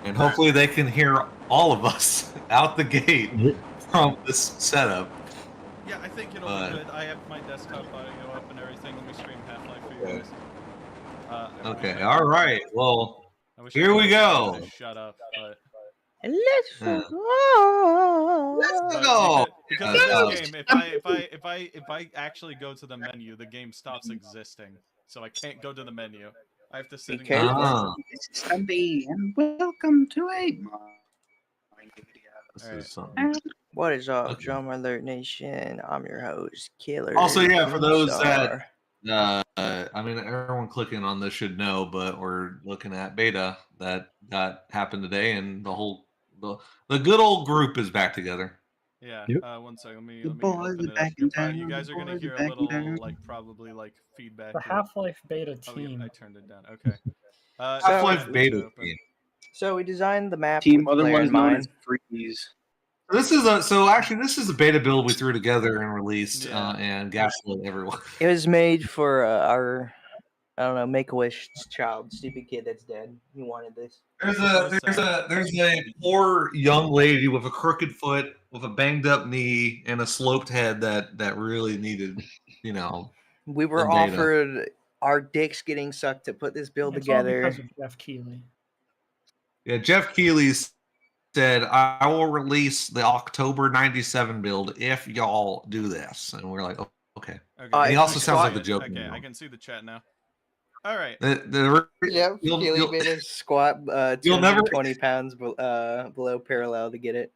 and hopefully they can hear all of us out the gate from this setup. Yeah, I think it'll be good. I have my desktop audio up and everything. Let me stream Half-Life for you guys. Okay, all right. Well, here we I go. wish shut up, but Let's go. Let's go. Because in this game, if I actually go to the menu, the game stops existing. So I can't go to the menu. I have to sit and go. This is Sunday, and welcome to a video. What is up, Drum Alert Nation? I'm your host, Killer. Also, yeah, for those that, I mean, everyone clicking on this should know, but we're looking at beta that happened today, and the good old group is back together. Yeah. Yep. 1 second. Let me open it up. You guys are gonna hear a little probably feedback. The Half-Life beta team. I turned it down. Okay. Half-Life beta team. So we designed the map. Team, otherwise known as Freeze. This is a beta build we threw together and released, and gaslit everyone. It was made for our, I don't know, Make-A-Wish child, stupid kid that's dead. He wanted this. There's a poor young lady with a crooked foot, with a banged up knee, and a sloped head that really needed, We were offered our dicks getting sucked to put this build together. All because of Jeff Keighley. Yeah, Jeff Keighley said, I will release the October 97 build if y'all do this. And we're like, oh, okay. And he also sounds like the Joker. Okay, I can see the chat now. All right. Yeah, Keighley made a squat 220 pounds below parallel to get it.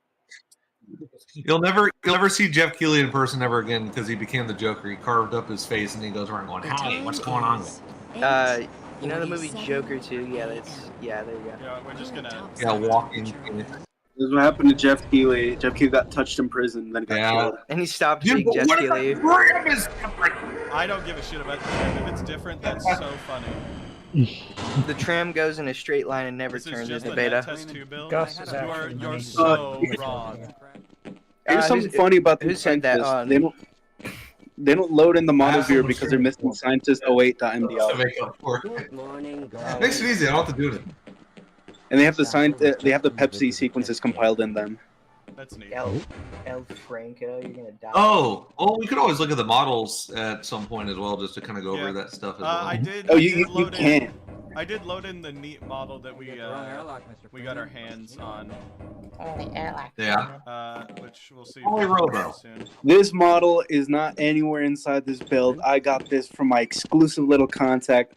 You'll never see Jeff Keighley in person ever again because he became the Joker. He carved up his face and he goes around going, hey, what's going on? You know the movie Joker 2? Yeah, there you go. Yeah, we're just gonna... Yeah, walking. This is what happened to Jeff Keighley. Jeff Keighley got touched in prison, then got killed. And he stopped being Jeff Keighley. I don't give a shit about the tram. If it's different, that's so funny. The tram goes in a straight line and never turns into beta. Test 2 build. You're so wrong. Here's something funny about the scientists. They don't load in the model viewer because they're missing scientist08.mdl. Makes it easy. I don't have to do it. And they have the Pepsi sequences compiled in them. That's neat. El Franco, you're gonna die. Oh, well, we could always look at the models at some point as well, just to kind of go over that stuff as well. I did. Oh, you can't. I did load in the neat model that we got our hands on. Yeah. Which we'll see soon. This model is not anywhere inside this build. I got this from my exclusive little contact.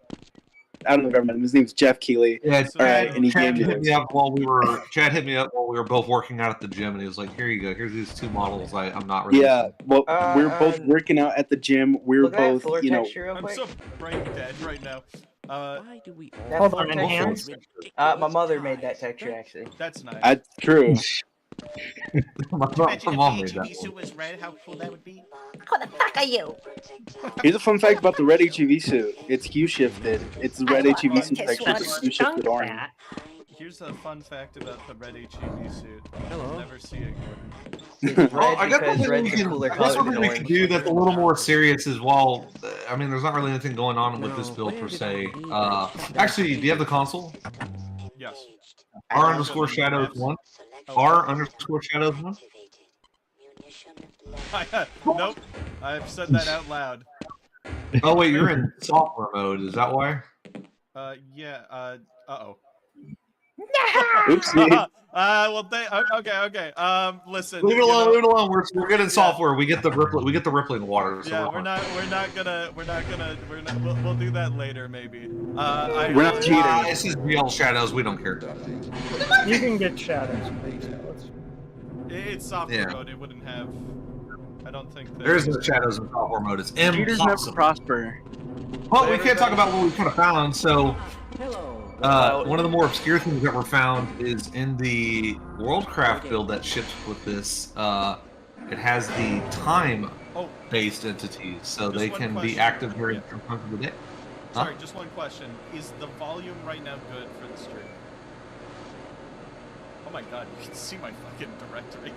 I don't know if I remember him. His name's Jeff Keighley. Yeah, and he Chad hit me up while we were both working out at the gym, and he was like, "Here you go. Here's these 2 models. I'm not really." Yeah, well, we're both working out at the gym. We're both, I'm so brain dead right now. Why do we hold on, enhance? My mother made that texture actually. That's nice. That's true. My mom made that one. was red, how cool that would be. Who the fuck are you? Here's a fun fact about the red HEV suit. It's Q shifted. It's the red HEV suit texture, but Q shifted orange. Here's a fun fact about the red HEV suit. You'll never see it. Well, I guess what we can do that's a little more serious is, well, I mean, there's not really anything going on with this build per se. Actually, do you have the console? Yes. R_shadows1. R_shadows1. Nope. I've said that out loud. Oh wait, you're in software mode. Is that why? Yeah. Uh-oh. Oopsie. Okay. Listen. Leave it alone. We're good in software. We get the rippling water. So yeah, we'll do that later maybe. We're not cheating. This is real shadows. We don't care. You can get shadows. It's software mode. It wouldn't have. I don't think there's no shadows in software mode. It's impossible. Cheaters never prosper. Well, we can't talk about what we kind of found. So, one of the more obscure things that were found is in the Worldcraft build that ships with this. It has the time-based entities, so they can be active during different times of the day. Sorry, just one question: is the volume right now good for the stream? Oh my god, you can see my fucking directory.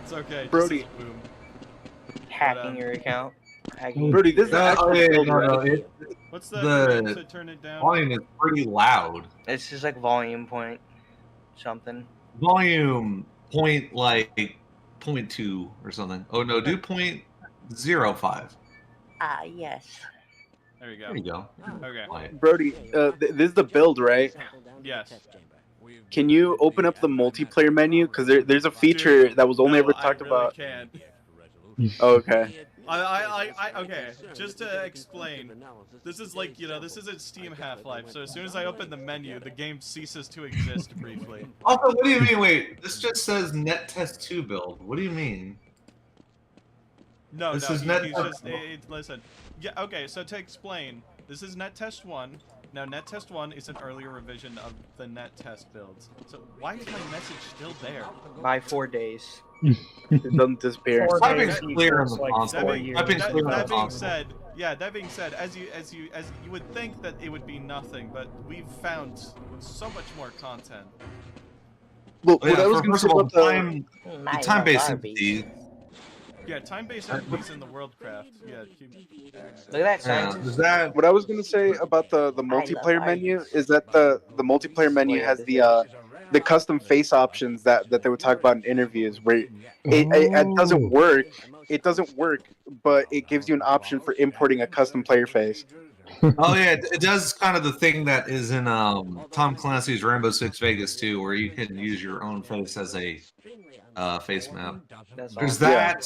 It's okay. Brody. Boom. Hacking your account. Brody, this is actually What's the to turn it down? Volume is pretty loud. It's just like volume point something. Volume point like 0.2 or something. Oh no, do 0.05. Yes. There you go. There you go. Okay. Brody, this is the build, right? Yes. Can you open up the multiplayer menu? Because there's a feature that was only ever talked about. Can't. Oh, okay. Okay, just to explain, this is like, this is a Steam Half-Life, so as soon as I open the menu, the game ceases to exist briefly. Also, what do you mean? Wait, this just says net test 2 build. What do you mean? No, this no, is listen. Yeah, okay, so to explain, this is net test 1. Now, net test 1 is an earlier revision of the net test builds. So why is my message still there? By 4 days. It doesn't disappear. Typing's clear on the console. That being said, that being said, as you would think that it would be nothing, but we've found so much more content. Well, what I was going to say about the time-based entities. Yeah, time-based entities in the Worldcraft. Yeah. Look at that. What I was going to say about the multiplayer menu is that the multiplayer menu has the custom face options that they would talk about in interviews, where it doesn't work. It doesn't work, but it gives you an option for importing a custom player face. Oh yeah, it does kind of the thing that is in Tom Clancy's Rainbow Six Vegas too, where you can use your own face as a face map. There's that.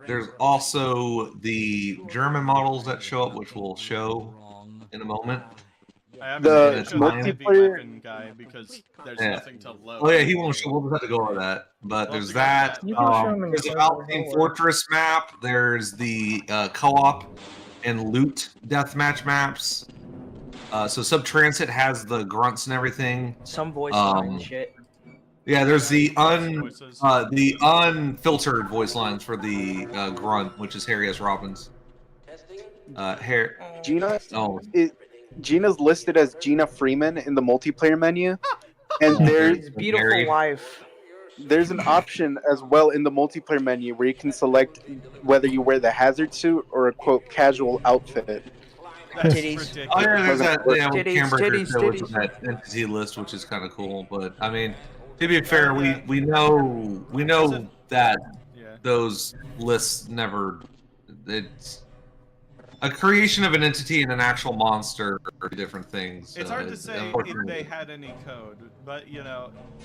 There's also the German models that show up, which we'll show in a moment. I haven't The shown the heavy multiplayer weapon guy because there's nothing to load. Oh yeah, he won't show. We'll just have to go over that. But there's that. You can show him in There's the code, Valentine don't worry. Fortress map. There's the co-op and loot deathmatch maps. So Subtransit has the grunts and everything. Some voice line shit. Yeah, there's the unfiltered voice lines for the grunt, which is Harry S. Robbins. Gina. Oh, Gina's listed as Gina Freeman in the multiplayer menu, and there's Beautiful wife. There's an option as well in the multiplayer menu where you can select whether you wear the hazard suit or a quote casual outfit. That's Titties. ridiculous. oh yeah, there's that. Yeah, with Titties, Camberger, titties, there was titties. that entity list, which is kind of cool. But I mean, to be fair, we know that those lists never. It's a creation of an entity and an actual monster are different things. It's hard to say if they had any code, but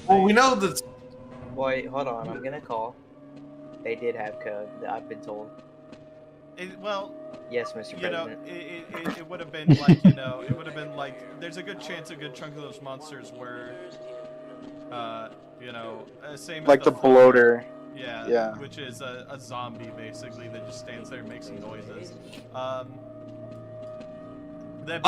Well, we know that. Wait, hold on. I'm gonna call. They did have code. I've been told. Yes, Mr. President. It would have been like, it would have been like, there's a good chance a good chunk of those monsters were, same Like as the bloater. Yeah. Which is a zombie basically that just stands there and makes some noises. Oh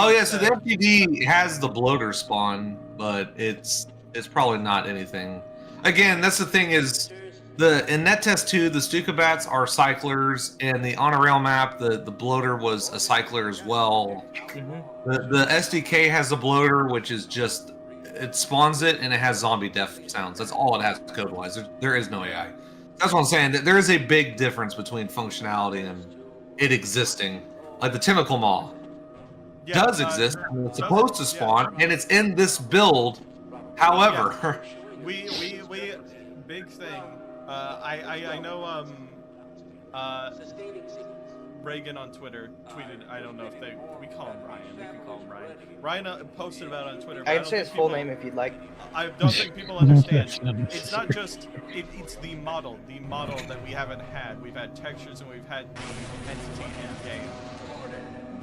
yeah, so the FPD has the bloater spawn, but it's probably not anything. Again, that's the thing is, in NetTest 2, the Stukabats are cyclers, and the on a rail map, the bloater was a cycler as well. The SDK has a bloater, which is just it spawns it and it has zombie death sounds. That's all it has code-wise. There is no AI. That's what I'm saying. That there is a big difference between functionality and it existing. Like the tentacle maw does exist. And it's supposed to spawn, and it's in this build. However, we big thing. I know Reagan on Twitter tweeted. I don't know if we call him Ryan. We can call him Ryan. Ryan posted about it on Twitter. I can say his full name if you'd like. I don't think people understand. It's not just it's the model that we haven't had. We've had textures and we've had the entity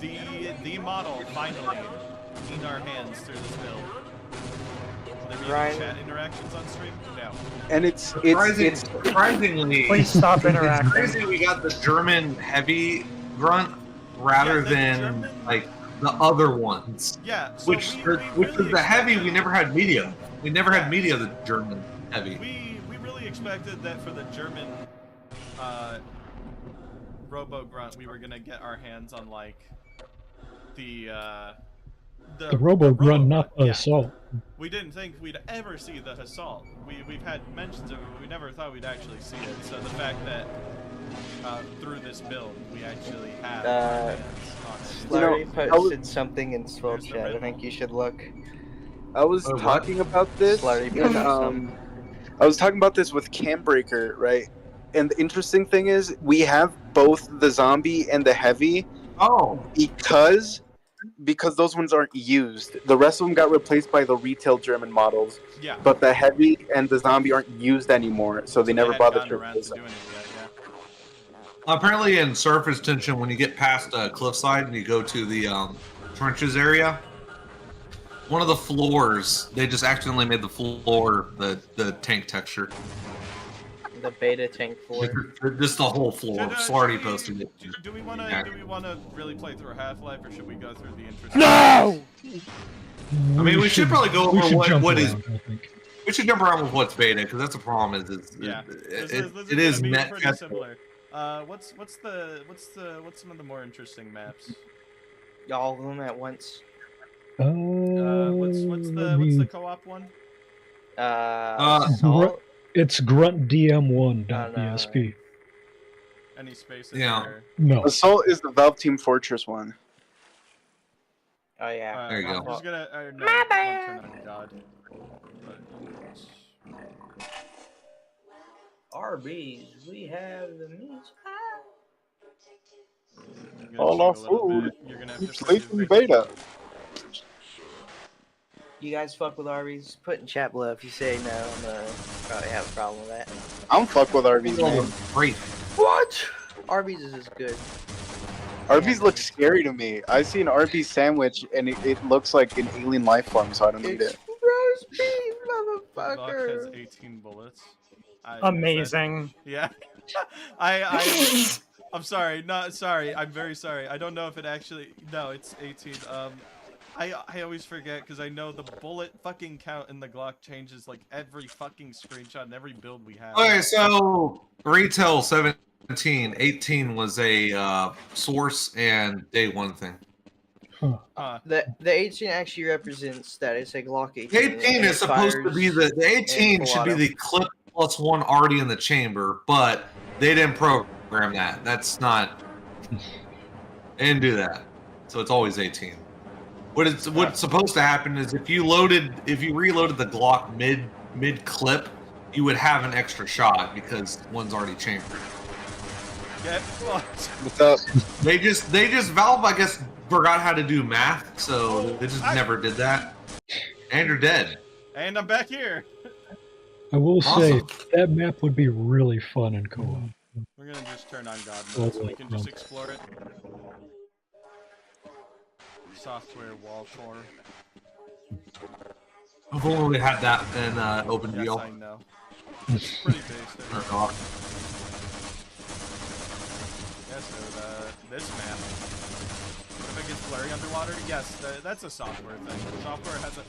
in game. The model finally in our hands through this build. Ryan. Chat interactions on stream? No. And it's surprisingly. Please stop interacting. Surprisingly, we got the German heavy grunt rather than like the other ones. Yeah. So which is the heavy we never had media. We never had media of the German heavy. We really expected that for the German Robo Grunt we were gonna get our hands on like the Robo Grunt, not the Assault. We didn't think we'd ever see the Assault. We've had mentions of it, but we never thought we'd actually see it. So the fact that through this build. We actually have. Larry I posted something in Swell There's the Chat. I red think you should look. I was what? talking about this, Slurry and posted something. I was talking about this with Cambreaker, right? And the interesting thing is, we have both the zombie and the heavy Oh, because those ones aren't used. The rest of them got replaced by the retail German models. Yeah. But the heavy and the zombie aren't used anmore, so they never hadn't bothered gotten to around replace to them. doing it yet. apparently in surface tension, when you get past Cliffside and you go to the trenches area, one of the floors, they just accidentally made the floor the tank texture. The beta tank floor. Just the whole floor. Slarty posted it. Do we want to really play through Half-Life, or should we go through the intro? No! I mean, we should probably go over what is. I think. We should jump around with what's beta, because that's a problem. It is net pretty similar. What's some of the more interesting maps? All of them at once. What's the co-op one? Salt? It's gruntdm1.bsp. Any spaces? Yeah. There? No. Assault is the Valve Team Fortress one. Oh yeah. There you go. I'm just gonna. No, My bad. turn on God. Arby's, we have the meat. All our food. You're gonna have to Sleep in beta. You guys fuck with Arby's? Put in chat below. If you say no, I'm gonna probably have a problem with that. I'm fuck with Arby's, man. Great. What? Arby's is good. Arby's looks scary to me. I see an Arby's sandwich and it looks like an alien life form, so I don't eat it. Roast beef, Glock has motherfucker. 18 bullets. Amazing. Yeah. I'm sorry. Not sorry. I'm very sorry. I don't know if it actually. No, it's 18. I always forget because I know the bullet fucking count in the Glock changes like every fucking screenshot and every build we have. Okay, so retail 17, 18 was a source and day one thing. The 18 actually represents that it's a Glock 18. 18 is supposed to be the 18 should be the clip plus one already in the chamber, but they didn't program that. That's not. They didn't do that, so it's always 18. What's supposed to happen is if you reloaded the Glock mid clip, you would have an extra shot because one's already chambered. Get fucked. What's up? They just Valve, I guess, forgot how to do math, so they just never did that. And you're dead. And I'm back here. I will say Awesome. that map would be really fun in co-op. We're gonna just turn on God mode so we can just explore it. Software wall tour. I've only had that in OpenGL. Yes, I know. It's pretty basic. Yes, this map. If it gets blurry underwater, yes, that's a software thing. Software has a.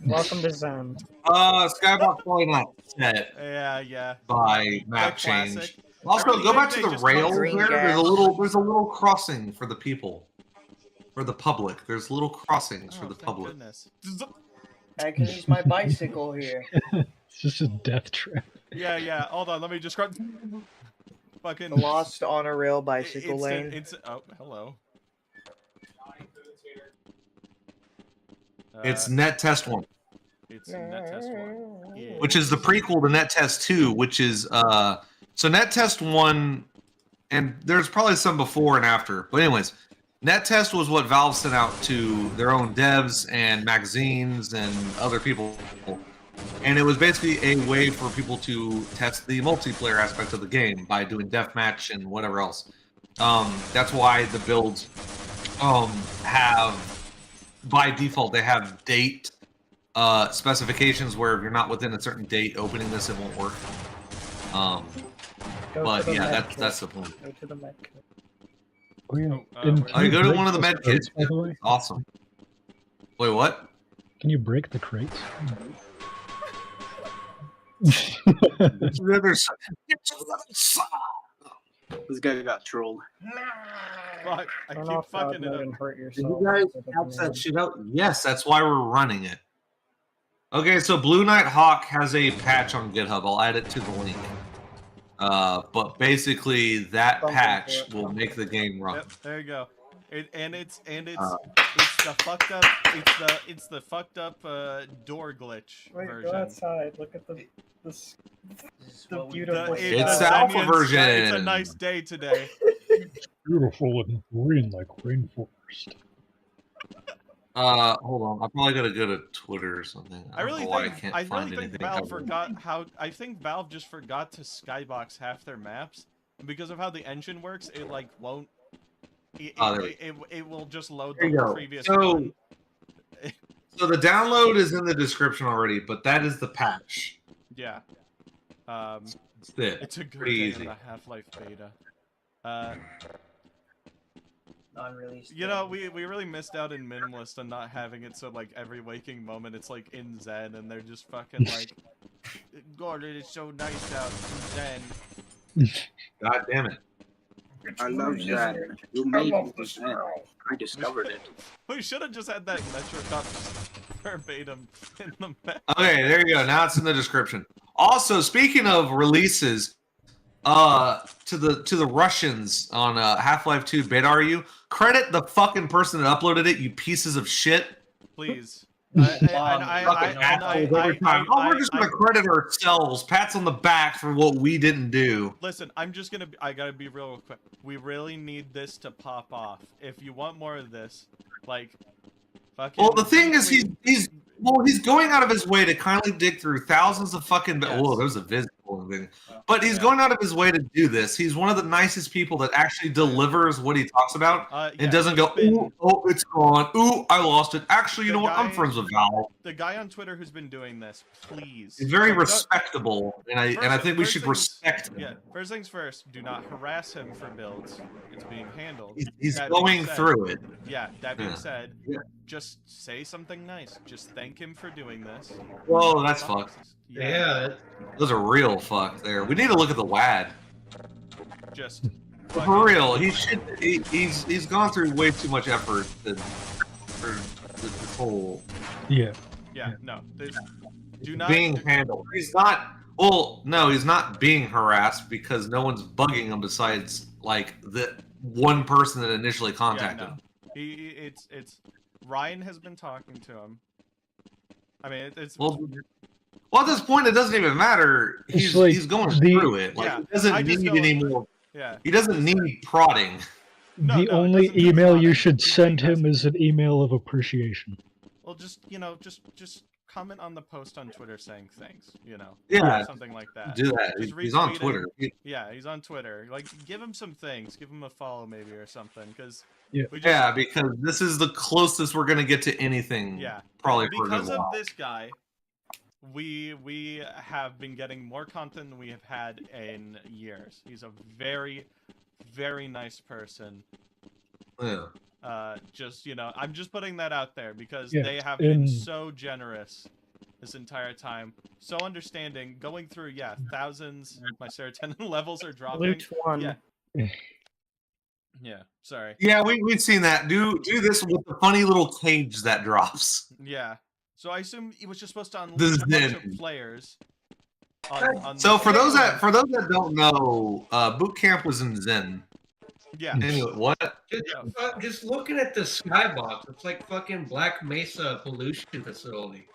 Welcome to Zen. Skyblock probably not set Yeah. by map Like change. classic. Also, Everything go back they to the just rails call green there. gas. There's a little crossing for the people. For the public. There's little crossings for the thank public. Goodness. I can use my bicycle here. It's just a death trap. Yeah. Hold on, let me just fucking The lost on a rail bicycle lane. Oh, hello. It's Net Test 1. It's Net Test 1. Yeah. Which is the prequel to Net Test 2, which is so Net Test 1, and there's probably some before and after. But anyways, Net Test was what Valve sent out to their own devs and magazines and other people. And it was basically a way for people to test the multiplayer aspect of the game by doing deathmatch and whatever else. That's why the builds have, by default, they have date specifications where if you're not within a certain date opening this, it won't work. But yeah, that's the point. Go to the med kit. Oh, yeah. I go to one of the med crates, kits. by the way? Awesome. Wait, what? Can you break the crates? This guy got trolled. Fuck, I Turn keep off fucking God it mode up. and hurt Did yourself. you guys patch that shit out? Yes, that's why we're running it. Okay, so Blue Knight Hawk has a patch on GitHub. I'll add it to the link. But basically, that patch will make the game run. Yep, there you go. It's the fucked up it's the fucked up door glitch Wait, version. go outside. Look at the beautiful. It's the Zenians, alpha version. It's a nice day today. Beautiful and green like rainforest. Hold on. I probably gotta go to Twitter or something. I really don't know why think I can't I find really think anything Valve ever. forgot how. I think Valve just forgot to skybox half their maps, and because of how the engine works, it like won't. It will just load There you the go. previous So- one. So the download is in the description already, but that is the patch. Yeah. That's it. It's a good Pretty day easy. in the Half-Life beta. Non-released. You know, we really missed out in Minimalist on not having it so like every waking moment it's like in Zen and they're just fucking like, God, it is so nice out in Zen. God damn it. I love that. You made me that. I discovered it. We should have just had that Metro Cop verbatim in the map. Okay, there you go. Now it's in the description. Also, speaking of releases, to the Russians on Half-Life 2 BitRU, credit the fucking person that uploaded it, you pieces of shit. Please. We're just gonna credit ourselves, pats on the back for what we didn't do. Listen, I gotta be real quick. We really need this to pop off. If you want more of this, like, fucking. Well, the thing is, he's going out of his way to kindly dig through thousands of fucking. Yes. Whoa, there's a visible thing. But he's going out of his way to do this. He's one of the nicest people that actually delivers what he talks about and doesn't go, ooh, oh, it's gone. Ooh, I lost it. Actually, you know what? I'm friends with Valve. The guy on Twitter who's been doing this, please. He's very respectable, and I think we should respect him. Yeah, first things first, do not harass him for builds. It's being handled. He's That going being said- through it. Yeah, that being said, Yeah. just say something nice. Just thank him for doing this. Whoa, that's fucked. Yeah. Those are real fucked there. We need to look at the WAD. Just For real, he's gone through way too much effort for this whole Yeah, no. Do not being handled. He's not. Well, no, he's not being harassed because no one's bugging him besides like the one person that initially contacted him. It's Ryan has been talking to him. I mean, it's Well, at this point, it doesn't even matter. He's going through it. Like, he doesn't need any more. Yeah. He doesn't need prodding. The only email you should send him is an email of appreciation. Well, just comment on the post on Twitter saying thanks. Yeah, something like that. Do that. Just He's on retweet Twitter. Yeah, he's on Twitter. Like, give him some things. Give him a follow maybe or something, because because this is the closest we're gonna get to anything. Yeah, probably for a because good of while. this guy. We have been getting more content than we have had in years. He's a very, very nice person. Yeah. I'm just putting that out there because Yeah, they have been so generous this entire time, so understanding. Going through, thousands. My serotonin levels are dropping. Loot one. Yeah. Yeah. Sorry. Yeah, we've seen that. Do this with the funny little cage that drops. Yeah. So I assume it was just supposed to unleash This a bunch Zen. of players. So for those that don't know, boot camp was in Zen. Yeah. Anyway, what? Just looking at the skybox, it's like fucking Black Mesa pollution facility.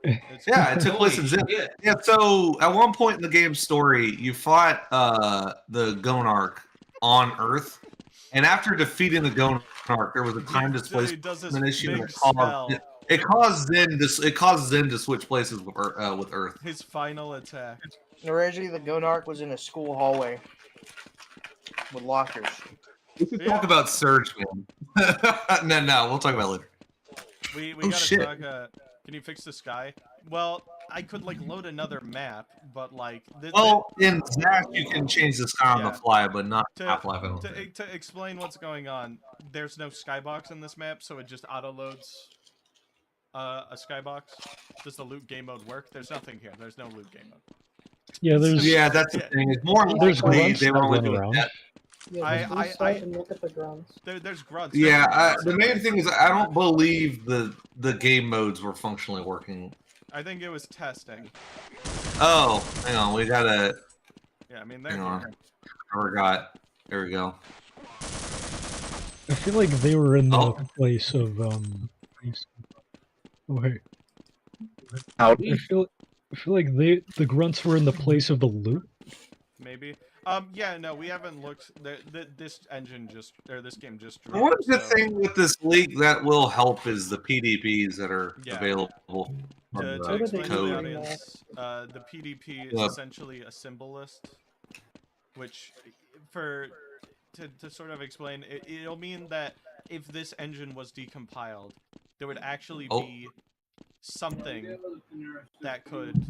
Yeah, it took place in Zen. Yeah, so at one point in the game's story, you fought the Gonarch on Earth, and after defeating the Gonarch, there was a time displacement issue that caused Zen to switch places with Earth. His final attack. Originally, the Gonarch was in a school hallway with lockers. We could talk about Surge, man. No, we'll talk about it later. We gotta talk. Can you fix the sky? Well, I could like load another map, but like. In Zach you can change the sky on the fly, but not Half-Life. To explain what's going on, there's no skybox in this map, so it just auto loads a skybox. Does the loot game mode work? There's nothing here. There's no loot game mode. Yeah, that's the thing. It's more there's likely grunts they were that only run doing around. that. And look at the grunts. There's grunts. Yeah, the main thing is I don't believe the game modes were functionally working. I think it was testing. Oh, hang on, we gotta. Yeah, I mean they're Hang here. on. I forgot. There we go. I feel like they were in the Oh. place of Oh hey. Howdy. I feel like the grunts were in the place of the loop. Maybe. Yeah, no, we haven't looked. This game just dropped. One good so thing with this league that will help is the PDPs that are available. To explain to the audience, the PDP is essentially a symbol list, which, to sort of explain, it'll mean that if this engine was decompiled, there would actually be something that could,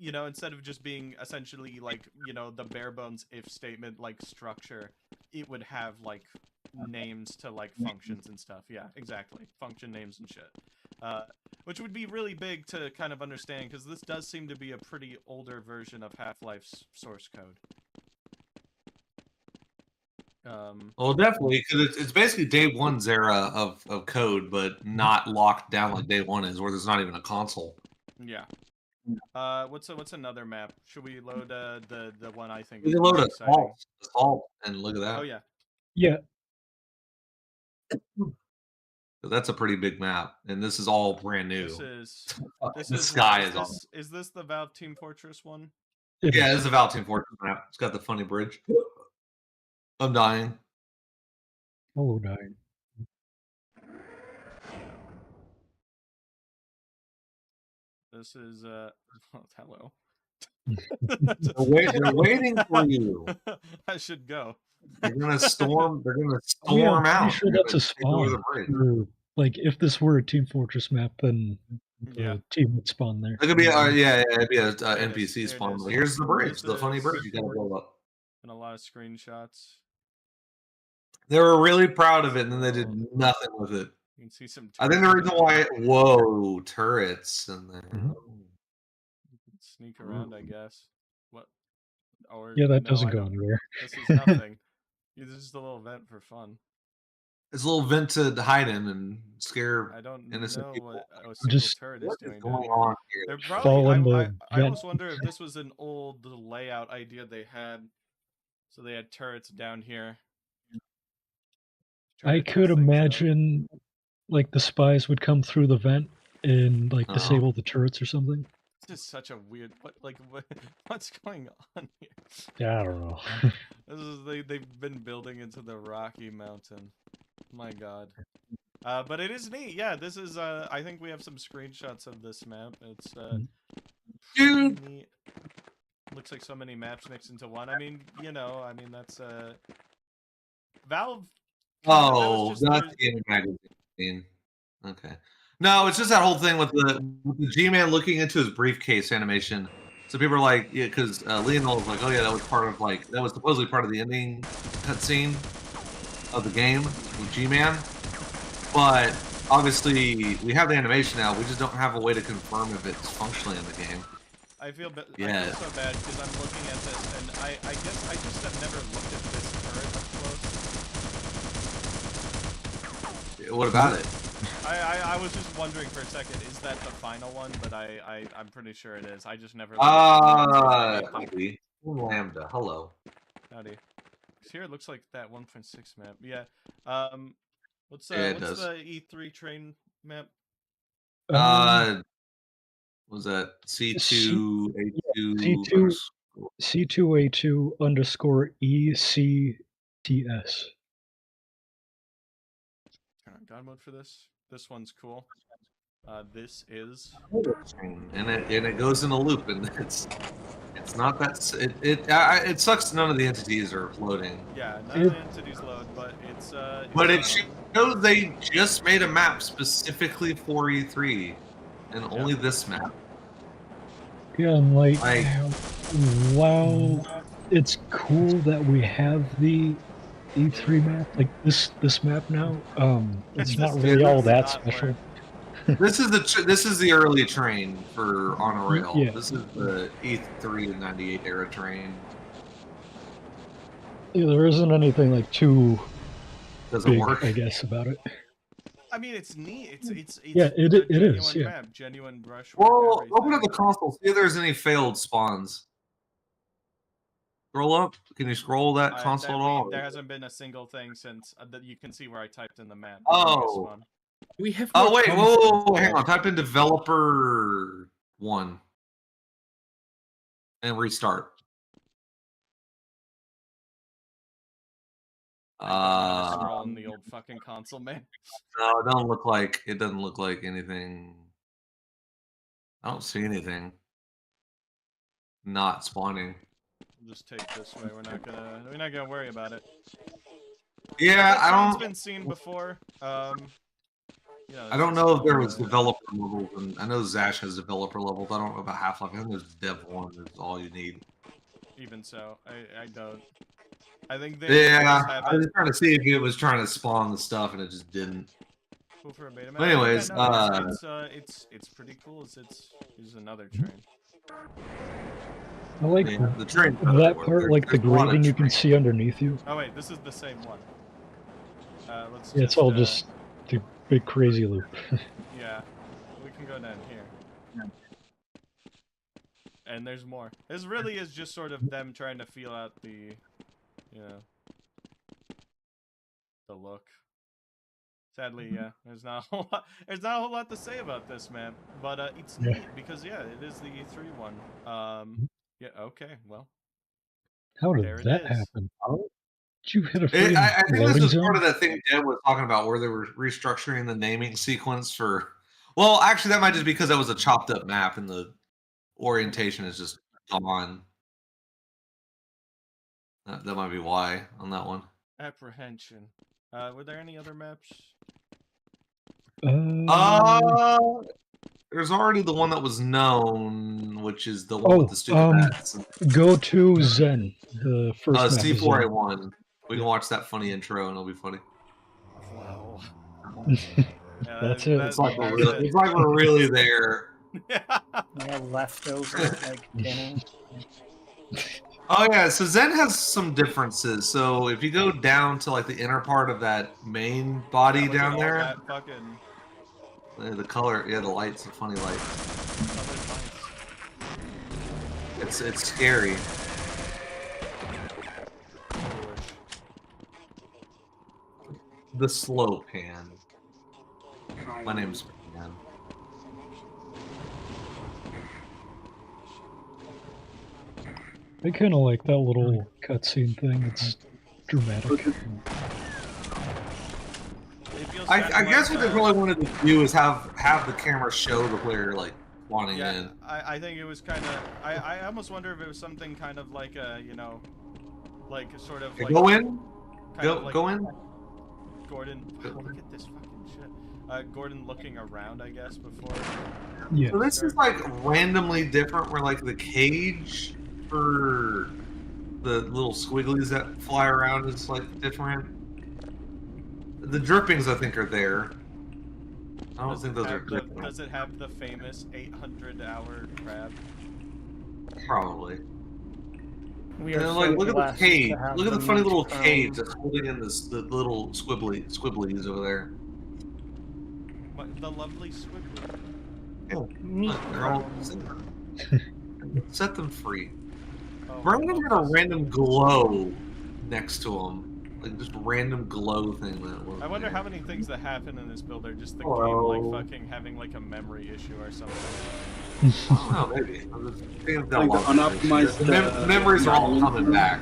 instead of just being essentially like, the bare bones if statement like structure, it would have like names to like functions and stuff. Yeah, exactly. Function names and shit. Which would be really big to kind of understand, because this does seem to be a pretty older version of Half-Life's source code. Well, definitely, because it's basically day one's era of code, but not locked down like day one is, where there's not even a console. Yeah. What's another map? Should we load the one I think We is can load most exciting? Assault, and look at that. Oh yeah. Yeah. That's a pretty big map, and this is all brand new. This sky is awesome. Is this the Valve Team Fortress one? Yeah, this is a Valve Team Fortress map. It's got the funny bridge. I'm dying. Hello, dying. This is hello. They're waiting for you. I should go. They're gonna storm. They're gonna storm yeah, I'm out. pretty sure that's a spawn. Or, like, if this were a Team Fortress map, then the team would spawn there. It could be, it'd be a NPC spawn. Here's the bridge, the funny bridge you gotta blow up. And a lot of screenshots. They were really proud of it, and then they did nothing with it. You can see some. I think the reason why, whoa, turrets in there. You can sneak around, I guess. What? Or yeah, that doesn't go anywhere. This is nothing. This is just a little vent for fun. It's a little vent to hide in and scare innocent know people. what a single turret is doing going on here? They're probably, I almost wonder if this was an old layout idea they had. So they had turrets down here. I could imagine, like, the spies would come through the vent and, like, disable the turrets or something. This is such a weird. What's going on here? Yeah, I don't know. This is they've been building into the Rocky Mountain. My God. But it is neat. Yeah, this is. I think we have some screenshots of this map. It's dude. Neat. Looks like so many maps mixed into one. I mean, that's Valve. Oh, that's the gaming magazine. Okay. No, it's just that whole thing with the G-Man looking into his briefcase animation. So people are like, yeah, because Lionel was like, oh yeah, that was supposedly part of the ending cutscene of the game with G-Man. But obviously, we have the animation now. We just don't have a way to confirm if it's functionally in the game. I feel so bad because I'm looking at this, and I guess I just have never looked at this turret up close. What about it? I was just wondering for a second, is that the final one? But I'm pretty sure it is. I just never. Howdy. Lambda. Hello. Howdy. Here it looks like that 1.6 map. Yeah. What's the E3 train map? Was that C2A2? C2A2_ECTS. Turn on God mode for this. This one's cool. This is. And it goes in a loop, and it's not that it sucks. None of the entities are floating. Yeah, none of the entities load, but it's. But it shows they just made a map specifically for E3, and only this map. Yeah, and like, wow, it's cool that we have the E3 map, like this map now. It's not really all that special. This is the early train for on a rail. Yeah. This is the E3 and 98 era train. Yeah, there isn't anything like too big, work, I guess, about it. I mean, it's neat. It's yeah, it is. Yeah. Map, genuine brushwork. Well, open up the console. See if there's any failed spawns. Scroll up. Can you scroll that console at all? There hasn't been a single thing since that you can see where I typed in the map. Oh. We have. Oh wait, whoa, hang on. Type in developer 1 and restart. Scroll on the old fucking console, man. No, it doesn't look like anything. I don't see anything. Not spawning. We'll just take this way. We're not gonna worry about it. Yeah, I don't. It's been seen before. Yeah, I don't know if there was developer levels, and I know Zash has developer levels. I don't know about Half-Life. I think there's Dev 1. That's all you need. Even so, I don't. I think they. Yeah, I was trying to see if it was trying to spawn the stuff, and it just didn't. Cool for a beta. But anyways, it's pretty cool. It's another train. I like the train. That part, like the grading you can see underneath you. Oh wait, this is the same one. Let's. Yeah, it's all just the big crazy loop. Yeah, we can go down here. And there's more. This really is just sort of them trying to feel out the, the look. Sadly, yeah, there's not a whole lot. There's not a whole lot to say about this map, but it's neat because it is the E3 one. Yeah, okay, well. How did that happen? How did you hit a I think this is zone? part of that thing Deb was talking about, where they were restructuring the naming sequence for. Well, actually, that might just be because that was a chopped up map and the orientation is just gone. That might be why on that one. Apprehension. Were there any other maps? There's already the one that was known, which is the one with the stupid bats. Go to Zen, the first map. C4A1. We can watch that funny intro and it'll be funny. Wow. That's it. It's like we're really there. Yeah, leftover like dinner. Oh yeah, so Zen has some differences. So if you go down to like the inner part of that main body down there, the color, the lights, the funny lights. It's scary. The slow pan. My name's Pan. I kind of like that little cutscene thing. It's dramatic. I guess what they probably wanted to do is have the camera show the player like wanting in. I think it was kind of. I almost wonder if it was something kind of like a like sort of like. Go in. Go in. Gordon, look at this fucking shit. Gordon looking around, I guess, before. Yeah. So this is like randomly different. Where like the cage for the little squigglies that fly around is like different. The drippings, I think, are there. I don't think those are dripping. Does it have the famous 800-hour crab? Probably. We and are then, like, look at the cage. Look at the funny little most cage that's holding in the little squibblies over there. What, the lovely squiggly. Yeah. Look, they're all set them free. Brandon had a random glow next to him. Like, just random glow thing that was. I wonder how many things that happen in this build are just the game, like, fucking having, like, a memory issue or something. Oh, maybe. Like the unoptimized. The memories are all coming back.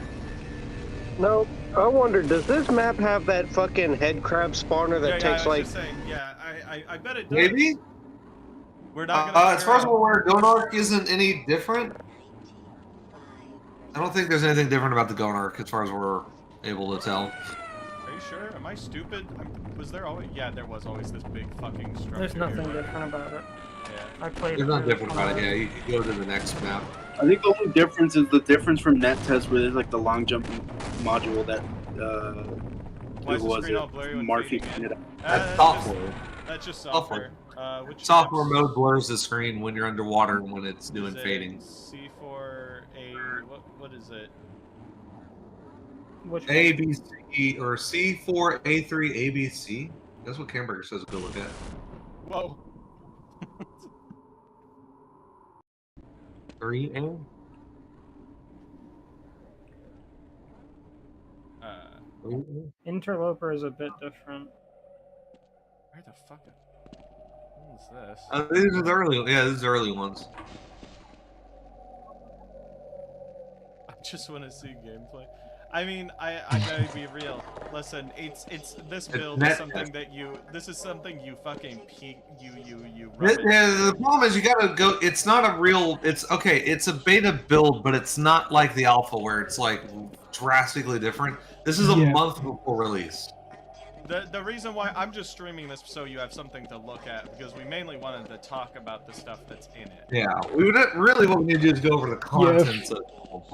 No, I wonder, does this map have that fucking head crab spawner that takes like... I bet it does. Maybe? We're not gonna as far as we're aware, Gonark isn't any different. I don't think there's anything different about the Gonark as far as we're able to tell. Are you sure? Am I stupid? Was there always... Yeah, there was always this big fucking structure. There's nothing different about it. Yeah. I played. There's nothing different about it. Yeah, you can go to the next map. I think the only difference is the difference from net test, where there's like the long jumping module that Why is the screen all blurry when Marfi fading pointed in? out. That's software. That's just software. Software mode blurs the screen when you're underwater and when it's doing fading. C4A... What is it? Which A, B, C, or C4, A3, A, B, C? That's what Camberger says go look at. Whoa. 3A? Interloper is a bit different. Where the fuck? What is this? These are the early. Yeah, these are the early ones. I just want to see gameplay. I mean, I gotta be real. Listen, it's this build is something that this is something you fucking The problem is you gotta go. It's not a real. It's okay. It's a beta build, but it's not like the alpha where it's like drastically different. This is a month before release. The reason why I'm just streaming this so you have something to look at, because we mainly wanted to talk about the stuff that's in it. Yeah, we would really what we need to do is go over the contents of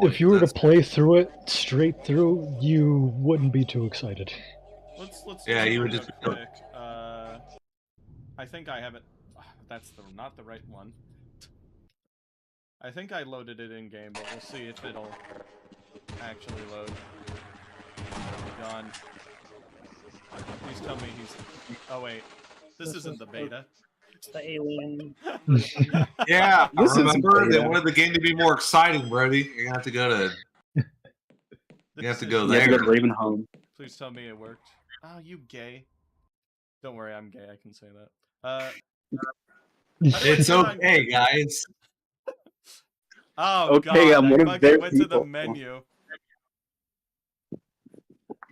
if you were to play through it straight through, you wouldn't be too excited. Let's yeah, you would real just quick. I think I have it. That's not the right one. I think I loaded it in game, but we'll see if it'll actually load. Gone. Please tell me he's. Oh wait, this isn't the beta. It's the alien. Yeah, remember they wanted the game to be more exciting, Brody. You have to go to. You have to go there. You have to go to Ravenholm. Please tell me it worked. Oh, you gay. Don't worry, I'm gay. I can say that. It's okay, guys. Oh okay, god, I one of fucking their went to the people. menu.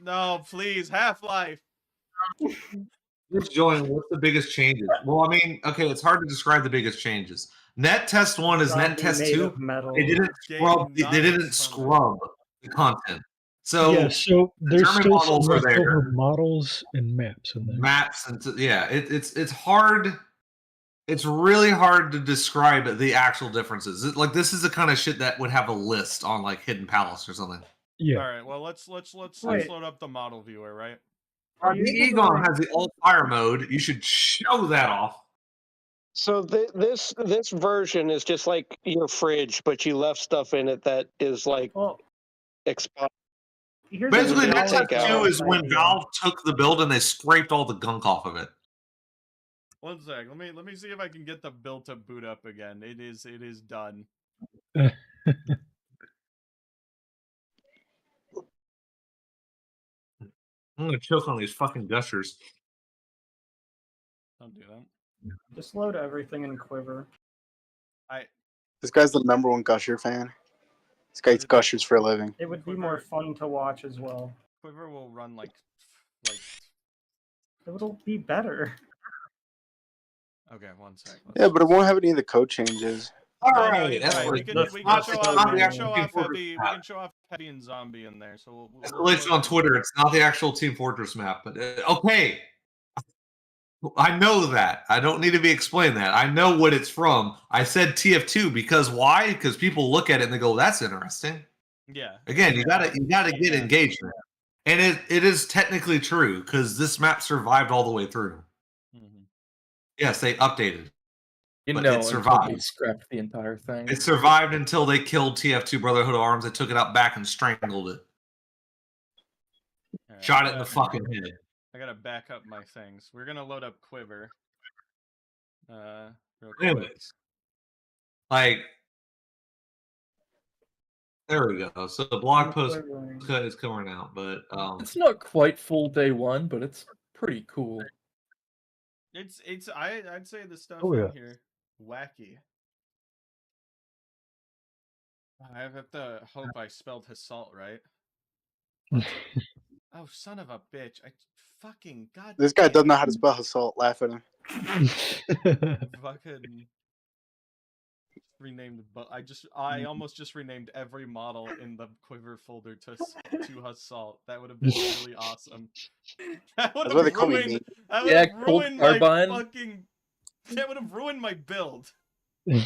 No, please, Half-Life. Just join. What's the biggest changes? Well, I mean, okay, it's hard to describe the biggest changes. Net test 1 is net test 2. They didn't scrub. They didn't scrub the content. So yeah, so there's German still models some are there. leftover models and maps in there. Maps and yeah, it's hard. It's really hard to describe the actual differences. Like this is the kind of shit that would have a list on like Hidden Palace or something. Yeah. All right. Well, let's load up the model viewer, right? The Egon has the old fire mode. You should show that off. So this version is just like your fridge, but you left stuff in it that is like expired. Basically, Net Test 2 is when Valve took the build and they scraped all the gunk off of it. One sec. Let me see if I can get the build to boot up again. It is done. I'm gonna choke on these fucking gushers. Don't do that. Just load everything in Quiver. This guy's the #1 Gusher fan. This guy eats gushers for a living. It would be more fun to watch as well. Quiver will run like. It'll be better. Okay, one sec. Yeah, but it won't have any of the code changes. All right, We can show off heavy and zombie in there. So Escalation on Twitter. It's not the actual Team Fortress map, but okay. I know that. I don't need to be explained that. I know what it's from. I said TF2 because why? Because people look at it and they go, "That's interesting." Yeah. Again, you gotta get engagement, and it is technically true because this map survived all the way through. Mm-hmm. Yes, they updated. But it survived. They scrapped the entire thing. It survived until they killed TF2 Brotherhood of Arms. They took it out back and strangled it. Right, Shot it in the fucking head. I gotta back up my things. We're gonna load up Quiver. Real quick. Anyways, like, there we go. So the blog post is coming out, but it's not quite full day one, but it's pretty cool. I'd say the stuff in here wacky. I have to hope I spelled Hassault right. Oh, son of a bitch! I fucking god. This guy doesn't know how to spell Hassault. Laugh at him. Fucking renamed, but I almost just renamed every model in the Quiver folder to Hassault. That would have been really awesome. That would have ruined. That would have ruined my fucking. That would have ruined my build. All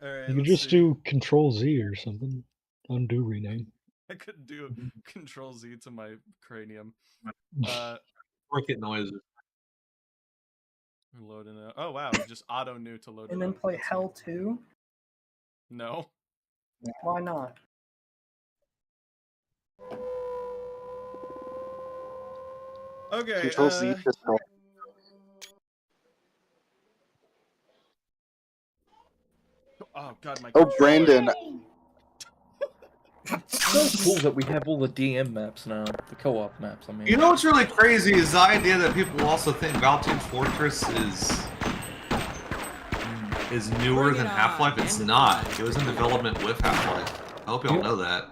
right, you could just do Control-Z or something. Undo rename. I could do Control-Z to my cranium. Cricket noises. Loading it. Oh wow, just auto new to load. And then play Hell 2? No. Why not? Okay. Control-Z. Oh god, my. Oh, Brandon. so cool that we have all the DM maps now, the co-op maps. I mean, You know what's really crazy is the idea that people also think Valentine's Fortress is newer than Half-Life. It's not. It was in development with Half-Life. I hope y'all know that.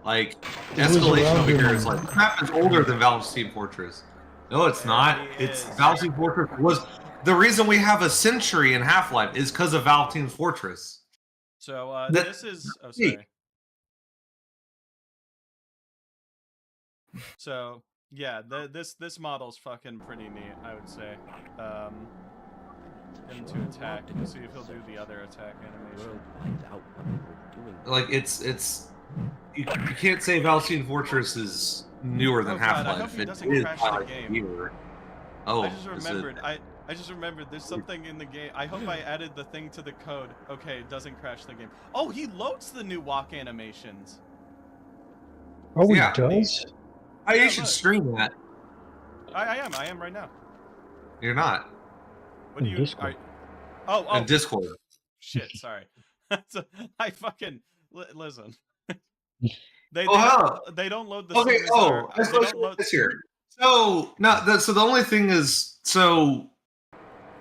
Like, Escalation over here is like, this map is older than Valentine Fortress. No, it's not. It's Valentine Fortress was the reason we have a century in Half-Life is because of Valentine Fortress. So this is sorry. So yeah, this model's fucking pretty neat, I would say. Get him to attack. See if he'll do the other attack animation. Like you can't say Valentine Fortress is newer than Half-Life. I hope he doesn't crash the game. Newer. Oh, I just remembered there's something in the game. I hope I added the thing to the code. Okay, it doesn't crash the game. Oh, he loads the new walk animations. Oh, he does? You should stream that. I am right now. You're not. What do you? Discord. Oh. In Discord. Shit, sorry. I fucking listen. They don't load the. Okay. Let's load this here. So so the only thing is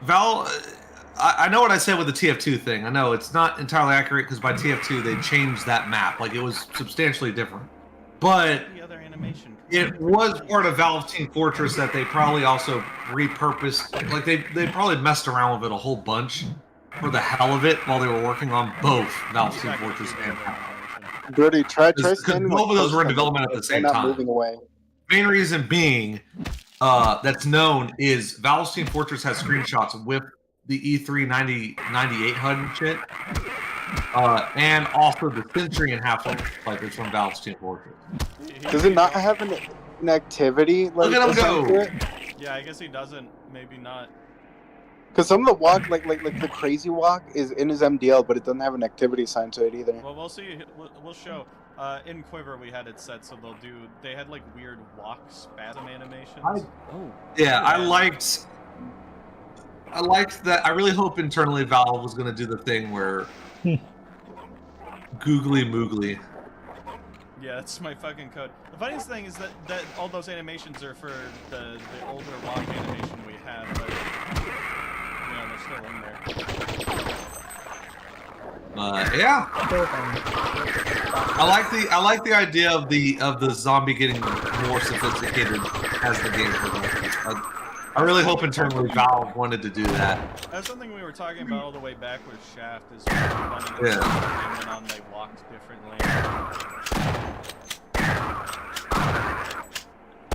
Val. I know what I said with the TF2 thing. I know it's not entirely accurate because by TF2 they changed that map. Like it was substantially different. But it was part of Valentine Fortress that they probably also repurposed. Like they probably messed around with it a whole bunch for the hell of it while they were working on both Valentine Fortress and Brody, try standing. Both of those were in development at the same time. Moving away. Main reason being that's known is Valentine Fortress has screenshots with the E3 98 HUD and shit. And also the Century and Half-Life is from Valentine Fortress. Does it not have an activity? Look at him go! Yeah, I guess he doesn't. Maybe not. Because some of the walk, like the crazy walk, is in his MDL, but it doesn't have an activity sign to it either. Well, we'll see. We'll show. In Quiver, we had it set so they had like weird walk spasm animations. I liked that. I really hope internally Valve was going to do the thing where googly moogly. Yeah, that's my fucking code. The funniest thing is that all those animations are for the older walk animation we have, but they're still in there. Yeah. I like the idea of the zombie getting more sophisticated as the game progresses. I really hope internally Valve wanted to do that. That's something we were talking about all the way back with Shaft. Is running and went on, they walked differently.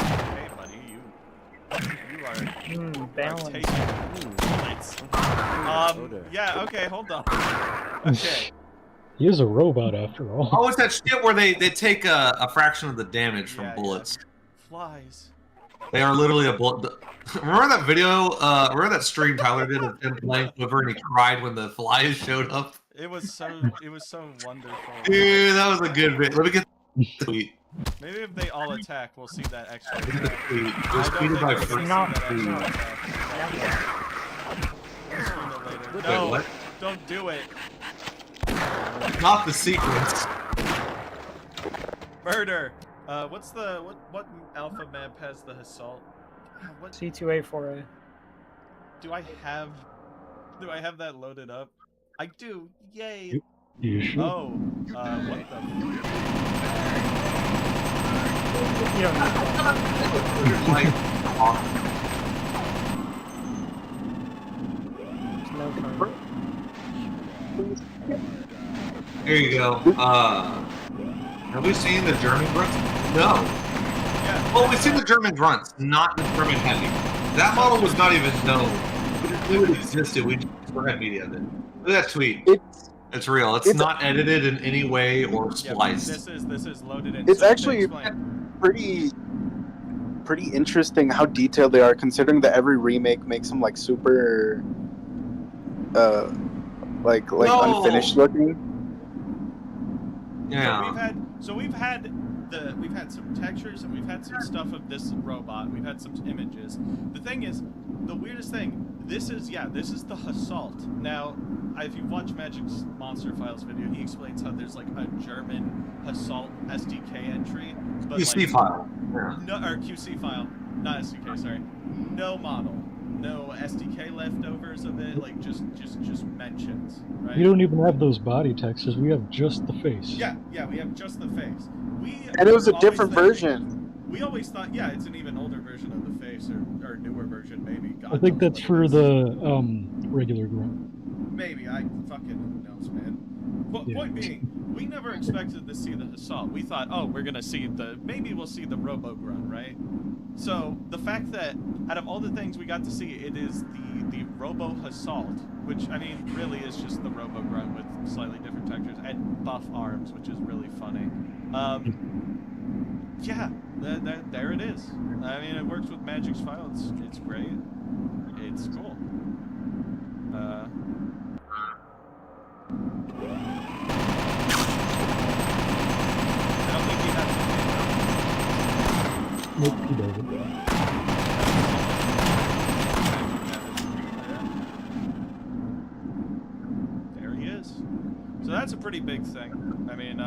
Hey, buddy, you are balance. Yeah. Okay. Hold on. Okay. He is a robot after all. Oh, it's that shit where they take a fraction of the damage from bullets. Flies. They are literally a bullet. Remember that video? Remember that stream Tyler did of him playing Quiver and he cried when the flies showed up? It was so wonderful. Dude, that was a good bit. Let me get the tweet. Maybe if they all attack, we'll see that extra. It was tweeted by No, what? Don't do it. Not the sequence. Murder. What's the what alpha map has the assault? What C2A4A. do I have that loaded up? I do. Yay. You should. Oh. What the? There you go. Have we seen the German grunts? No. Yeah. Well, we've seen the German grunts, not the German heavy. That model was not even known. It existed. We just had media of it. Look at that tweet. It's real. It's not edited in any way or spliced. This is loaded in. It's actually pretty interesting how detailed they are, considering that every remake makes them like super, like unfinished looking. Yeah. So we've had some textures and we've had some stuff of this robot. We've had some images. The thing is, the weirdest thing, This is the Assault. Now, if you watch Magic's Monster Files video, he explains how there's like a German Assault SDK entry, but QC like, file. no, or QC file, not SDK. Sorry, no model, no SDK leftovers of it. Like just mentions. Right? We don't even have those body textures. We have just the face. Yeah, we have just the face. And it was a different version. We always thought, yeah, it's an even older version of the face, or newer version, maybe. God I think knows that's what it for is. the regular grunt. Maybe, I fucking who knows, man. Point being, we never expected to see the Assault. We thought, oh, we're gonna see maybe we'll see the Robo-Grunt, right? So, the fact that, out of all the things we got to see, it is the Robo-Assault, which, I mean, really is just the Robo-Grunt with slightly different textures, and buff arms, which is really funny. Yeah, there it is. I mean, it works with Magic's file. It's great. It's cool. I don't think he has something. Nope, he doesn't. There he is. So that's a pretty big thing. I mean,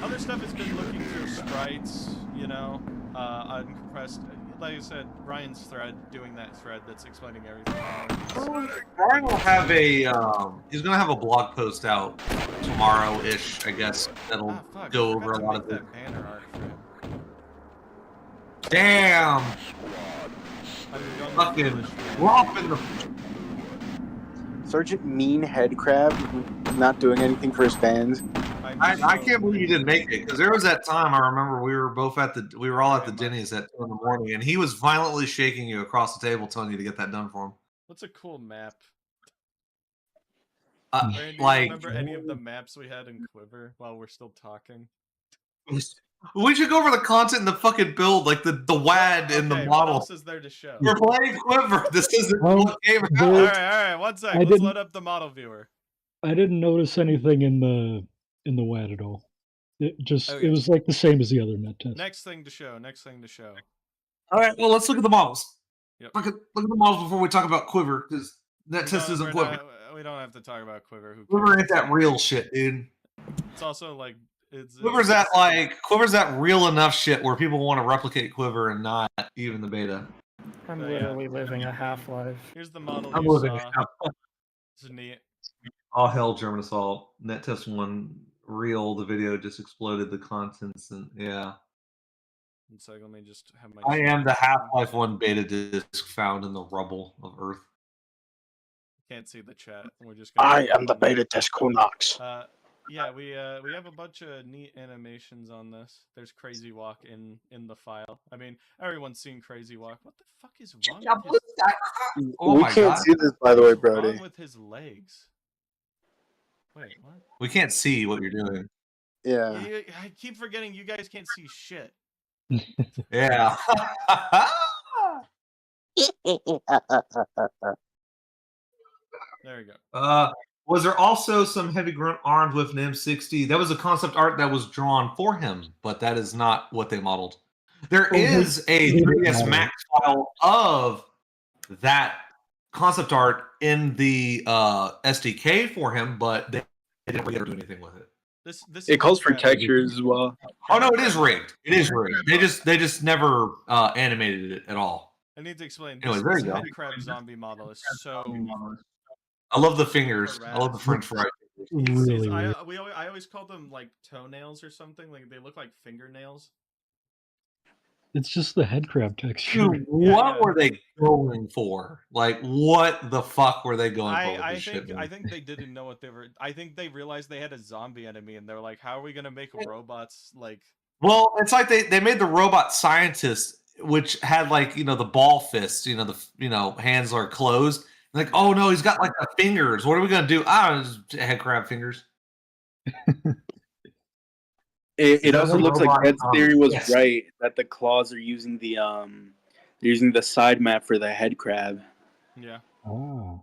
other stuff has been looking through sprites, you know, uncompressed. Like I said, Ryan's thread, doing that thread that's explaining everything. Ryan will have he's gonna have a blog post out tomorrow-ish, I guess, that'll go over a lot of it. That banner art for him. Damn! Fucking whop in the... Sergeant Mean Head Crab, not doing anything for his fans. I can't believe you didn't make it, because there was that time I remember we were all at the Denny's at 2 in the morning, and he was violently shaking you across the table, telling you to get that done for him. What's a cool map? Like, do you remember any of the maps we had in Quiver while we're still talking? We should go over the content in the fucking build, like the WAD and the model. What else is there to show? We're playing Quiver. This isn't what game out. All right. 1 sec. Let's load up the model viewer. I didn't notice anything in the WAD at all. It just it was like the same as the other net test. Next thing to show. All right. Well, let's look at the models. Yep. Look at the models before we talk about Quiver, because net test isn't Quiver. We don't have to talk about Quiver. Quiver ain't that real shit, dude. It's also like Quiver's that real enough shit where people want to replicate Quiver and not even the beta. I'm literally living a half-life. Here's the model I'm you living saw. This is neat. All hell, German Assault. Net test 1 real. The video just exploded the contents, and yeah. One sec, let me just have my. I am the Half-Life 1 beta disc found in the rubble of Earth. Can't see the chat. We're just. I am the beta test Konox. Yeah, we have a bunch of neat animations on this. There's Crazy Walk in the file. I mean, everyone's seen Crazy Walk. What the fuck is wrong with his... We can't see this, by the way, Brody. What's wrong with his legs? Wait, what? We can't see what you're doing. Yeah. I keep forgetting you guys can't see shit. Yeah. There we go. Was there also some heavy grunt armed with an M60? That was a concept art that was drawn for him, but that is not what they modeled. There is a 3ds Max file of that concept art in the SDK for him, but they didn't really ever do anything with it. It calls for textures as well. Oh no, it is rigged. It is rigged. They just never animated it at all. I need to explain. Anyway, there you go. Head crab zombie model is so. I love the fingers. I love the French fry. Really I always call them like toenails or something. Like they look like fingernails. It's just the head crab texture. Dude, what were they going for? Like, what the fuck were they going for with this shit? I think they didn't know what they were. I think they realized they had a zombie enemy, and they're like, "How are we gonna make robots like?" Well, it's like they made the robot scientist, which had like the ball fist, the hands are closed. Like, oh no, he's got like the fingers. What are we gonna do? Just head crab fingers. It also looks like Ed's theory was right, that the claws are using the side map for the head crab. Yeah. Oh.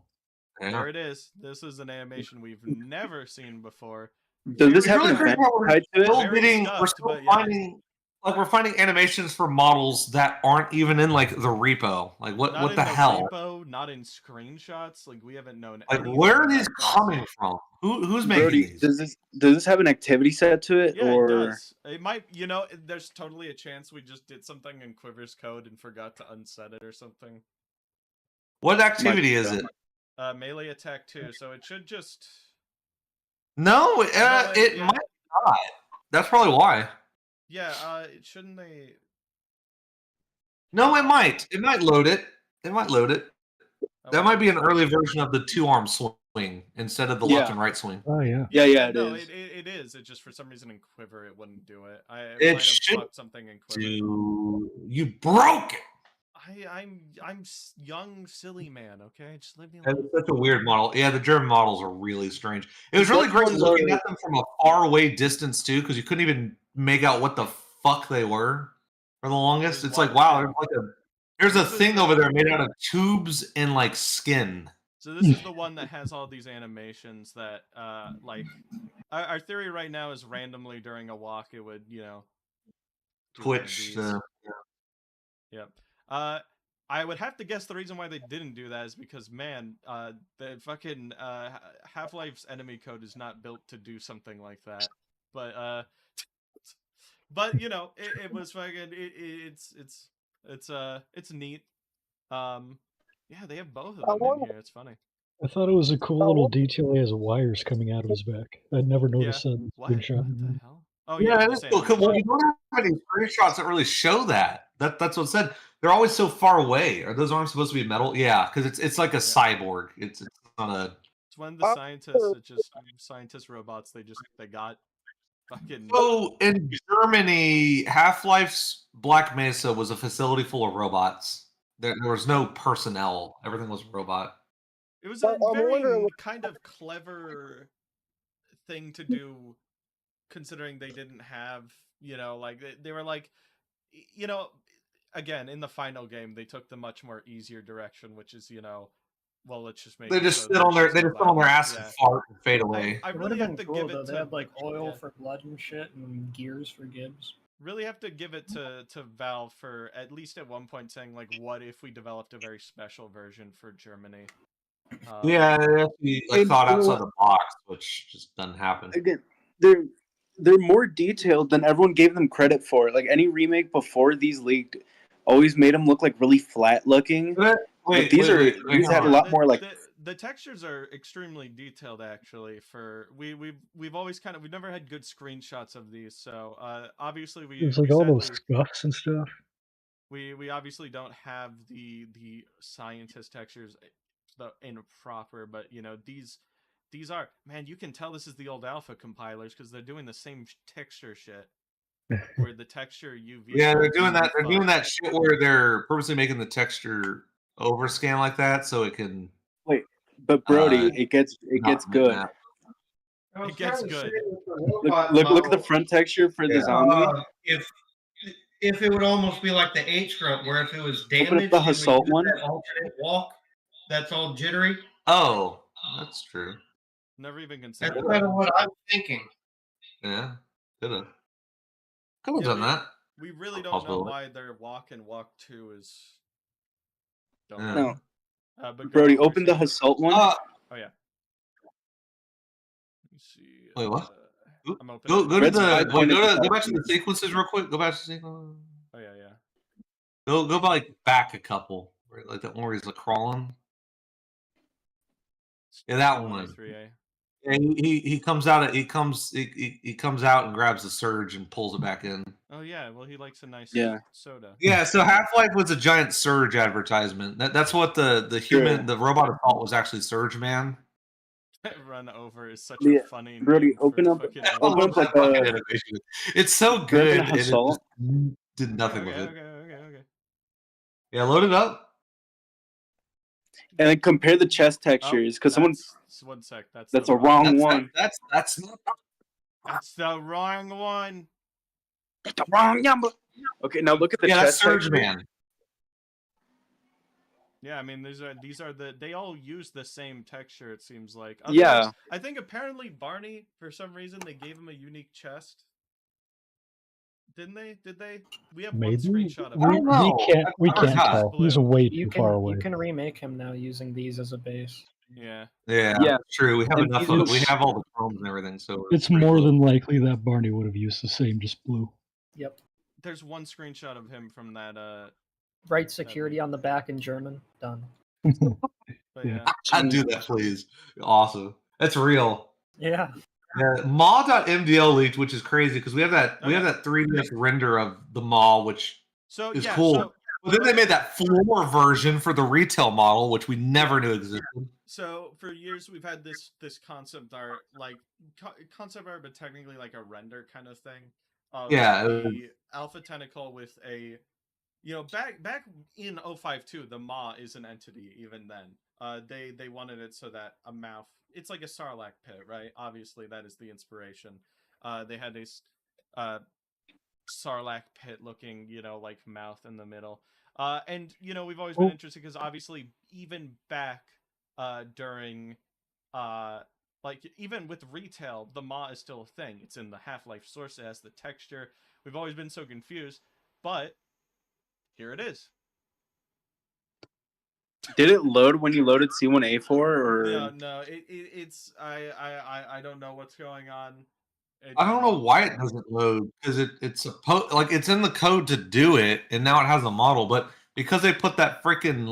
There it is. This is an animation we've never seen before. Does this have an event tied to it? We're still finding Like we're finding animations for models that aren't even in like the repo. Like what? Not What in the hell? Repo, not in screenshots. Like we haven't known. Like anything where are about these this. coming from? Who's making Brody, these? does this have an activity set to it, Yeah, or it does. It might. You know, there's totally a chance we just did something in Quiver's code and forgot to unset it or something. What activity is it? Melee attack 2. So it should just. No, it might not. That's probably why. Yeah, shouldn't they? No, it might. It might load it. It might load it. That might be an early version of the 2-arm swing instead of the left and right swing. Oh yeah. Yeah, it no, is. It is. It just for some reason in Quiver it wouldn't do it. I It might have should fucked something in Quiver. You broke it. I'm young silly man. Okay, just leave me alone. It's such a weird model. Yeah, the German models are really strange. It was really great looking at them from a far away distance too, because you couldn't even make out what the fuck they were for the longest. It's like wow, there's a thing over there made out of tubes and like skin. So this is the one that has all these animations that like our theory right now is randomly during a walk it would Twitch. Yep. I would have to guess the reason why they didn't do that is because, man, the fucking Half-Life's enemy code is not built to do something like that. But you know, it was fucking it's neat. Yeah, they have both of them in here. It's funny. I thought it was a cool little detail. He has wires coming out of his back. I'd never noticed that in the screenshot. What the hell? Oh yeah, that is cool. Well, you don't have any screenshots that really show that. That's what it said. They're always so far away. Are those arms supposed to be metal? Yeah, because it's like a cyborg. It's not a. It's when the scientists, it's just scientist robots. They got fucking. So in Germany, Half-Life's Black Mesa was a facility full of robots. There was no personnel. Everything was robot. It was a very kind of clever thing to do, considering they didn't have, like they were like, again in the final game they took the much more easier direction, which is well, let's just make. They just sit on their ass and fart and fade away. I really have to give it. They had like oil for blood and shit, and gears for Gibbs. Really have to give it to Valve for at least at one point saying like, what if we developed a very special version for Germany? Yeah, they actually thought outside the box, which just doesn't happen. Again, they're more detailed than everyone gave them credit for. Like any remake before these leaked, always made them look like really flat looking. These had a lot more like. The textures are extremely detailed, actually. For we've always we've never had good screenshots of these, so obviously There's like all those scuffs and stuff. We obviously don't have the scientist textures in proper, but these are, man, you can tell this is the old alpha compilers because they're doing the same texture shit. Where the texture UV. Yeah, they're doing that. They're doing that shit where they're purposely making the texture overscan like that so it can. Wait, but Brody, it gets good. It gets good. Look at the front texture for the zombie. If it would almost be like the H grunt, where if it was damaged, open up the assault one. That alternate walk, that's all jittery. Oh, that's true. Never even considered. That's kind of what I'm thinking. Yeah, could have done that. We really don't know why their walk and walk 2 is. No. But Brody, open the assault one. Oh yeah. Let me see. Wait, what? I'm go to go back to the sequences real quick. Go back to the sequence. Oh yeah. Go back a couple. Like that one where he's like crawling. Yeah, that one. And he comes out. He comes out and grabs the surge and pulls it back in. Oh yeah, well he likes a nice soda. Yeah, so Half-Life was a giant surge advertisement. That's what the human, the robot thought was actually Surge Man. Run over is such a funny. Brody, open up it's so good. And it just did nothing with it. Okay. Yeah, load it up. And then compare the chest textures, because someone. 1 sec. That's the wrong one. That's not. That's the wrong one. That's the wrong number. Okay, now look at the chest. That's Surge Man. Yeah, I mean these are they all use the same texture. It seems like. Yeah. I think apparently Barney, for some reason, they gave him a unique chest. Didn't they? Did they? We have Maybe. one screenshot of I him. don't know. We can't tell. He's way You too far away. You can remake him now using these as a base. Yeah. Yeah, true. We have And enough of it. We have all the chromes and everything, so It's more than likely that Barney would have used the same, just blue. Yep. There's one screenshot of him from that. Write security on the back in German. Done. But yeah. I'd do that, please. Awesome. That's real. Yeah. Maw.mdl leaked, which is crazy because we have that 3D render of the Maw, which is cool. But then they made that floor version for the retail model, which we never knew existed. So for years we've had this concept art, like concept art, but technically like a render kind of thing. The Alpha Tentacle with a, back in 052, the Maw is an entity. Even then, they wanted it so that a mouth. It's like a Sarlacc pit, right? Obviously, that is the inspiration. They had this Sarlacc pit looking, like mouth in the middle. And we've always been interested because obviously even back during even with retail, the Maw is still a thing. It's in the Half-Life source, it has the texture. We've always been so confused, but here it is. Did it load when you loaded C1A4 or no, it's I don't know what's going on. I don't know why it doesn't load, because it's supposed, like, it's in the code to do it, and now it has a model, but because they put that freaking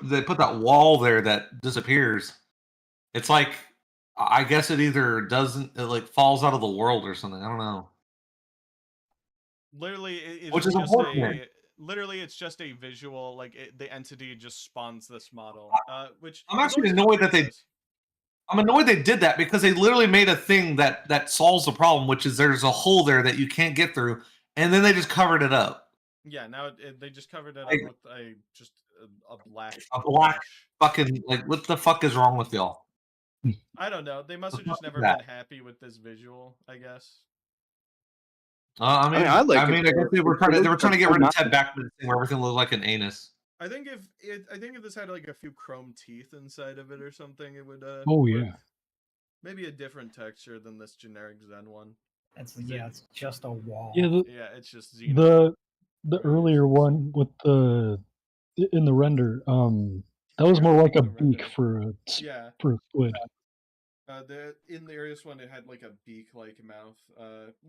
they put that wall there that disappears, it's like, I guess it either doesn't, it falls out of the world or something. I don't know. Literally, which is important. Literally, it's just a visual, the entity just spawns this model. Which I'm actually annoyed that I'm annoyed they did that, because they literally made a thing that solves the problem, which is there's a hole there that you can't get through, and then they just covered it up. Yeah, now they just covered it up with a black fucking, what the fuck is wrong with y'all? I don't know. They must have just never been happy with this visual, I guess. I guess they were trying to get rid of Ted Backman's thing where everything looked like an anus. I think if this had a few chrome teeth inside of it or something, it would. Maybe a different texture than this generic Zen one. It's just a wall. Yeah, it's just Xeno. The earlier one with in the render, that was more like a beak for a squid. In the earliest one, it had a beak-like mouth,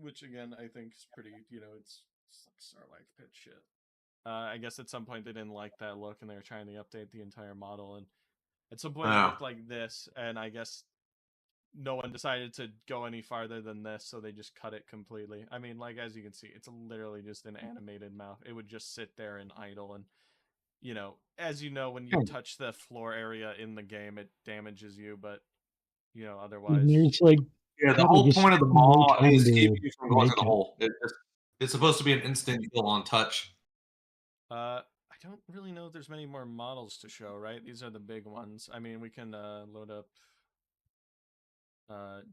which again I think is pretty. It's like Sarlacc pit shit. I guess at some point they didn't like that look, and they were trying to update the entire model, and at some point it looked like this, and I guess no one decided to go any farther than this, so they just cut it completely. I mean, as you can see, it's literally just an animated mouth. It would just sit there and idle, and as you know, when you touch the floor area in the game, it damages you, but otherwise, there's the whole point of the Maw is to keep you from going to the hole. It's supposed to be an instant kill on touch. I don't really know if there's many more models to show, right? These are the big ones. I mean, we can load up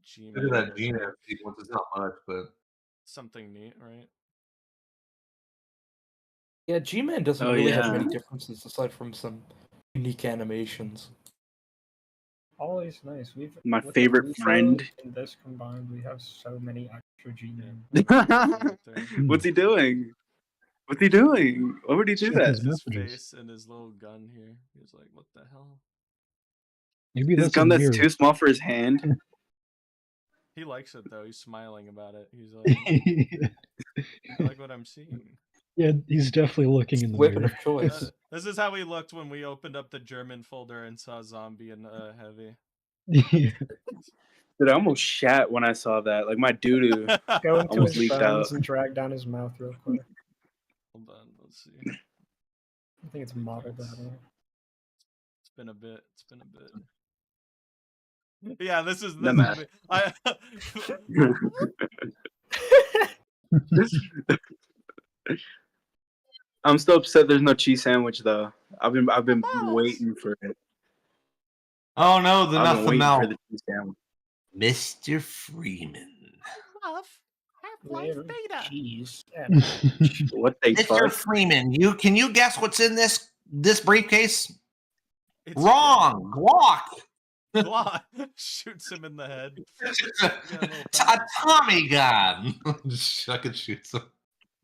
G-Man. Look at that G-Man sequence. It's not much, but something neat, right? Yeah, G-Man doesn't really have many differences aside from some unique animations. Always nice. My favorite friend. In this combined, we have so many extra G-Men. What's he doing? What's he doing? Why would he do that? His face and his little gun here. He was like, "What the hell?" Maybe his gun that's too small for his hand. He likes it though. He's smiling about it. He's like, "I like what I'm seeing." Yeah, he's definitely looking in the weapon mirror. of choice. This is how we looked when we opened up the German folder and saw Zombie and Heavy. Dude, I almost shat when I saw that. My doo-doo Go into almost his leaked out. and drag down his mouth real quick. Hold on, let's see. I think it's modeled that way. It's been a bit. Yeah, this is I'm still upset there's no cheese sandwich though. I've been waiting for it. Oh no, nothing now. For the cheese sandwich. Mr. Freeman. Half-Life Beta. Cheese. What they Mr. Freeman, can you guess what's in this briefcase? Wrong. Guac. Blah! Shoots him in the head. Tommy gun. Fucking shoots him.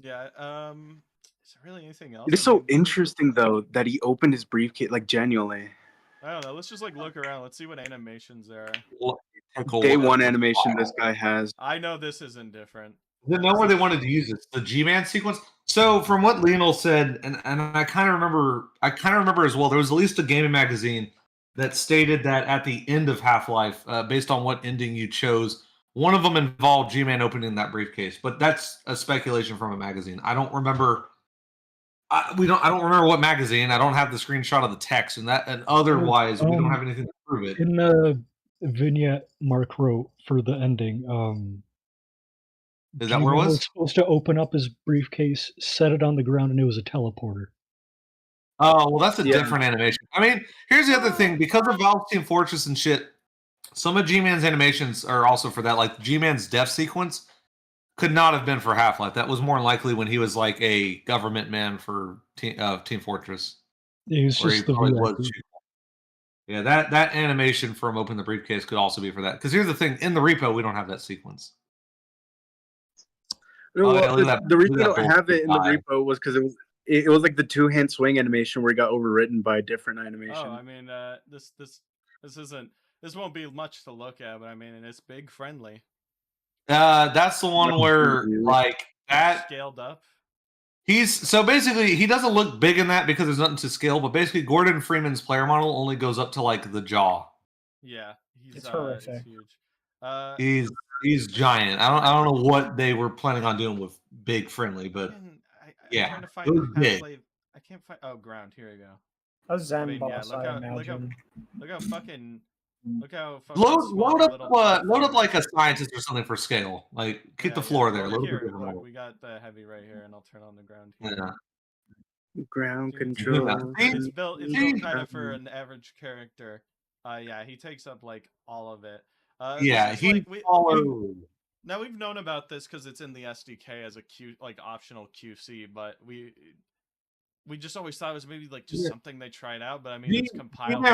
Yeah. Is there really anything else? It is so interesting though that he opened his briefcase like genuinely. I don't know. Let's just like look around. Let's see what animations there are. Day one animation this guy has. I know this isn't different. I didn't know where they wanted to use it. The G-Man sequence. So from what Lionel said, and I kind of remember as well, there was at least a gaming magazine that stated that at the end of Half-Life, based on what ending you chose, one of them involved G-Man opening that briefcase. But that's a speculation from a magazine. I don't remember. I don't remember what magazine. I don't have the screenshot of the text, and otherwise we don't have anything to prove it. In the vignette Mark wrote for the ending, is that where it was? Supposed to open up his briefcase, set it on the ground, and it was a teleporter. Oh, well, that's a different animation. I mean, here's the other thing. Because of Valve's Team Fortress and shit, some of G-Man's animations are also for that. Like, G-Man's death sequence could not have been for Half-Life. That was more likely when he was, like, a government man for Team Fortress. Yeah, he was just the was. Yeah, that animation from Open the Briefcase could also be for that. Because here's the thing. In the repo, we don't have that sequence. Well, the reason I don't have it in the repo was because it was like the two-hand swing animation where it got overwritten by a different animation. Oh, I mean, this won't be much to look at, but I mean, it's big friendly. That's the one where like that scaled up. So basically he doesn't look big in that because there's nothing to scale, but basically Gordon Freeman's player model only goes up to like the jaw. Yeah, he's horrific. Huge. He's giant. I don't know what they were planning on doing with big friendly, but yeah, trying to find it was big. I can't find. Oh, ground. Here we go. A Zen boss, I imagine. Look how fucking. Load up like a scientist or something for scale. Like keep the floor there. Look, we got the heavy right here, and I'll turn on the ground here. Yeah. Ground control. It's built kind of for an average character. Yeah, he takes up like all of it. Yeah, now we've known about this because it's in the SDK as a optional QC, but we just always thought it was maybe like just something they tried out. But I mean, it's compiled.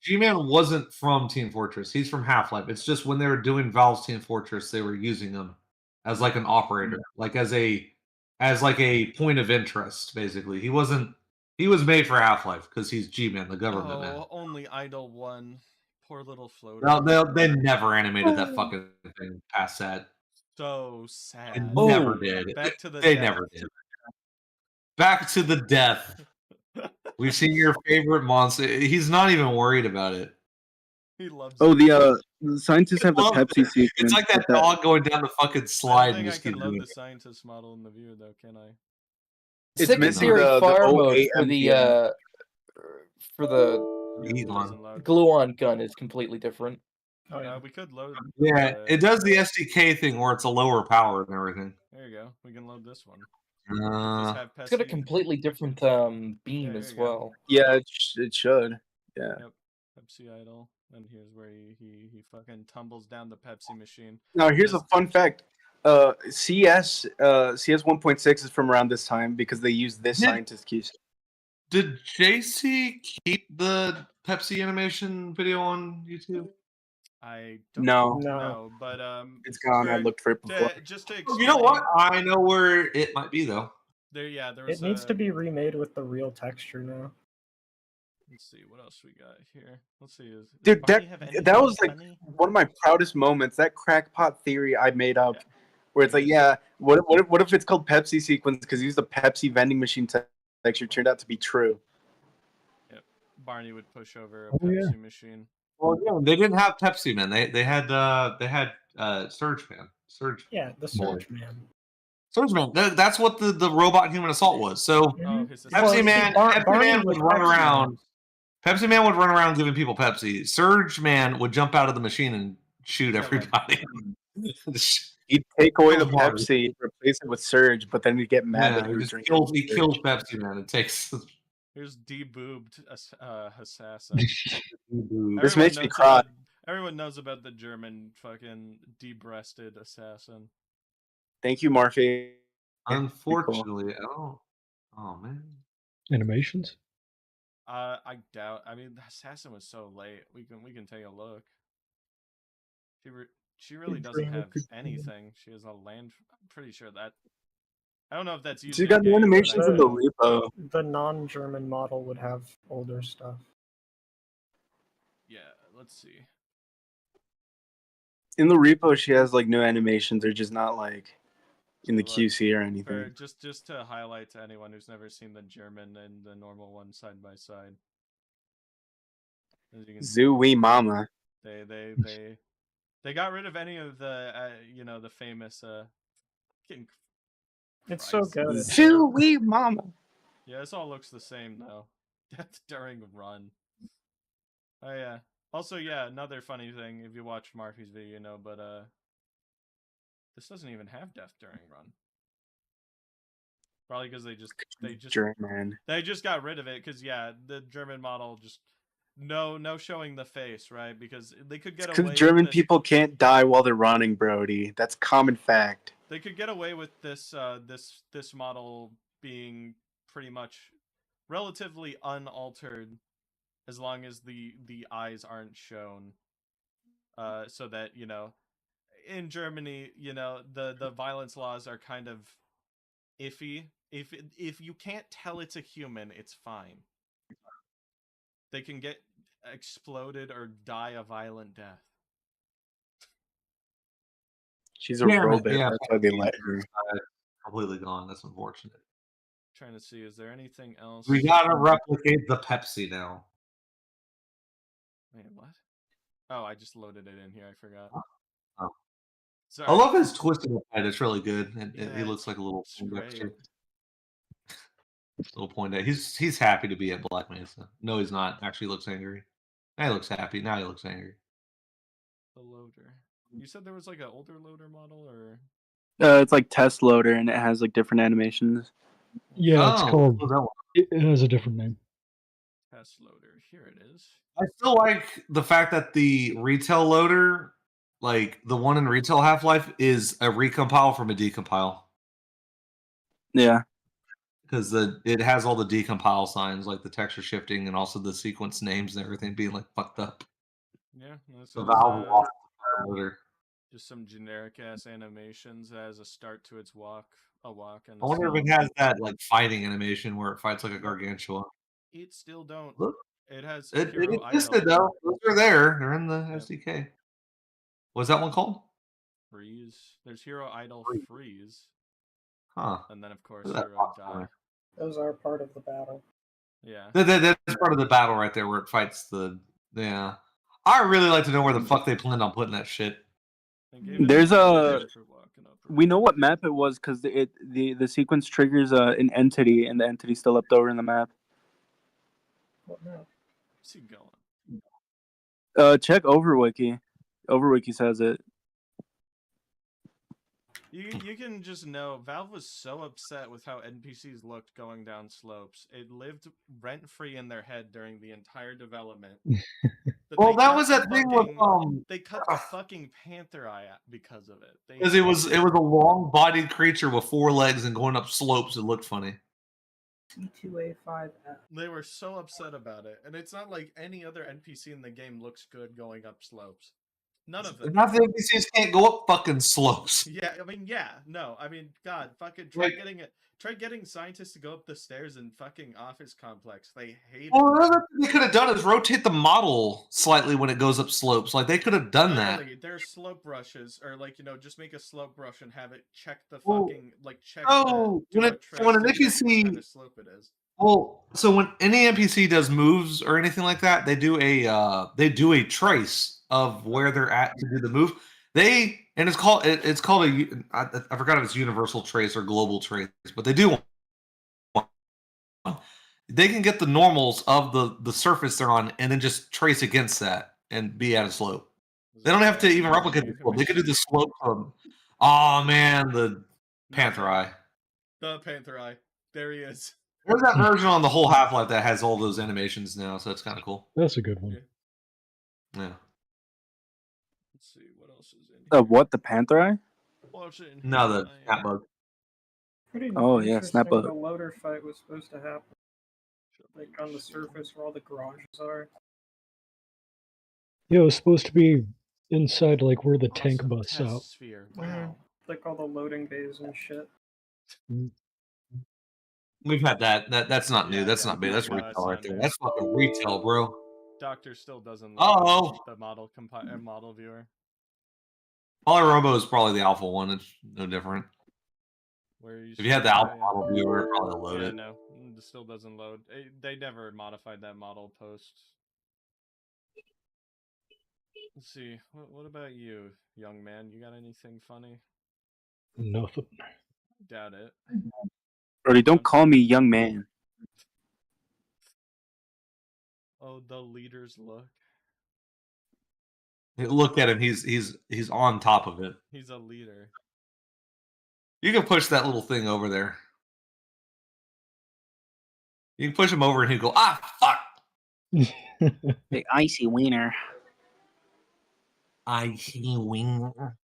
G-Man wasn't from Team Fortress. He's from Half-Life. It's just when they were doing Valve's Team Fortress, they were using him as like an operator, like as like a point of interest. Basically, he was made for Half-Life because he's G-Man, the government man. Only Idol 1. Poor little floater. No, they never animated that fucking thing past that. So sad. They never did. They never did. Back to the death. We've seen your favorite monster. He's not even worried about it. He loves it. Oh, the scientists have the Pepsi sequence. It's like that dog going down the fucking slide. I think I can load the scientist model in the viewer, though, can I? It's missing the mode for the glue-on gun is completely different. Oh yeah, we could load. Yeah, it does the SDK thing where it's a lower power and everything. There you go. We can load this one. It's got a completely different beam as well. Yeah, it should. Yeah. Yep. Pepsi Idol, and here's where he fucking tumbles down the Pepsi machine. Now here's a fun fact. CS 1.6 is from around this time because they used this scientist keys. Did JC keep the Pepsi animation video on YouTube? I don't know, but it's gone. I looked for it before. Just to explain, you know what? I know where it might be though. There was. It needs to be remade with the real texture now. Let's see what else we got here. Let's see. Dude, that was like one of my proudest moments. That crackpot theory I made up, where it's like, yeah, what if it's called Pepsi sequence because he used a Pepsi vending machine texture turned out to be true. Yep, Barney would push over a Pepsi machine. Well, yeah, they didn't have Pepsi Man. They had Surge Man. Yeah, the Surge Man. Surge Man. That's what the robot human assault was. So Pepsi Man would run around. Pepsi Man would run around giving people Pepsi. Surge Man would jump out of the machine and shoot everybody. He'd take away the Pepsi, replace it with Surge, but then he'd get mad that he kills Pepsi Man. It takes. Here's de-boobed assassin. This makes me cry. Everyone knows about the German fucking de-breasted assassin. Thank you, Unfortunately, oh man. Animations? I doubt. I mean, the assassin was so late. We can take a look. She really doesn't have anything. She has a land. I'm pretty sure that. I don't know if that's used. She's got the animations in the repo. The non-German model would have older stuff. Yeah, let's see. In the repo, she has like new animations. They're just not like in the QC or anything. Just to highlight to anyone who's never seen the German and the normal one side by side. As you can Zooey mama. They got rid of any of the the famous It's so good. Zooey mama. Yeah, this all looks the same though. Death during run. Oh yeah. Also, yeah, another funny thing, if you watched Marky's video, you know, but this doesn't even have death during run. Probably because they just got rid of it because yeah, the German model just no showing the face, right? Because they could get away. Because German people can't die while they're running, Brody. That's common fact. They could get away with this this model being pretty much relatively unaltered as long as the eyes aren't shown. So that, you know, in Germany, you know, the violence laws are kind of iffy. If you can't tell it's a human, it's fine. They can get exploded or die a violent death. She's a robot. Yeah, that's why they let her. Completely gone. That's unfortunate. Trying to see, is there anything else? We gotta replicate the Pepsi now. Wait, what? Oh, I just loaded it in here. I forgot. Oh. Sorry. I love his twisted head. It's really good, and yeah, he looks like a little little Poindexter. He's happy to be at Black Mesa. No, he's not. Actually, he looks angry. Now he looks happy. Now he looks angry. The loader. You said there was like an older loader model, or? It's like test loader, and it has like different animations. Yeah, it's called. It has a different name. Test loader. Here it is. I still like the fact that the retail loader, like the one in retail Half-Life, is a recompile from a decompile. Yeah. Because it has all the decompile signs, like the texture shifting and also the sequence names and everything being like fucked up. Yeah, the Valve lost the loader. Just some generic ass animations as a start to its walk. And I wonder if it has that like fighting animation where it fights like a gargantua. It still don't. Look, it has. It existed though. Those are there. They're in the SDK. What's that one called? Freeze. There's Hero Idol Freeze. Huh. And then of course Hero Die. Those are part of the battle. Yeah. That's part of the battle right there where it fights the. Yeah. I really like to know where the fuck they planned on putting that shit. There's a. We know what map it was because the sequence triggers an entity, and the entity's still left over in the map. What map? Where's he going? Check Overwiki. Overwiki says it. You can just know Valve was so upset with how NPCs looked going down slopes. It lived rent-free in their head during the entire development. Well, that was that thing with they cut the fucking panther eye because of it. Because it was a long-bodied creature with 4 legs and going up slopes. It looked funny. T2A5F. They were so upset about it, and it's not like any other NPC in the game looks good going up slopes. None of them. Not the NPCs can't go up fucking slopes. Yeah, I mean, yeah, no, I mean, God, fucking try getting scientists to go up the stairs in fucking office complex. They hate it. Well, another thing they could have done is rotate the model slightly when it goes up slopes. Like they could have done that. There's slope brushes, or like just make a slope brush and have it check the fucking check. Oh, when an NPC kind of slope it is. Well, so when any NPC does moves or anything like that, they do a trace of where they're at to do the move. It's called I forgot if it's universal trace or global trace, but they do one. They can get the normals of the surface they're on and then just trace against that and be at a slope. They don't have to even replicate the slope. They could do the slope from the Panther Eye. The Panther Eye. There he is. There's that version on the whole Half-Life that has all those animations now, so it's kind of cool. That's a good one. Yeah. Let's see what else is in here. What, the Panther Eye? No, the Snapbug. Pretty yeah, Snapbug. The loader fight was supposed to happen. Like on the surface where all the garages are. Yeah, it was supposed to be inside, like where the tank Awesome busts test out. sphere. Wow. Like all the loading bays and shit. We've had that. That's not new. That's not big. That's No, retail right there. new. That's fucking retail, bro. Doctor still doesn't Uh-oh. love the model model viewer. Polyrobo is probably the alpha one. It's no different. If you had the alpha model viewer, it probably load it. No, it still doesn't load. They never modified that model post. Let's see. What about you, young man? You got anything funny? Nothing. Doubt it. Brody, don't call me young man. Oh, the leader's look. Look at him. He's on top of it. He's a leader. You can push that little thing over there. You can push him over and he'll go, ah, fuck! Big icy wiener. Icy wiener.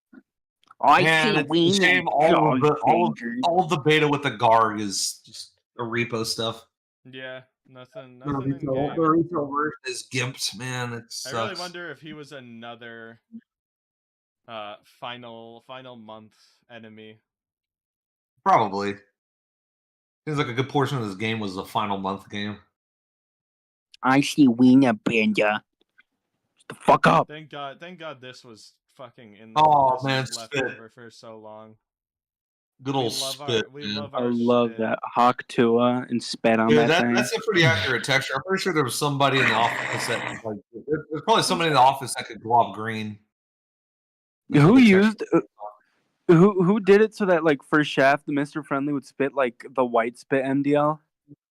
Icy wiener. Shame all of the beta with the Garg is just a repo stuff. Yeah, nothing The retail version is gimped, man. It sucks. I really wonder if he was another final month enemy. Probably. Seems like a good portion of this game was the final month game. Icy wiener, Banja. Shut the fuck up. Thank God this was fucking in left over for so long. Good old spit. I love that Hawk Tua and spit on that thing. That's a pretty accurate texture. I'm pretty sure there was somebody in the office that there's probably somebody in the office that could glob green. Who did it so that like for Shaft, the Mr. Friendly would spit like the white spit MDL?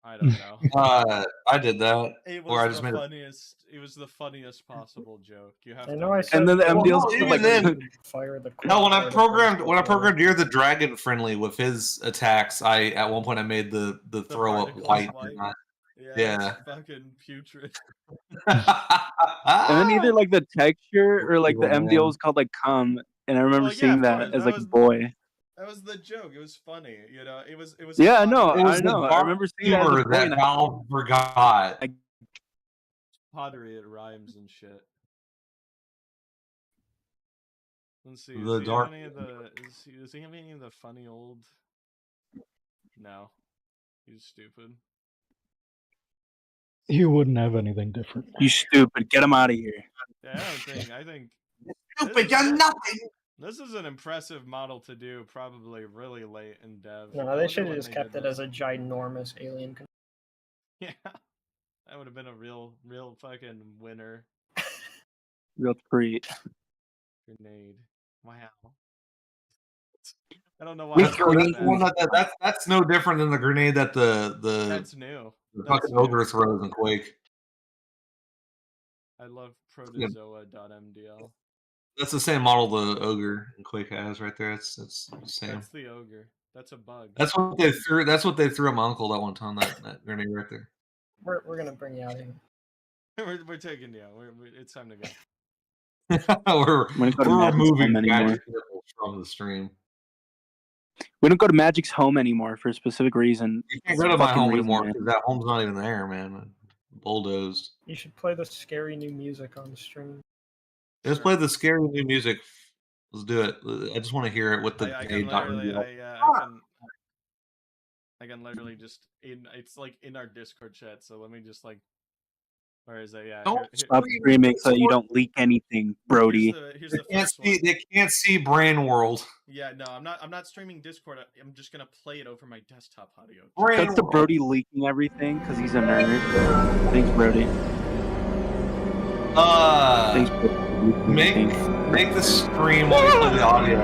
I don't know. I did that. It or I was just the made funniest. It was the funniest possible joke. You have. I know. I said, and then the MDLs even then, fire the. No, when I programmed Deer the Dragon Friendly with his attacks, at one point I made the throw up white. Yeah. Fucking putrid. And then either like the texture or like the MDL was called like cum, and I remember seeing that as like a boy. That was the joke. It was funny, you know. It was. It Yeah, was I know. I remember seeing that, as a boy that Valve forgot. Pottery, it rhymes and shit. Let's see. The dark. Does he have any of the funny old? No, he's stupid. He wouldn't have anything different. You stupid! Get him out of here. Yeah, I think. Stupid, you're nothing. This is an impressive model to do, probably really late in dev. No, they should have just kept it as a ginormous alien. Yeah, that would have been a real fucking winner. Real treat. Grenade. Wow. I don't know why. That's no different than the grenade that the That's new. The fucking ogre throws in Quake. I love protozoa.mdl. That's the same model the ogre in Quake has right there. It's the same. That's the ogre. That's a bug. That's what they threw. That's what they threw at my uncle that one time. That grenade right there. We're gonna bring you out here. we're taking you. It's time to go. we're removing Magic from the stream. We don't go to Magic's home anymore for a specific reason. You can't go to my home anymore because that home's not even there, man. Bulldozed. You should play the scary new music on the stream. Let's play the scary new music. Let's do it. I just want to hear it with the. I can literally just it's like in our Discord chat. So let me just like. Where is it? Yeah. Stop screaming so you don't leak anything, Brody. Here's the first one. They can't see Brain World. Yeah, no, I'm not streaming Discord. I'm just gonna play it over my desktop audio. That's the Brody leaking everything because he's a nerd. Thanks, Brody. Thanks, Brody. Make the stream while you play the audio.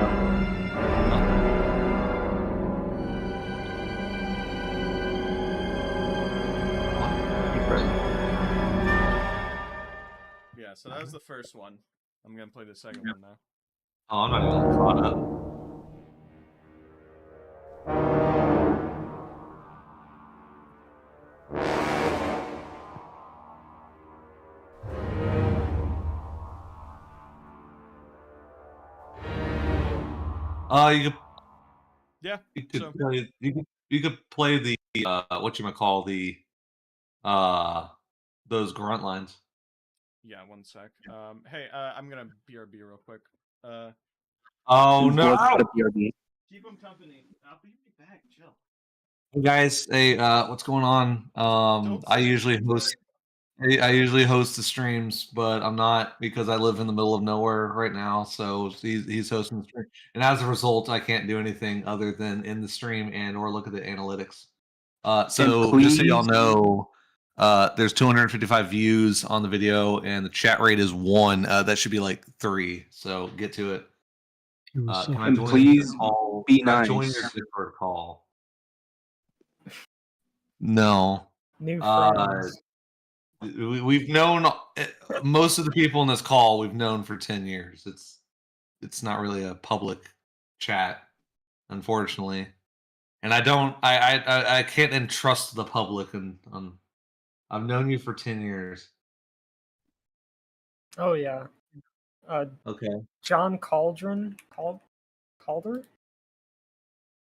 Yeah, so that was the first one. I'm gonna play the second one now. Oh, I'm not even caught up. You could. Yeah. You could play the what you call the those grunt lines. Yeah, one sec. Hey, I'm gonna BRB real quick. Oh no! Keep them company. I'll be right back. Chill. Hey guys, hey, what's going on? I usually host. I usually host the streams, but I'm not because I live in the middle of nowhere right now. So he's hosting the stream, and as a result, I can't do anything other than in the stream and or look at the analytics. So just so y'all know, there's 255 views on the video, and the chat rate is 1. That should be like 3. So get to it. Can I join please your call? be Can I nice. join your Discord call? No. New friends. We've known most of the people in this call. We've known for 10 years. It's not really a public chat, unfortunately, and I don't. I can't entrust the public, and I've known you for 10 years. Oh yeah. Okay. John Cauldron, Calder,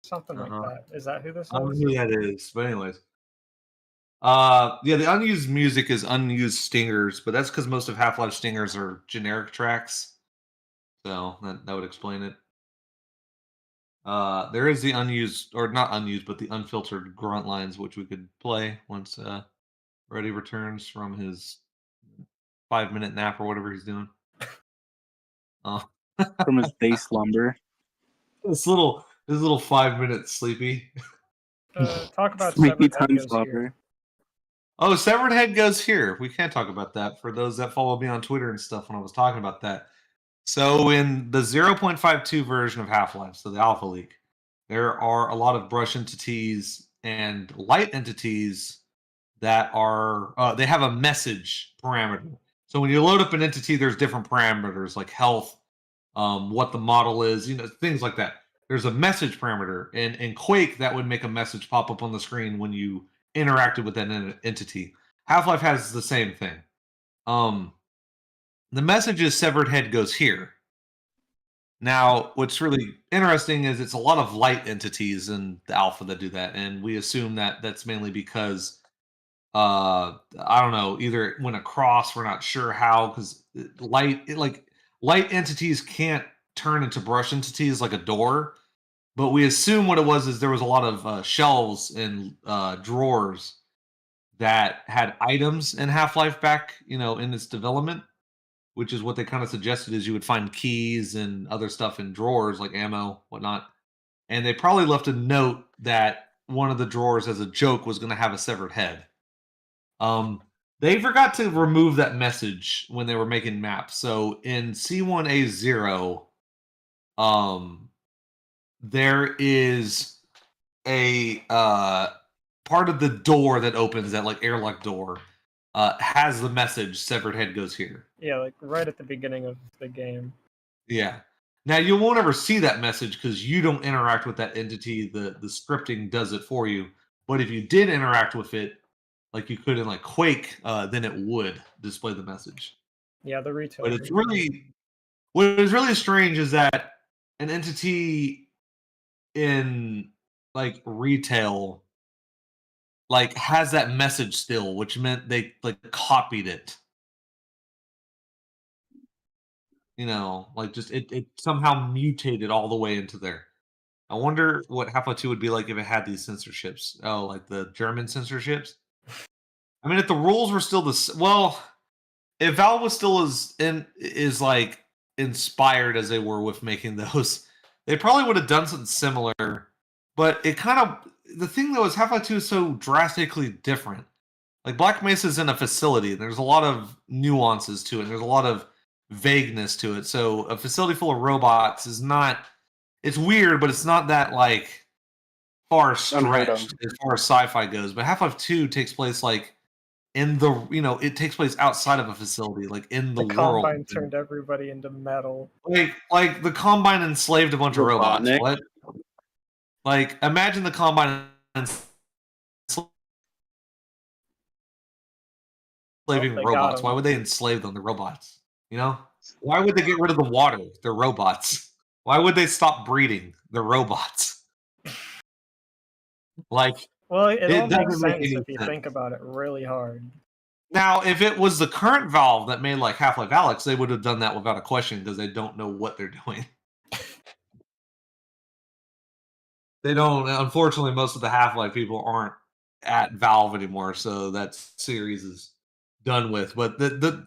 something like that. Is that who this I don't know is? who that is, but anyways. Yeah, the unused music is unused stingers, but that's because most of Half-Life stingers are generic tracks. So that would explain it. There is the unused, or not unused, but the unfiltered grunt lines, which we could play once Reddy returns from his 5-minute nap or whatever he's doing. From his day slumber. This little 5-minute sleepy. Talk about Sleepy Severed time Head Goes slumber. Here. Oh, Severed Head Goes Here. We can't talk about that for those that follow me on Twitter and stuff when I was talking about that. So in the 0.52 version of Half-Life, so the alpha leak, there are a lot of brush entities and light entities that are they have a message parameter. So when you load up an entity, there's different parameters like health, what the model is, things like that. There's a message parameter, and in Quake that would make a message pop up on the screen when you interacted with that entity. Half-Life has the same thing. The message is severed head goes here. Now, what's really interesting is it's a lot of light entities in the alpha that do that, and we assume that that's mainly because I don't know, either it went across, we're not sure how, because light entities can't turn into brush entities like a door, but we assume what it was is there was a lot of shelves and drawers that had items in Half-Life back, in its development, which is what they kind of suggested is you would find keys and other stuff in drawers like ammo, whatnot. And they probably left a note that one of the drawers as a joke was going to have a severed head. They forgot to remove that message when they were making maps. So in C1A0, there is a part of the door that opens, that like airlock door, has the message severed head goes here. Yeah, like right at the beginning of the game. Yeah. Now you won't ever see that message because you don't interact with that entity. The scripting does it for you. But if you did interact with it, like you could in like Quake, then it would display the message. Yeah, the retail. But it's really, what is really strange is that an entity in like retail like has that message still, which meant they like copied it. Like just it somehow mutated all the way into there. I wonder what Half-Life 2 would be like if it had these censorships. Oh, like the German censorships? I mean, if the rules were still if Valve was still is like inspired as they were with making those, they probably would have done something similar. But it kind of, the thing though is Half-Life 2 is so drastically different. Like Black Mesa is in a facility, and there's a lot of nuances to it. And there's a lot of vagueness to it. So a facility full of robots is not. It's weird, but it's not that like far stretched as far as sci-fi goes. But Half-Life 2 takes place like in the it takes place outside of a facility, like in the world. Combine turned everybody into metal. Like the Combine enslaved a bunch of robots. What? Like imagine the Combine enslaving robots. Why would they enslave them? The robots. Why would they get rid of the water? They're robots. Why would they stop breeding? They're robots. Like Well, it all doesn't makes make sense any if you sense. think about it really hard. Now, if it was the current Valve that made like Half-Life Alyx, they would have done that without a question because they don't know what they're doing. They don't. Unfortunately, most of the Half-Life people aren't at Valve anymore, so that series is done with. But the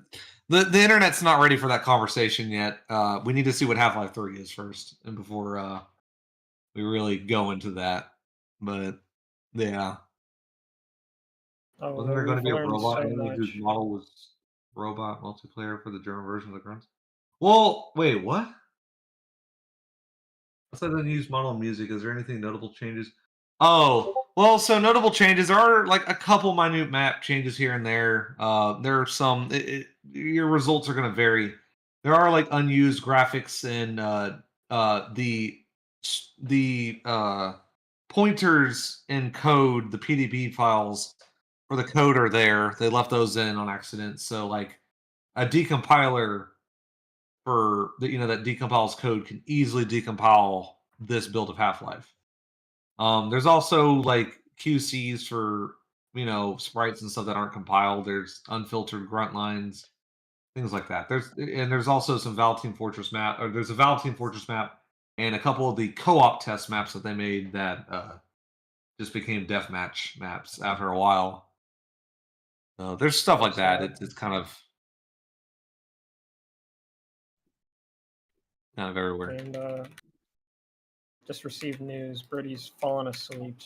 internet's not ready for that conversation yet. We need to see what Half-Life 3 is first, and before we really go into that. But yeah. Oh, Wasn't there going to we've be a learned robot so enemy whose much. model was robot multiplayer for the German version of the Grunts? Well, wait, what? Outside of the used model music, is there anything notable changes? Oh, well, so notable changes. There are like a couple minute map changes here and there. There are some. Your results are going to vary. There are like unused graphics and the pointers in code, the PDB files for the code are there. They left those in on accident. So like a decompiler for that decompiles code can easily decompile this build of Half-Life. There's also like QCs for sprites and stuff that aren't compiled. There's unfiltered grunt lines, things like that. There's also some Valve Team Fortress map, or there's a Valve Team Fortress map and a couple of the co-op test maps that they made that just became deathmatch maps after a while. There's stuff like that. It's kind of everywhere. And just received news. Brady's fallen asleep.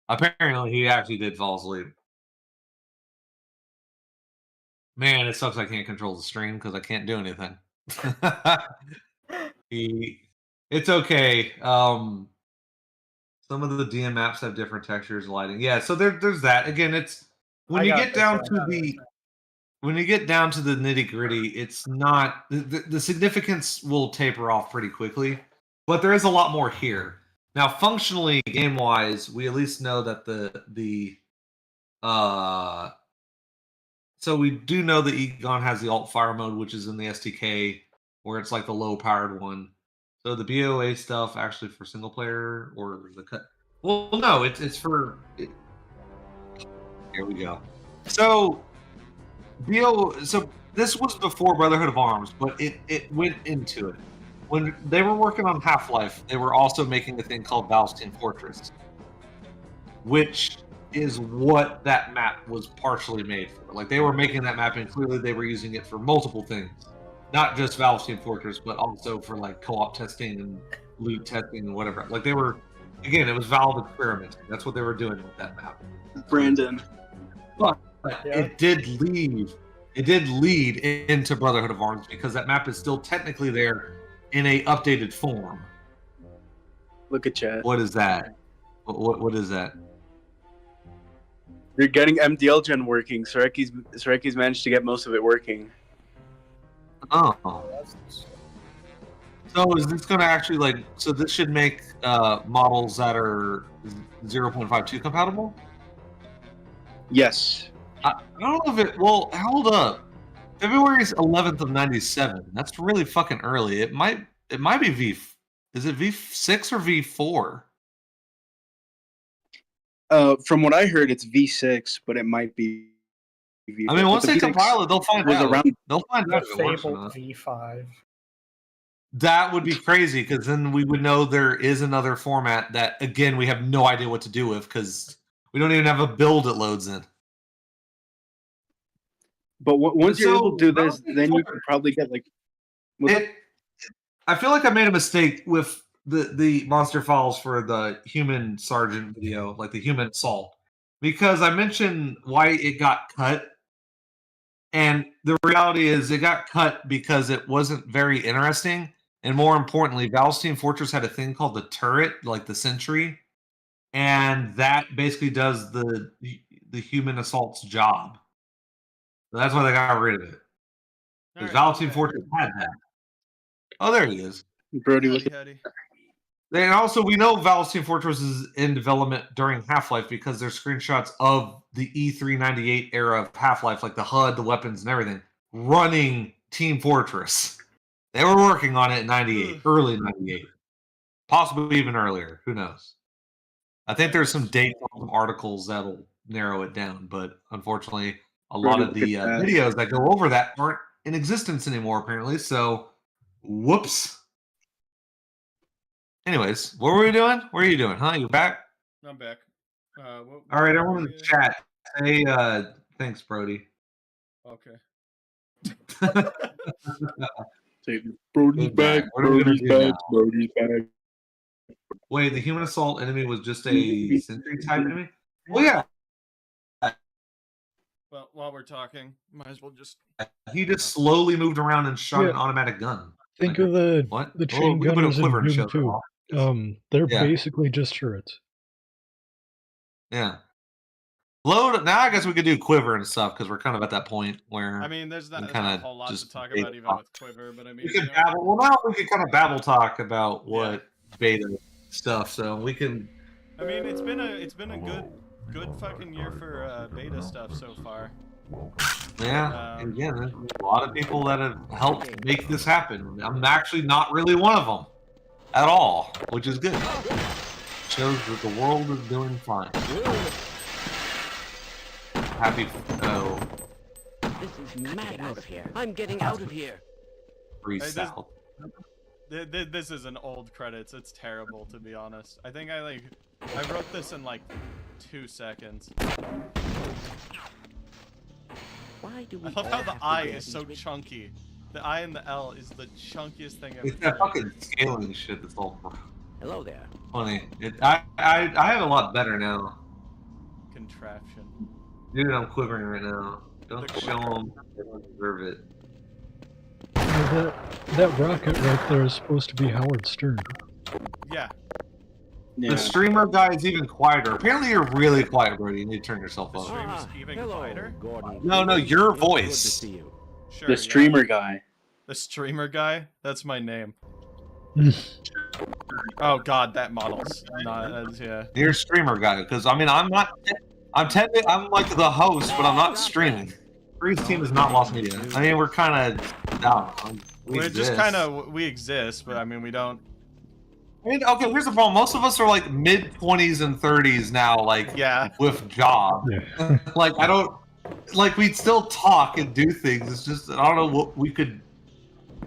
Apparently, he actually did fall asleep. Man, it sucks I can't control the stream because I can't do anything. It's okay. Some of the DM maps have different textures, lighting. Yeah, so there's that. Again, it's when you get down to the nitty gritty, it's not the significance will taper off pretty quickly, but there is a lot more here. Now, functionally, game wise, we at least know that so we do know that Egon has the alt fire mode, which is in the SDK, where it's like the low powered one. So the BOA stuff actually for single player or the cut. Well, no, it's for. Here we go. So so this was before Brotherhood of Arms, but it went into it. When they were working on Half-Life, they were also making a thing called Valve's Team Fortress, which is what that map was partially made for. Like, they were making that map, and clearly they were using it for multiple things. Not just Valve's Team Fortress, but also for, like, co-op testing and loot testing and whatever. Like, they were... Again, it was Valve experimenting. That's what they were doing with that map. Brandon. But it did lead into Brotherhood of Arms because that map is still technically there in a updated form. Look at chat. What is that? What is that? You're getting MDL gen working. Sareki's managed to get most of it working. Oh. So is this going to actually so this should make models that are 0.52 compatible? Yes. I don't know if it. Well, hold up. February 11th of 97. That's really fucking early. It might be V. Is it V6 or V4? From what I heard, it's V6, but it might be V4. I mean, once they compile it, they'll find out. They'll find out if it works or not. V5. That would be crazy because then we would know there is another format that, again, we have no idea what to do with because we don't even have a build it loads in. But once you're able to do this, then you could probably get I feel like I made a mistake with the monster files for the human sergeant video, like the human assault, because I mentioned why it got cut. And the reality is it got cut because it wasn't very interesting. And more importantly, Valve's Team Fortress had a thing called the turret, like the sentry. And that basically does the human assault's job. So that's why they got rid of it. Because Valve's Team Fortress had that. Oh, there he is. Brody, look at And also, we know Valve's Team Fortress is in development during Half-Life because there's screenshots of the E398 era of Half-Life, like the HUD, the weapons, and everything, running Team Fortress. They were working on it in 98, early 98. Possibly even earlier. Who knows? I think there's some dates on some articles that'll narrow it down, but unfortunately, a lot of the videos that go over that aren't in existence anymore, apparently. So, whoops. Anyways, what were we doing? What are you doing? Huh? You back? I'm back. All right, everyone in the chat, say thanks, Brody. Okay. Brody's back. Brody's back. Brody's back. Wait, the human assault enemy was just a sentry type enemy? Well, yeah. Well, while we're talking, might as well just. He just slowly moved around and shot an automatic gun. Think of the chain gunners in Doom 2. They're basically just turrets. Yeah. Load. Now I guess we could do quiver and stuff because we're kind of at that point where. I mean, there's not a whole lot to talk about even with quiver, but I mean. We can babble. Well, now we can kind of babble talk about what beta stuff, so we can. I mean, it's been a good fucking year for beta stuff so far. Yeah, again, there's a lot of people that have helped make this happen. I'm actually not really one of them at all, which is good. Shows that the world is doing fine. Happy. Oh. This is mad out of here. I'm getting out of here. Free South. This is an old credits. It's terrible, to be honest. I think I wrote this in like 2 seconds. Why do we I love how the I is so chunky. The I and the L is the chunkiest thing I've It's that fucking scaling shit that's all Hello there. funny. I have a lot better now. Contraption. Dude, I'm quivering right now. Don't show them. They don't deserve it. That rocket right there is supposed to be Howard Stern. Yeah. The streamer guy is even quieter. Apparently, you're really quiet, Brody. You need to turn yourself up. The streamer's even quieter? No, your voice. Sure, the streamer guy. The streamer guy? That's my name. Oh god, that model's not. Yeah. You're a streamer guy, because I mean, I'm not. I'm like the host, but I'm not streaming. Bree's team is not Lost Media. I mean, we're kind of down. We're just kind of we exist, but I mean, we don't. I mean, okay, here's the problem. Most of us are like mid-20s and 30s now, like, with jobs. Yeah. Like, I don't, like, we'd still talk and do things. It's just, I don't know what we could,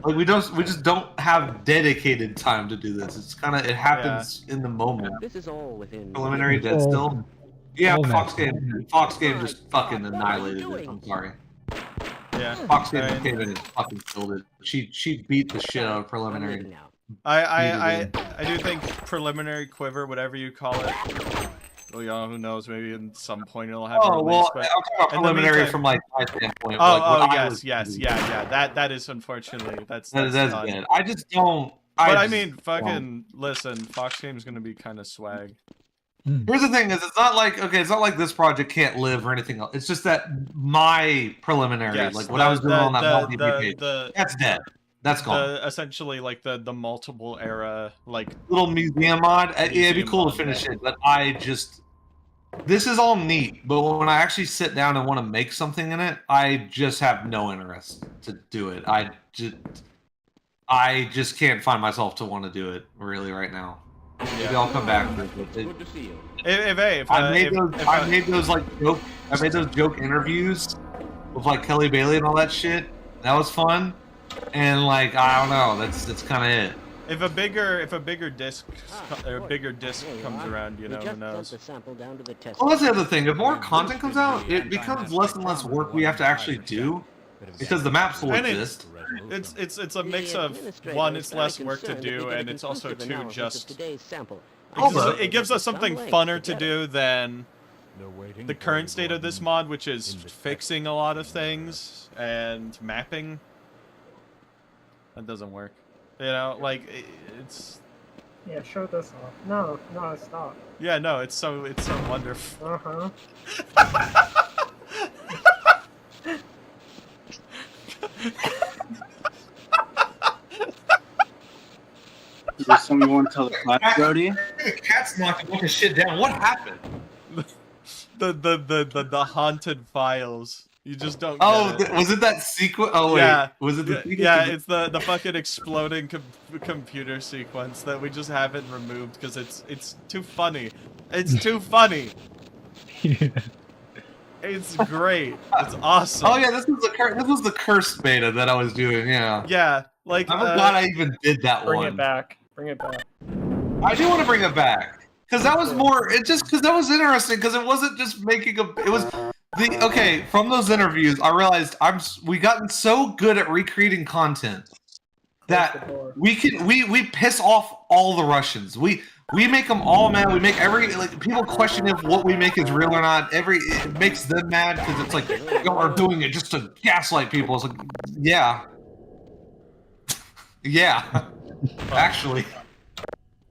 like, we just don't have dedicated time to do this. It's kind of, it happens in the moment. This is all within Preliminary dead still? Yeah, Fox Game just fucking annihilated it. I'm sorry. Yeah. Fox Game came in and fucking killed it. She beat the shit out of Preliminary. I do think preliminary quiver, whatever you call it. Well, yeah, who knows? Maybe in some point it'll have a release. But I'm talking about preliminary from like my standpoint. Yes. That is unfortunately that's good. I just don't. But I mean, fucking listen. Fox Game's gonna be kind of swag. Here's the thing: is it's not like this project can't live or anything else. It's just that my preliminary, like what I was doing on that multi-page, that's dead. That's gone. Essentially, like the multiple era, like little museum mod. Yeah, it'd be cool to finish it, but this is all neat. But when I actually sit down and want to make something in it, I just have no interest to do it. I just can't find myself to want to do it really right now. Maybe I'll come back. Good to see you. I made those joke interviews with like Kelly Bailey and all that shit. That was fun. And like I don't know, that's kind of it. If a bigger disc comes around, you know, who knows? Well, that's the other thing. If more content comes out, it becomes less and less work we have to actually do because the maps will exist. It's a mix of one, it's less work to do, and it's also two, just it gives us something funner to do than the current state of this mod, which is fixing a lot of things and mapping. That doesn't work. You know, like it's. Yeah, show this off. No, stop. Yeah, no, it's so wonderful. Is there something you want to tell the class, Brody? The cat's knocking a bunch of shit down. What happened? The haunted files. You just don't. Oh, get it. was it that sequence? Oh wait, yeah. was it the sequence? Yeah, it's the fucking exploding computer sequence that we just haven't removed because it's too funny. It's too funny. Yeah. It's great. It's awesome. Oh yeah, this was the cursed beta that I was doing. Yeah. Yeah, like I forgot I even did that Bring one. it back. Bring it back. I do want to bring it back because that was more. Because that was interesting because it wasn't just making a. It was from those interviews. I realized we gotten so good at recreating content that we piss off all the Russians. We make them all mad. We make people question if what we make is real or not. It makes them mad because it's like y'all are doing it just to gaslight people. It's like, yeah, yeah, actually,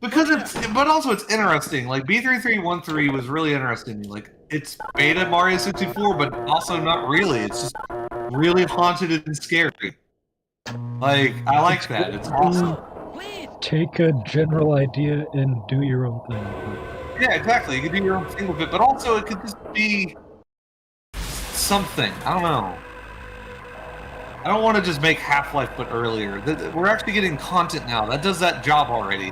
because but also it's interesting. Like B3313 was really interesting. Like it's beta Mario 64, but also not really. It's just really haunted and scary. Like I like that. It's awesome. Take a general idea and do your own thing. Yeah, exactly. You can do your own thing with it, but also it could just be something. I don't know. I don't want to just make Half-Life but earlier. We're actually getting content now. That does that job already.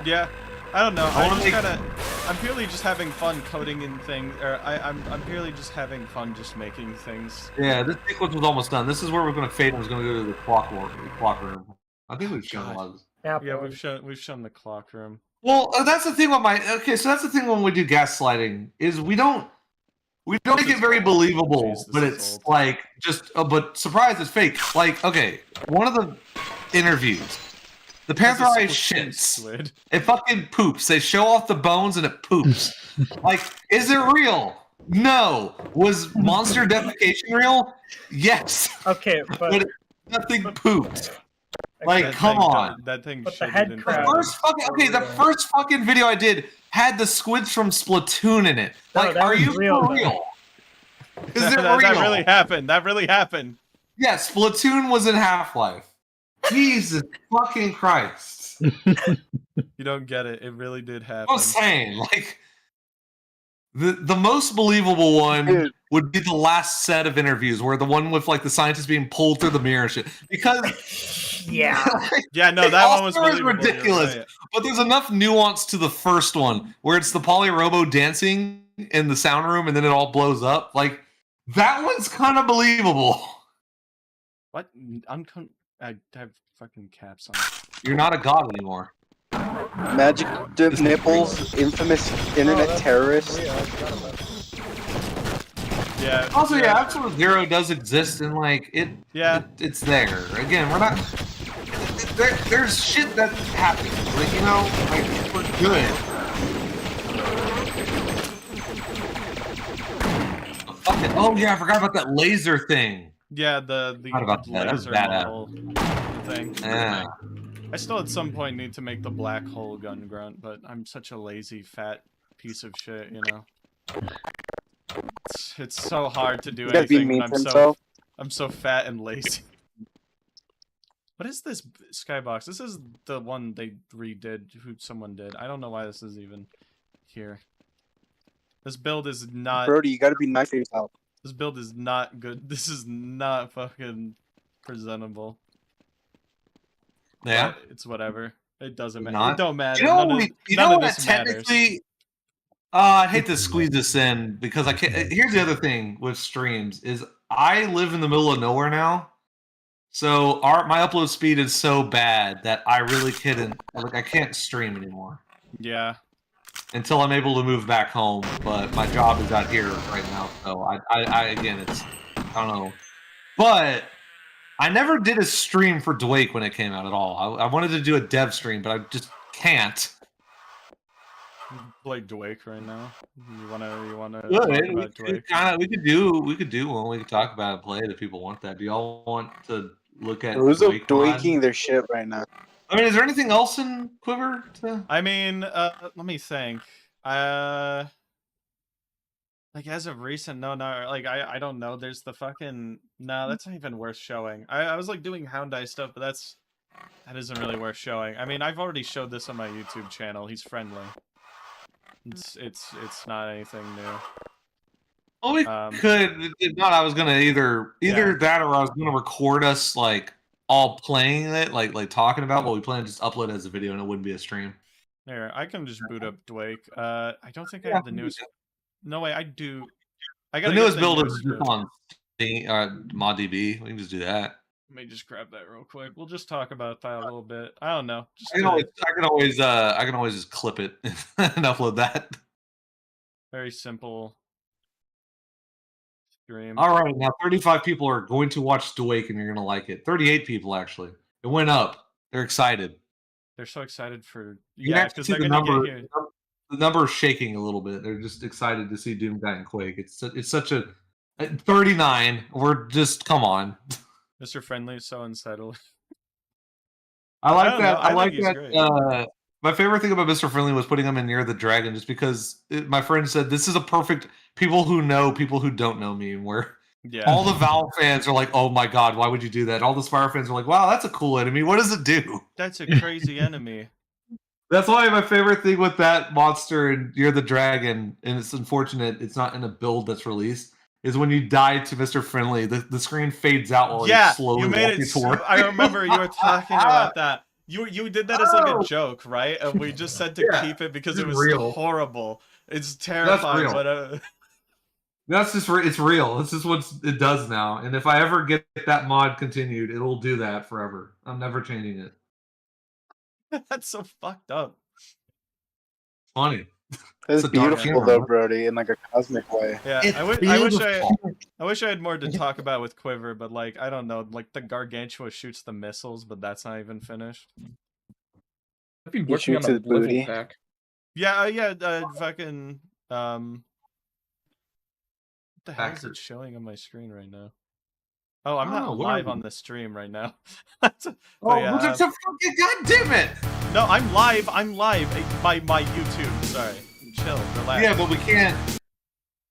Yeah. I don't know. I'm purely just having fun coding in things, or I'm purely just having fun just making things. Yeah, this sequence was almost done. This is where we're going to fade. Was going to go to the clock room. I think we've shown a lot of this. Yeah, we've shown the clock room. Well, that's the thing with so that's the thing when we do gaslighting is we don't make it very believable, but it's like just but surprise, it's fake. Like one of the interviews. The Panther Eye shits. It fucking poops. They show off the bones and it poops. Like, is it real? No. Was monster defecation real? Yes. Okay, but nothing pooped. Like, come on. That thing. But the head crab. The first fucking video I did had the squids from Splatoon in it. Like, are you for real? Is it real? That really happened. That really happened. Yeah, Splatoon was in Half-Life. Jesus fucking Christ. You don't get it. It really did happen. I'm saying, like, the most believable one would be the last set of interviews, where the one with, like, the scientist being pulled through the mirror and shit. Because... yeah. Yeah, no, that one was believable. ridiculous. Right. But there's enough nuance to the first one, where it's the Polyrobo dancing in the sound room and then it all blows up. Like, that one's kind of believable. What? I have fucking caps on. You're not a god anymore. Magic Nipples, infamous internet terrorist. Yeah. Also, yeah, Absolute Zero does exist, and like it's there. Again, we're not. There's shit that happens. Like like we're good. Oh yeah, I forgot about that laser thing. Yeah, the laser model thing. Yeah. I still at some point need to make the black hole gun grunt, but I'm such a lazy fat piece of shit, It's so hard to do anything when I'm so fat and lazy. What is this skybox? This is the one they redid, someone did. I don't know why this is even here. This build is not... Brody, you gotta be nice to yourself. This build is not good. This is not fucking presentable. Yeah. But it's whatever. It doesn't matter. It don't matter. None of this technically... I hate to squeeze this in because I can't... Here's the other thing with streams is I live in the middle of nowhere now. So my upload speed is so bad that I really couldn't... Like, I can't stream anymore. Yeah. Until I'm able to move back home, but my job is out here right now, so I again, I don't know. But I never did a stream for Dwake when it came out at all. I wanted to do a dev stream, but I just can't. Play Dwake right now. You wanna Good. talk about Dwake? We could do one. We could talk about it and play it if people want that. Do y'all want to look at Who's Dwake Dwaking their shit right now? I mean, is there anything else in Quiver? I mean, let me think. Like as of recent, no, like I don't know. There's the fucking that's not even worth showing. I was like doing Hound Eye stuff, but that isn't really worth showing. I mean, I've already showed this on my YouTube channel. He's friendly. It's not anything new. Well, we could. If not, I was gonna either that, or I was gonna record us like all playing it, like talking about what we plan to just upload it as a video, and it wouldn't be a stream. There, I can just boot up Dwake. I don't think I have the newest. No way, I do. I gotta the newest get build newest is just on ModDB. We can just do that. Let me just grab that real quick. We'll just talk about that a little bit. I don't know. Just I can always just clip it and upload that. Very simple stream. All right, now 35 people are going to watch Dwake, and you're gonna like it. 38 people actually. It went up. They're excited. They're so excited for because they're gonna get here. The number is shaking a little bit. They're just excited to see Doomguy and Quake. It's such a 39. We're just come on. Mr. Friendly is so unsettling. I like that. I like that. My favorite thing about Mr. Friendly was putting him in Near the Dragon, just because my friend said this is a perfect people who don't know meme, where all the Valve fans are like, "Oh my god, why would you do that?" All the Spire fans are like, "Wow, that's a cool enemy. What does it do?" That's a crazy enemy. That's why my favorite thing with that monster and You're the Dragon, and it's unfortunate it's not in a build that's released, is when you die to Mr. Friendly, the screen fades out while you're slowly you made it. I remember you were talking about that. You did that as like a joke, right? And we just said to keep it because it was horrible. It's terrifying. But that's just it's real. It's just what it does now. And if I ever get that mod continued, it'll do that forever. I'm never changing it. That's so fucked up. Funny. It's beautiful though, Brody, in like a cosmic way. Yeah, I wish I had more to talk about with Quiver, but like I don't know, like the Gargantua shoots the missiles, but that's not even finished. I've been working on a level pack. Yeah, fucking what the hell is it showing on my screen right now? Oh, I'm not live on the stream right now. It's a fucking goddamn it! No, I'm live. My YouTube. Sorry, chill, relax. Yeah, but we can't.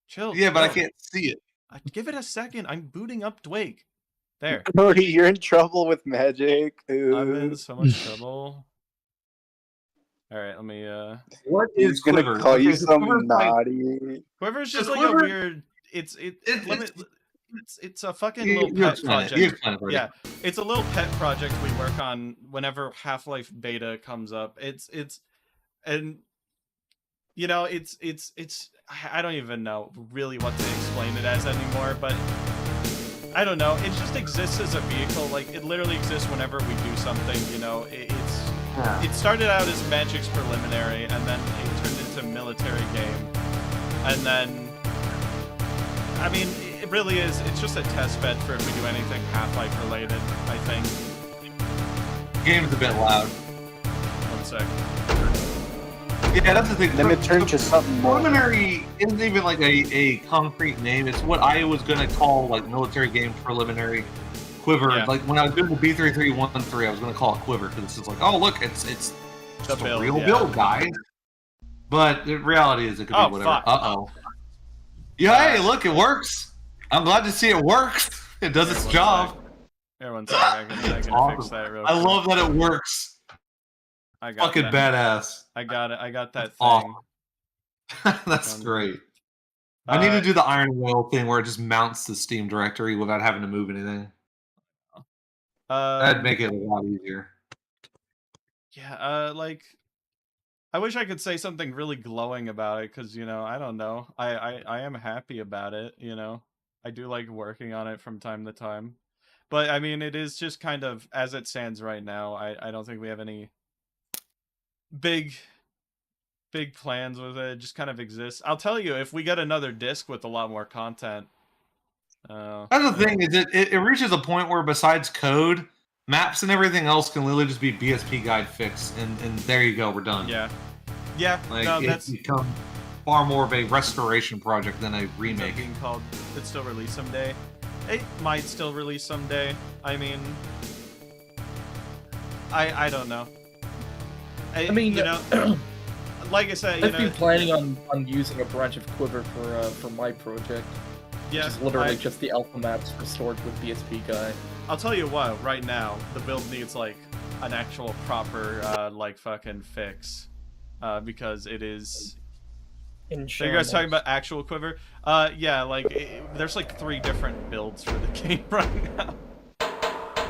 Chill. Yeah, but I can't see it. Give it a second. I'm booting up Dwake. There. Brody, you're in trouble with magic. Ooh. I'm in so much trouble. All right, let me. What is gonna Quiver? call you some naughty? Quiver's just like a weird. It's a fucking little pet project. Yeah, it's a little pet project we work on whenever Half-Life beta comes up. It's I don't even know really what to explain it as anymore, but I don't know. It just exists as a vehicle. Like it literally exists whenever we do something. It started out as Magic's preliminary, and then it turned into military game, and then I mean. It really is. It's just a test bed for if we do anything Half-Life related, I think. Game's a bit loud. 1 sec. Yeah, that's the thing. Then it turned to something more. Preliminary isn't even like a concrete name. It's what I was gonna call like military game preliminary. Quiver. Yeah. Like when I was doing the B3313, I was gonna call it Quiver because it's just like, oh look, it's just a real build, guys. But the reality is it could be whatever. Uh-oh. Yeah, hey, look, it works. I'm glad to see it works. It does its job. Everyone's I can fix that real quick. I love that it works. I got fucking badass. I got it. I got that thing. That's great. I need to do the Iron Will thing where it just mounts the Steam directory without having to move anything. That'd make it a lot easier. Yeah, like I wish I could say something really glowing about it because, I don't know. I am happy about it, I do like working on it from time to time. But, I mean, it is just kind of, as it stands right now, I don't think we have any big plans with it. It just kind of exists. I'll tell you, if we get another disc with a lot more content. That's the thing, is it reaches a point where besides code, maps and everything else can literally just be BSP guide fix, and there you go, we're done. Yeah. Like, it's become far more of a restoration project than a remake. Being called, it still release someday. It might still release someday. I mean, I don't know. I mean, like I said, I've been planning on using a branch of Quiver for my project. Yeah, which is literally just the alpha maps restored with BSP guide. I'll tell you what, right now, the build needs, like, an actual proper, like, fucking fix. Because it is... in So you guys talking shambles. about actual quiver? Yeah, like there's like 3 different builds for the game right now.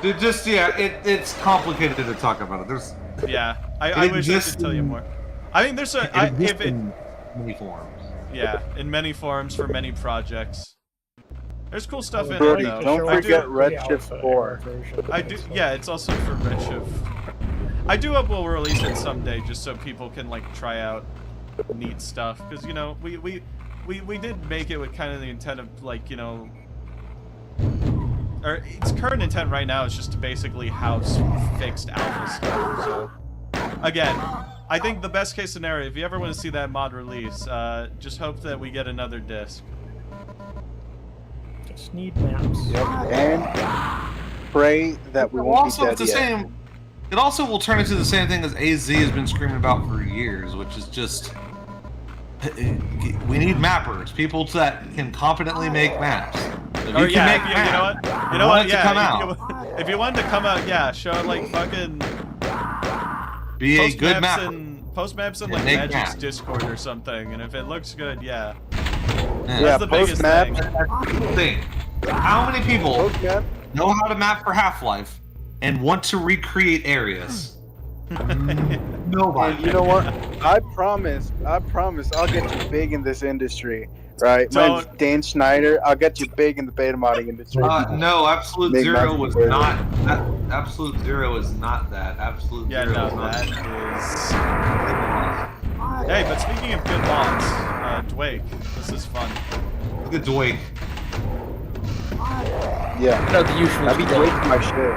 It's complicated to talk about it. There's Yeah, I wish I could tell you more. I mean, there's in many forms. Yeah, in many forms for many projects. There's cool stuff in Brody, it though. don't forget Redshift 4. I do. Yeah, it's also for Redshift. I do hope we'll release it someday, just so people can like try out neat stuff. Because you know, we did make it with kind of the intent of like, you know, or its current intent right now is just to basically house fixed alpha stuff. So again, I think the best case scenario, if you ever want to see that mod release, just hope that we get another disc. Just need maps. Yep, and pray that we won't be dead yet. It also will turn into the same thing as AZ has been screaming about for years, which is just we need mappers, people that can competently make maps. If you can make maps, you know what? Yeah, if you wanted to come out, yeah, show like fucking be a good mapper. Post maps in like Magic's Discord or something, and if it looks good, yeah. That's the biggest thing. How many people know how to map for Half-Life and want to recreate areas? Nobody. And you know what? I promise, I'll get you big in this industry. Right? My name's Dan Schneider. I'll get you big in the beta modding industry. No, Absolute Zero was not. Absolute Zero is not that. Absolute Zero is not that. Hey, but speaking of good mods, Dwake, this is fun. Look at Dwake. Yeah. No, the usual. I'll be Dwake my shit.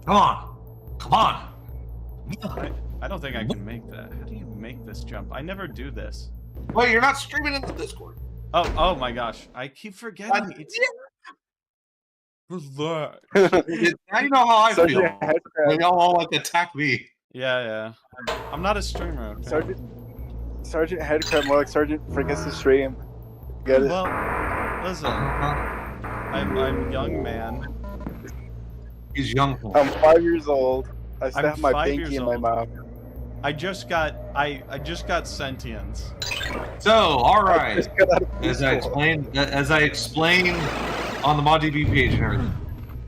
Come on. I don't think I can make that. How do you make this jump? I never do this. Wait, you're not streaming in the Discord. Oh my gosh. I keep forgetting. It's... Relax. Now you know how I feel. When y'all all like attack me. Yeah. I'm not a streamer. Okay? Sergeant Headcrab, more like Sergeant forgets to stream. Get it? Well, listen. I'm young man. He's young. I'm 5 years old. I still have my pinky in my mouth. I just got sentience. So, all right. As I explained on the ModDB page and everything.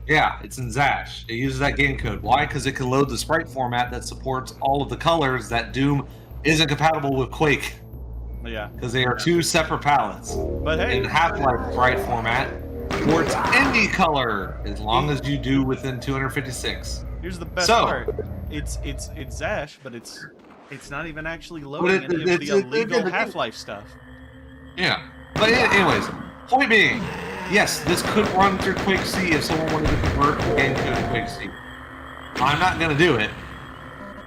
Yeah, it's in Zash. It uses that game code. Why? Because it can load the sprite format that supports all of the colors that Doom isn't compatible with Quake. Yeah. Because they are 2 separate palettes. But hey, in Half-Life sprite format supports any color as long as you do within 256. Here's the best part. It's Zash, but it's not even actually loading any of the illegal Half-Life stuff. Yeah. But anyways, point being, yes, this could run through Quake C if someone wanted to convert the game code to Quake C. I'm not gonna do it.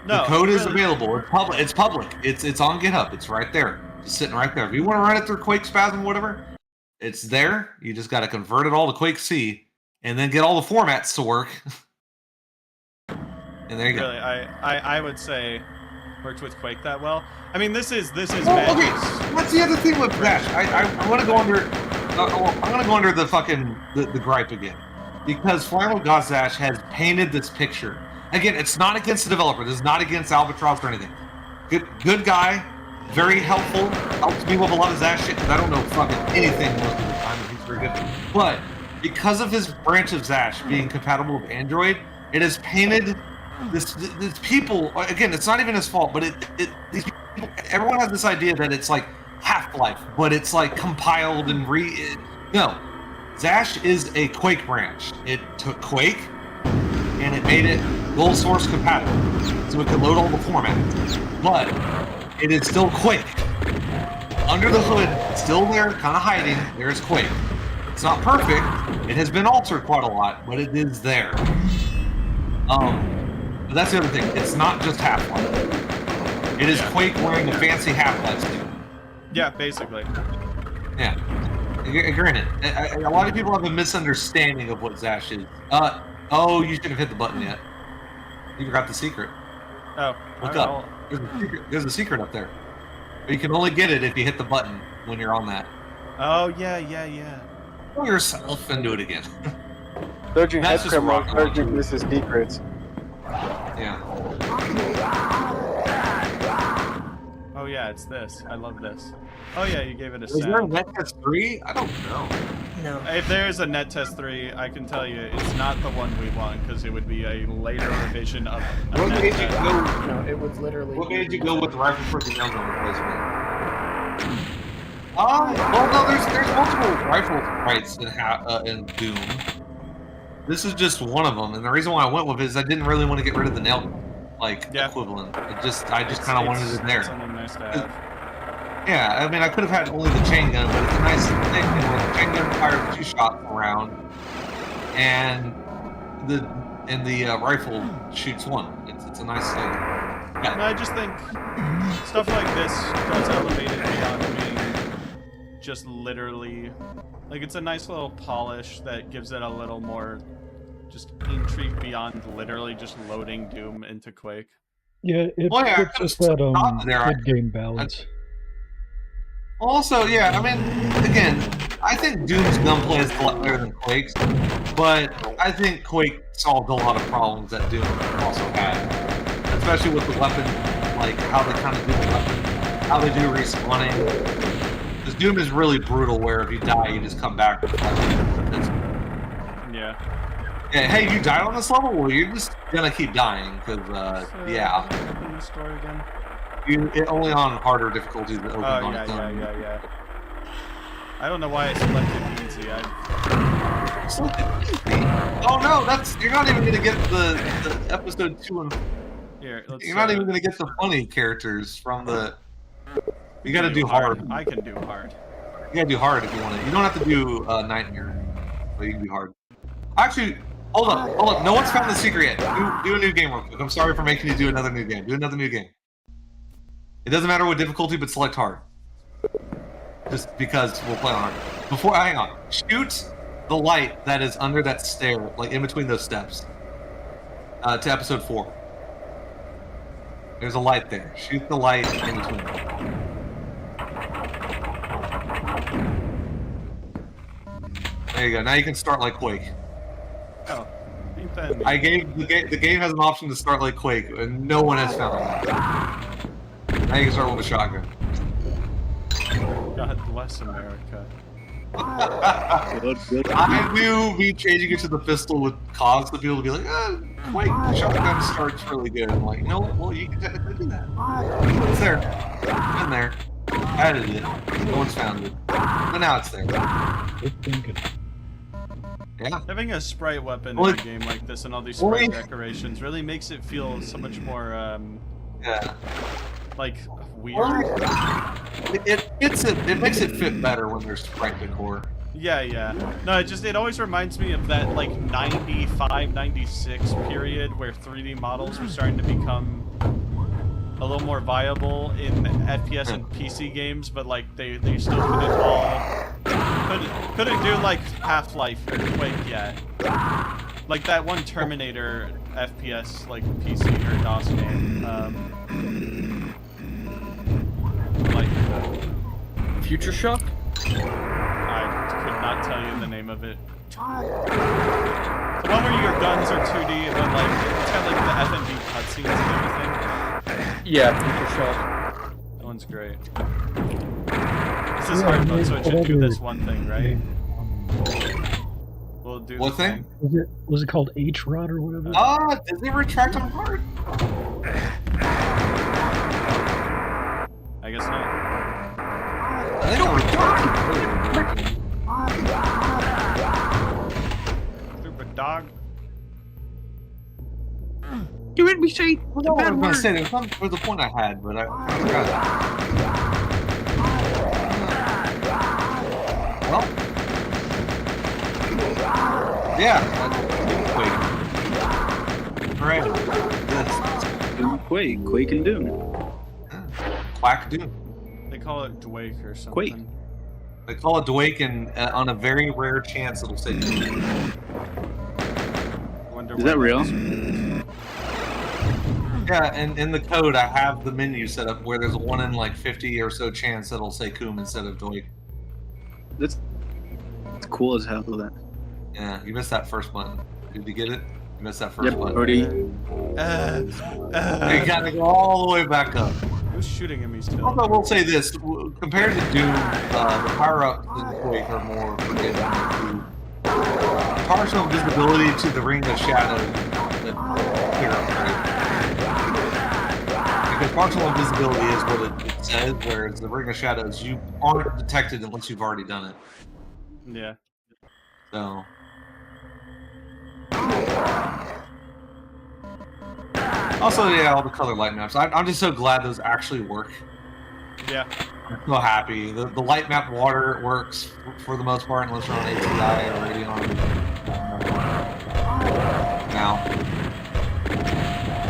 No, the code is available. It's public. It's on GitHub. It's right there. Just sitting right there. If you want to run it through Quake Spasm, whatever, it's there. You just got to convert it all to Quake C and then get all the formats to work. And there you go. Really, I would say worked with Quake that well. I mean, this is okay. That's the other thing with Zash. I want to go under. I'm gonna go under the fucking the gripe again, because Flannel God Zash has painted this picture. Again, it's not against the developer. This is not against Albatross or anything. Good guy, very helpful. Helps me with a lot of Zash shit because I don't know fucking anything most of the time. He's very good. But because of his branch of Zash being compatible with Android, it has painted this people. Again, it's not even his fault, but these people, everyone has this idea that it's like Half-Life, but it's like compiled and no. Zash is a Quake branch. It took Quake and it made it gold source compatible, so it could load all the formats. But it is still Quake. Under the hood, still there, kind of hiding. There's Quake. It's not perfect. It has been altered quite a lot, but it is there. But that's the other thing. It's not just Half-Life. It is Quake wearing a fancy Half-Life suit. Yeah, basically. Yeah. Granted, a lot of people have a misunderstanding of what Zash is. Oh, you should have hit the button yet. You forgot the secret. Oh. Look up. There's a secret up there. But you can only get it if you hit the button when you're on that. Oh, yeah. Pull yourself and do it again. Sergeant Headcrab, Sergeant Mrs. Secrets. Yeah. Oh yeah, it's this. I love this. Oh yeah, you gave it a Is there a sound. net test 3? I don't know. No. If there's a net test 3, I can tell you it's not the one we want because it would be a later revision of. What made you go? No, it was literally. What made you go with the rifle for the nail gun replacement? Well, no, there's multiple rifle fights in Doom. This is just one of them, and the reason why I went with it is I didn't really want to get rid of the nail gun, equivalent. I just kind of wanted it there. Something nice to have. Yeah, I mean, I could have had only the chain gun, but it's a nice thing where the chain gun fires 2 shots around, and the rifle shoots 1. It's a nice thing. Yeah. I just think stuff like this does elevate it beyond being just literally, like, it's a nice little polish that gives it a little more just intrigue beyond literally just loading Doom into Quake. Yeah, it's just that good game balance. Also, yeah, I mean, again, I think Doom's gunplay is a lot better than Quake's, but I think Quake solved a lot of problems that Doom also had, especially with the weapon, like how they kind of do the weapon, how they do respawning. Because Doom is really brutal, where if you die, you just come back with Yeah. Yeah, hey, you died on this level? Well, you're just gonna keep dying, because, yeah. Open the story again. Only on harder difficulties that open on its own. Yeah. I don't know why I selected easy. Oh no, you're not even gonna get the episode 2 and here. You're not even gonna get the funny characters from the. You gotta do hard. I can do hard. You gotta do hard if you want it. You don't have to do Nightmare, but you can do hard. Actually, hold up. No one's found the secret yet. Do a new game real quick. I'm sorry for making you do another new game. Do another new game. It doesn't matter what difficulty, but select hard. Just because we'll play on hard. Hang on. Shoot the light that is under that stair, like in between those steps. To episode 4. There's a light there. Shoot the light in between. There you go. Now you can start like Quake. Oh. I gave the game has an option to start like Quake, and no one has found it. Now you can start with a shotgun. God bless America. I knew me changing it to the pistol would cause the people to be like, Quake shotgun starts really good. I'm like, you know what? Well, you can technically do that. It's there. It's in there. I added it. No one's found it. But now it's there. Good thinking. Yeah. Having a sprite weapon in a game like this and all these sprite decorations really makes it feel so much more, yeah. Like, weird. It makes it fit better when there's sprite decor. Yeah. No, it always reminds me of that, like, 95, 96 period where 3D models were starting to become a little more viable in FPS and PC games, but, like, they still couldn't do, like, Half-Life or Quake yet. Like that one Terminator FPS, like, PC or DOS game, Future Shock? I could not tell you the name of it. The one where your guns are 2D, but like it's got like the FMV cutscenes and everything. Yeah, Future Shock. That one's great. This is hard mode, so it should do this one thing, right? We'll do what thing? Was it called H-Rod or whatever? Does it retract on hard? I guess not. They don't retract. Stupid dog. You made me say the bad word. There was a point I had, but I forgot. Well, yeah, Quake. Right. Yes. Quake and Doom. Quack Doom. They call it Dwake or something. Quake. They call it Dwake, and on a very rare chance it'll say Doom. Is that real? Yeah, and in the code I have the menu set up where there's a 1 in like 50 or so chance that it'll say Coom instead of Dwake. That's cool as hell, that. Yeah, you missed that first button. Did you get it? You missed that first button. Already. You gotta go all the way back up. Who's shooting at me still? Also, I will say this: compared to Doom, the power-ups in Quake are more forgiving. Partial visibility to the Ring of Shadows that clear up, right? Because partial invisibility is what it says, whereas the Ring of Shadows, you aren't detected unless you've already done it. Yeah. So. Also, yeah, all the color light maps. I'm just so glad those actually work. Yeah. I'm so happy. The light map water works for the most part, unless you're on ATI or Radeon. Now,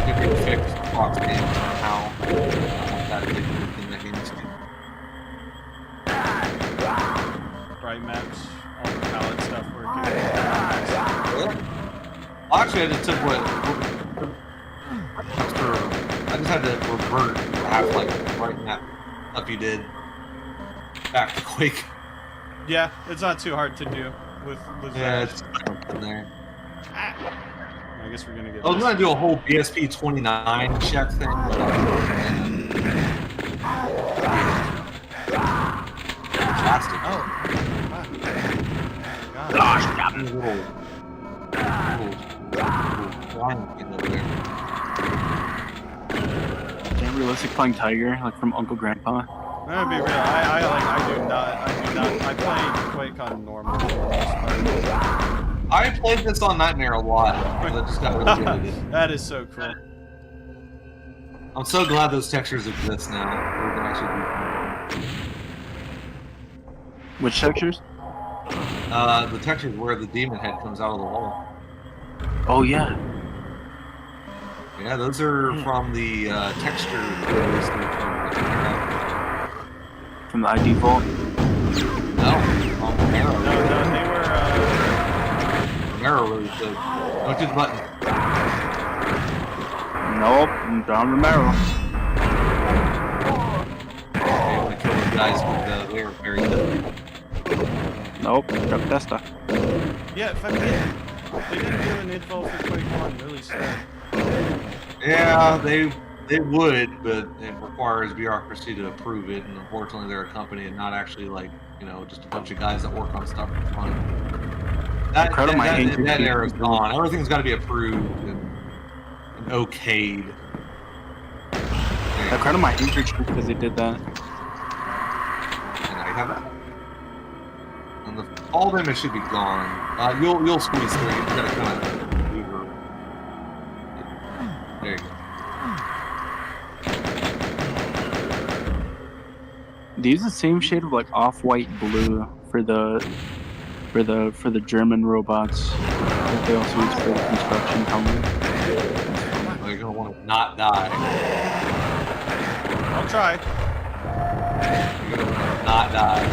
if you fix Fox games somehow, that big in that game too. Bright maps, all the palette stuff working. Well, actually, I just took what I just had to revert the half-life right map stuff you did back to Quake. Yeah, it's not too hard to do with yeah, that. it's in there. I guess we're gonna get. I was gonna do a whole BSP 29 check thing, but plastic. Oh, wow. Gosh, got a little flying thing over there. Damn realistic flying tiger, like from Uncle Grandpa. I'm gonna be real. I do not. I play Quake on normal. I played this on Nightmare a lot. I just got really good at it. That is so cool. I'm so glad those textures exist now. We can actually Which textures? the textures where the demon head comes out of the wall. Oh yeah. Yeah, those are from the texture from the ID vault. No, from Romero. No, they were. Romero really good. Don't hit the button. Nope, Don Romero. Okay, when I kill those guys with they were very good. Nope, Drop Testa. Yeah, fuck it. They didn't do an info for Quake 1, really sad. Yeah, they would, but it requires bureaucracy to approve it, and unfortunately they're a company and not actually like, you know, just a bunch of guys that work on stuff for fun. That era's gone. Everything's got to be approved and okayed. I credit my Entrance because they did that. And I have that. And all damage should be gone. You'll squeeze through. You gotta kind of maneuver. There you go. They use the same shade of like off-white blue for the German robots that they also use for the construction helmet. Oh, you're gonna want to not die. I'll try. You're gonna want to not die.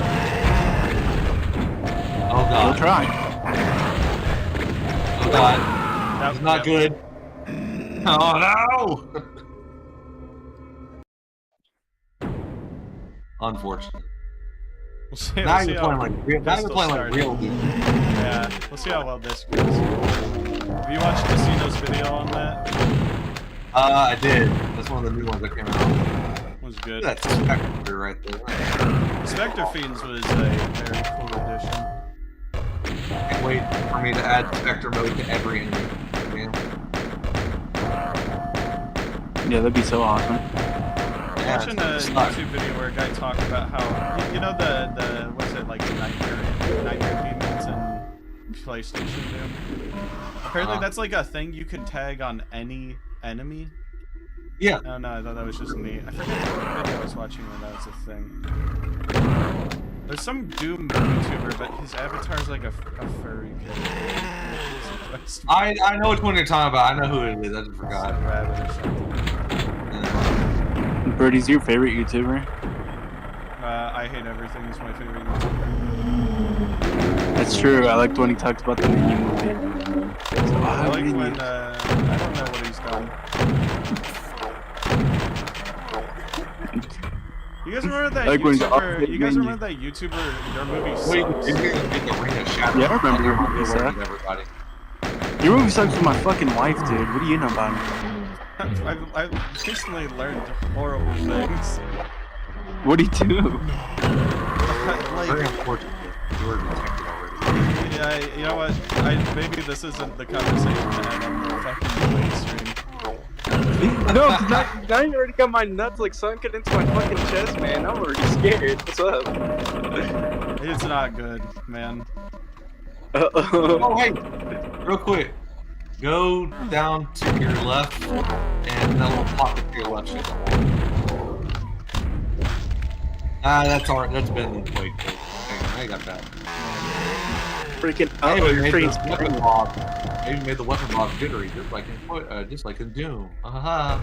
Oh god. We'll try. Oh god. That's not good. Oh no! Unfortunate. We'll see, now you're playing like real. Now you're playing like real dude. Yeah, we'll see how well this goes. Have you watched Casino's video on that? I did. That's one of the new ones that came out. It was good. That's Spectre right there. Spectre Fiends was a very cool addition. Can't wait for me to add Spectre mode to every enemy. Yeah, that'd be so awesome. I'm watching a YouTube video where a guy talked about how, you know the what's it, like the nightmare demons in PlayStation Doom? Apparently that's like a thing you can tag on any enemy. Yeah. Oh no, I thought that was just neat. I forget what video I was watching when that was a thing. There's some Doom YouTuber, but his avatar's like a furry kid. I know which one you're talking about. I know who it is. I just forgot. Rabbit or something. Birdie's your favorite YouTuber? I Hate Everything is my favorite YouTuber. That's true. I liked when he talked about the Minion movie. So, I like when, I don't know what he's done. You guys remember that YouTuber? You guys remember that YouTuber? Your movie sucks. Yeah, I remember your movie sucks. Your movie sucks with my fucking wife, dude. What do you know about it? I've recently learned horrible things. What do you do? Very unfortunate. You were detected already. Yeah, you know what? Maybe this isn't the conversation to have on the fucking Quake stream. No, now you already got my nuts like sunken into my fucking chest, man. I'm already scared. What's up? It's not good, man. Oh, hey! Real quick. Go down to your left, and that little pocket to your left. That's alright. That's better than Quake. Hang on, I got that. Freaking weapon bob. I even made the weapon bob jittery, just like in Doom. Ha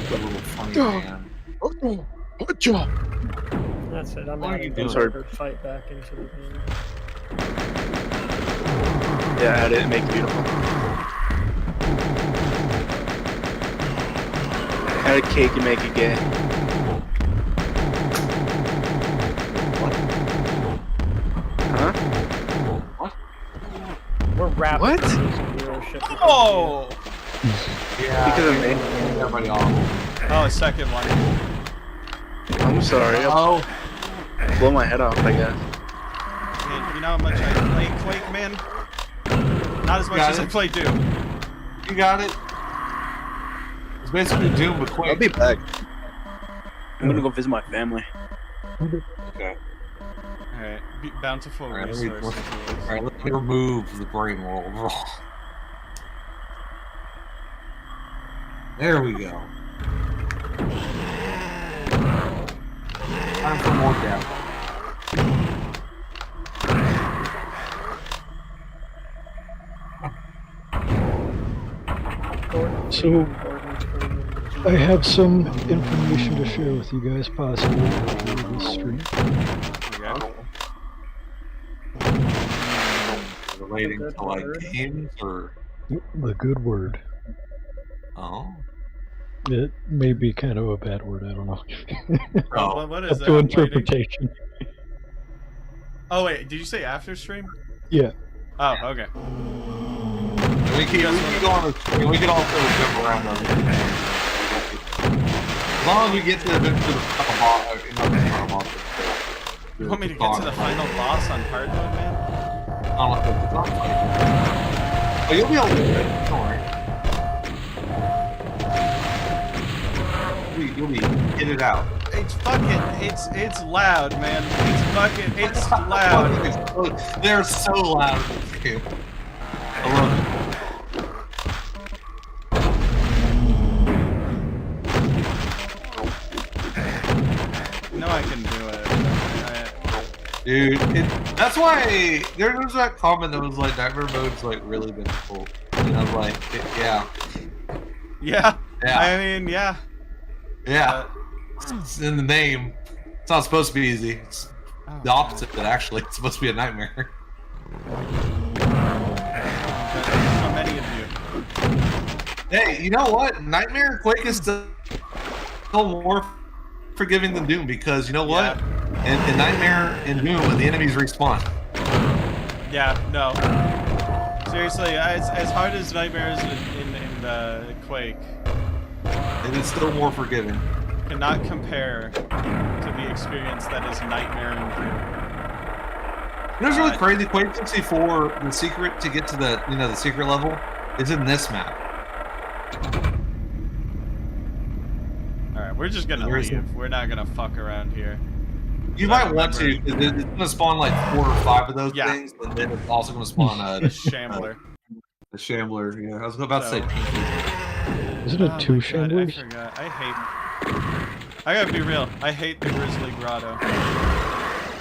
a little funny man. Good job. That's it. I'm adding the fight back into the game. Yeah, I didn't make it beautiful. Add a cake and make it gay. Huh? What? We're rapid. What? Oh! Yeah. Because of me. Everybody off. Oh, second one. I'm sorry. Oh. Blow my head off, I guess. Man, you know how much I play Quake, man? Not as much as I play Doom. You got it. It's basically Doom but Quake. I'll be back. I'm gonna go visit my family. Okay. Alright, bountiful resources. Alright, let me remove the brain roll. There we go. Time for more depth. So, I have some information to share with you guys, possibly through this stream. Relating to like games or the good word. Oh. It may be kind of a bad word, I don't know. Oh, what is that? To interpretation. Oh wait, did you say after stream? Yeah. Oh, okay. We can go on the stream. We can also jump around on it. As long as we get to the final boss. You want me to get to the final boss on hard mode, man? I don't know if it's not fight. But you'll be able to do it. Don't worry. You'll be get it out. It's fucking, it's loud, man. It's loud. They're so loud in this game. I love it. No, I can do it. Dude, that's why there was that comment that was like Nightmare mode's like really difficult. And I was like, yeah. Yeah. I mean, yeah. Yeah. It's in the name. It's not supposed to be easy. It's the opposite of it, actually. It's supposed to be a nightmare. So many of you. Hey, you know what? Nightmare and Quake is still more forgiving than Doom because you know what? Yeah. In Nightmare and Doom, the enemies respawn. Yeah, no. Seriously, as hard as Nightmare is in Quake, it is still more forgiving. Cannot compare to the experience that is Nightmare and Doom. You know what's really crazy? Quake 64, the secret to get to the secret level is in this map. Alright, we're just gonna leave. We're not gonna fuck around here. You might want to, because it's gonna spawn like 4 or 5 of those things, and then it's also gonna spawn the Shambler. The Shambler, yeah. I was about to say Pinky. Isn't it 2 Shamblers? I forgot. I gotta be real. I hate the Grizzly Grotto.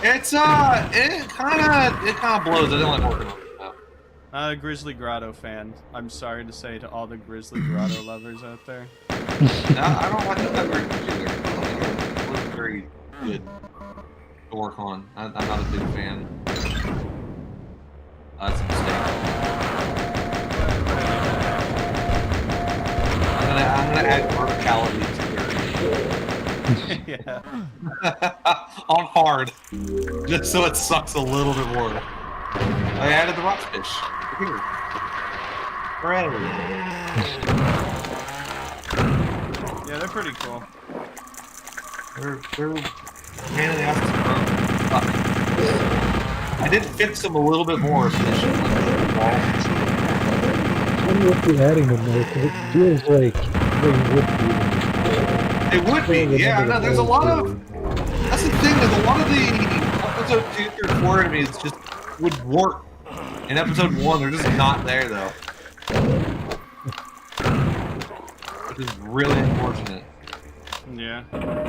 It's it kind of blows. I didn't like working on it. Not a Grizzly Grotto fan. I'm sorry to say to all the Grizzly Grotto lovers out there. No, I don't like that very much either. It wasn't very good to work on. I'm not a big fan. That's a mistake. I'm gonna add verticality to yeah. on hard, just so it sucks a little bit more. I added the rockfish. Here. Hooray. Yeah, they're pretty cool. They're mainly I did fix them a little bit more so they should look at the wall. I wonder if you're adding them though, because it feels like they would be. They would be, yeah. I know. There's a lot of. That's the thing. There's a lot of the episode 2 through 4 enemies just would work. In episode 1, they're just not there though, which is really unfortunate. Yeah,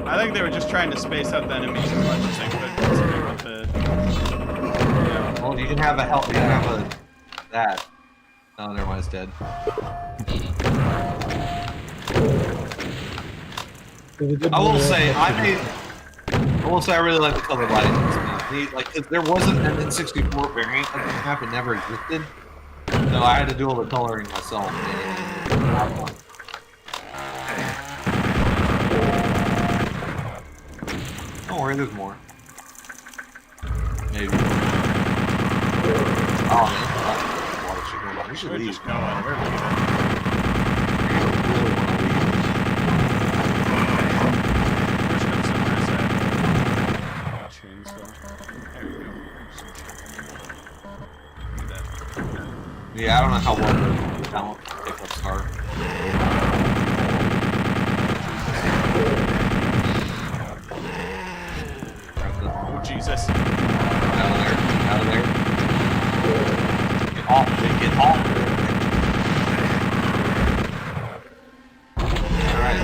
I think they were just trying to space out the enemies as much as they could, considering what the. Yeah. Well, you can have a help. You can have a that. Oh, never mind. It's dead. I will say I really like the color lighting. Like, cause there wasn't an N64 variant of the map; it never existed. So I had to do all the coloring myself. Don't worry, there's more. Maybe. Oh man, water should go on. We should leave. Just going. We're leaving. Yeah, I don't know how well the talent pickups are. Oh, Jesus. Out of there. Out of there. Get off. Get off. Alright.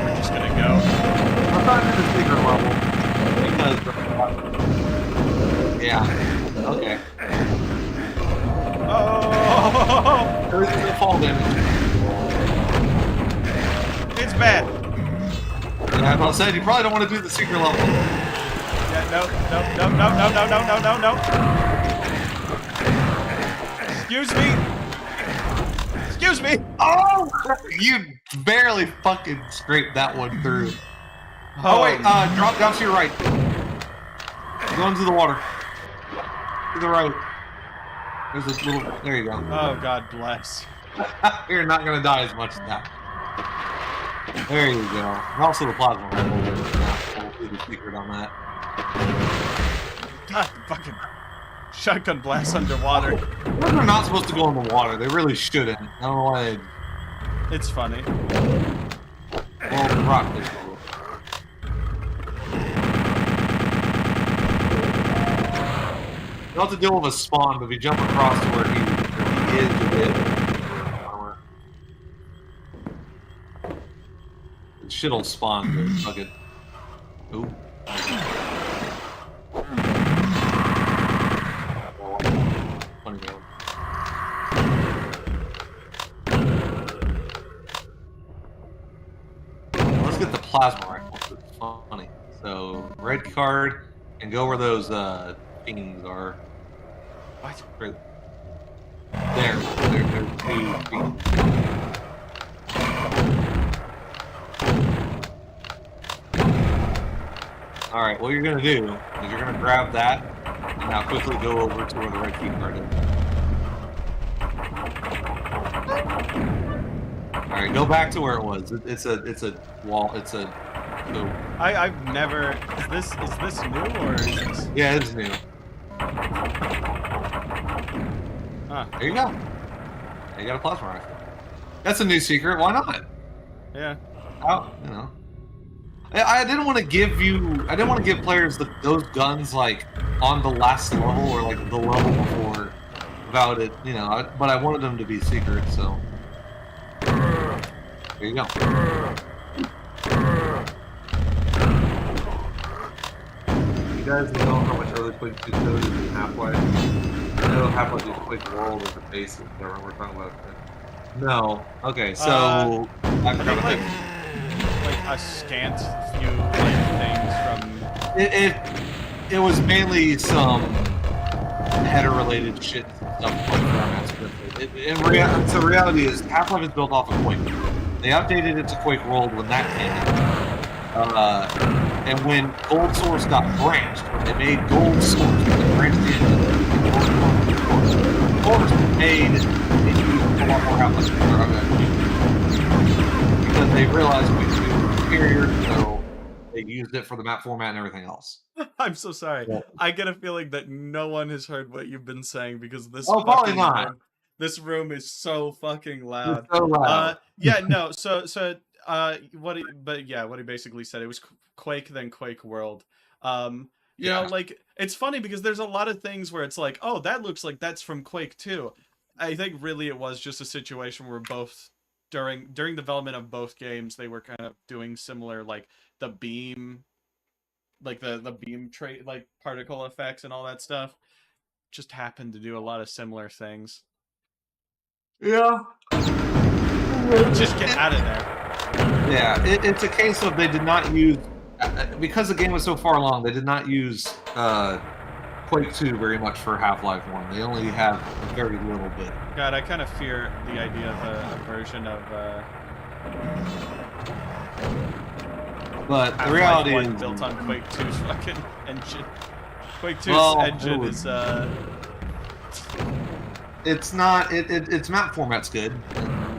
We're just gonna go. I'm not in the secret level. Because... yeah. Okay. Oh! Everything's gonna fall damage. It's bad. Yeah, I was saying, you probably don't want to do the secret level. Yeah, no. Excuse me. Excuse me. Oh! You barely fucking scraped that one through. Oh, wait, drop down to your right. Go into the water. To the right. There's this little. There you go. Oh, God bless. You're not gonna die as much as that. There you go. And also the plasma rifle. We'll do the secret on that. God, fucking shotgun blast underwater. They're not supposed to go in the water. They really shouldn't. I don't know why they. It's funny. Well, the rockfish will. You don't have to deal with a spawn, but if you jump across to where he is, you get armor. Shit'll spawn, but fuck it. Ooh. Funny man. Let's get the plasma rifle. It's funny. So, red card, and go where those fiends are. What? Right there. There's two fiends. Alright, what you're gonna do is you're gonna grab that and now quickly go over to where the red key card is. Alright, go back to where it was. It's a wall. It's a. I've never. Is this new or is this? Yeah, it's new. Huh. There you go. You got a plasma rifle. That's a new secret. Why not? Yeah. Oh, you know. I didn't want to give you. I didn't want to give players those guns like on the last level or like the level before about it. You know, but I wanted them to be secret. So there you go. You guys know how much Earthquake 2 code is in Half-Life? I know Half-Life is Quake World as a base, if we're talking about it. No. Okay, so... I think like a scant few things from... It was mainly some header-related shit stuff like formats. So the reality is, Half-Life is built off of Quake. They updated it to Quake World when that came out. And when Gold Source got branched, when they made Gold Source, they branched into made a lot more Half-Life because they realized Quake 2 was superior, so they used it for the map format and everything else. I'm so sorry. Yeah. I get a feeling that no one has heard what you've been saying because this probably not. This room is so fucking loud. It's so loud. Yeah, no. What he basically said, it was Quake then Quake World. You know, like, it's funny because there's a lot of things where it's like, oh, that looks like that's from Quake 2. I think really it was just a situation where both during development of both games they were kind of doing similar, like the beam, like the beam trait, like particle effects and all that stuff. Just happened to do a lot of similar things. Yeah. Just get out of there. Yeah, it's a case of they did not use, because the game was so far along, they did not use Quake 2 very much for Half-Life 1. They only have a very little bit. God, I kind of fear the idea of a version of but the reality is built on Quake 2's fucking engine. Quake 2's engine is it's not its map format's good.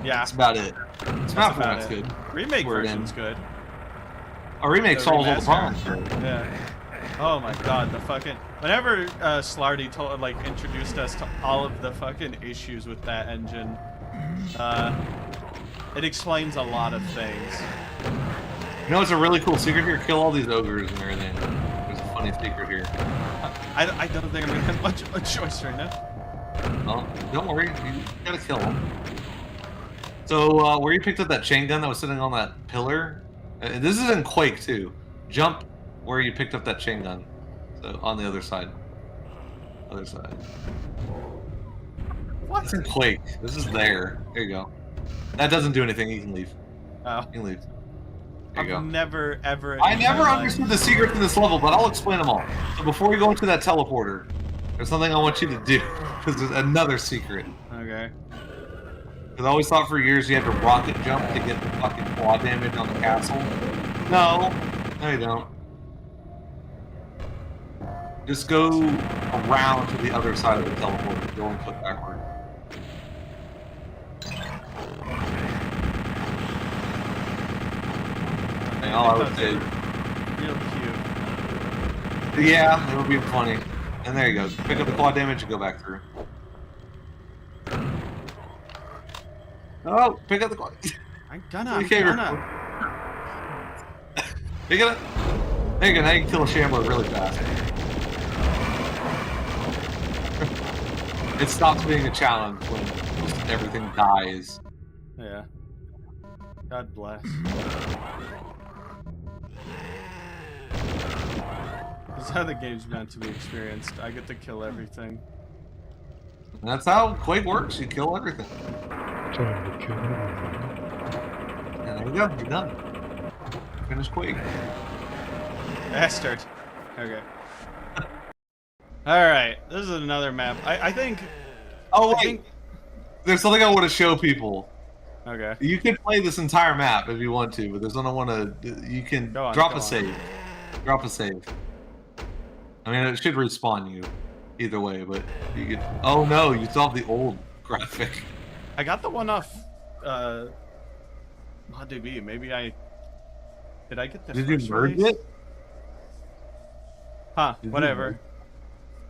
Yeah. That's about it. Its map format's good. Remake version's good. A remake solves all the problems. Yeah. Oh my god, the fucking whenever Slarty introduced us to all of the fucking issues with that engine, it explains a lot of things. You know, it's a really cool secret here. Kill all these ogres and everything. There's a funny secret here. I don't think I'm gonna have much of a choice right now. Well, don't worry. You gotta kill them. So, where you picked up that chain gun that was sitting on that pillar, this is in Quake too. Jump where you picked up that chain gun. So, on the other side. Other side. What? It's in Quake. This is there. There you go. That doesn't do anything. You can leave. Oh. You can leave. There you go. Never, ever... I never understood the secrets in this level, but I'll explain them all. So before we go into that teleporter, there's something I want you to do. Because there's another secret. Okay. Because I always thought for years you had to rocket jump to get the fucking claw damage on the castle. No. No, you don't. Just go around to the other side of the teleporter. Go and click backward. And all I would say... Real cute. Yeah, it would be funny. And there you go. Pick up the claw damage and go back through. Oh, pick up the claw. I'm gonna. Pick it up. There you go. Now you can kill a shambler really fast. It stops being a challenge when everything dies. Yeah. God bless. This is how the game's meant to be experienced. I get to kill everything. And that's how Quake works. You kill everything. Trying to kill everything. And there you go. You're done. Finish Quake. Bastard. Okay. Alright. This is another map. I think... Oh, wait. There's something I want to show people. Okay. You can play this entire map if you want to, but there's something I want to... You can drop a save. Drop a save. I mean, it should respawn you either way, but you could... Oh no, you still have the old graphic. I got the one off ModDB. Maybe did I get the Did you merge it? Huh, whatever.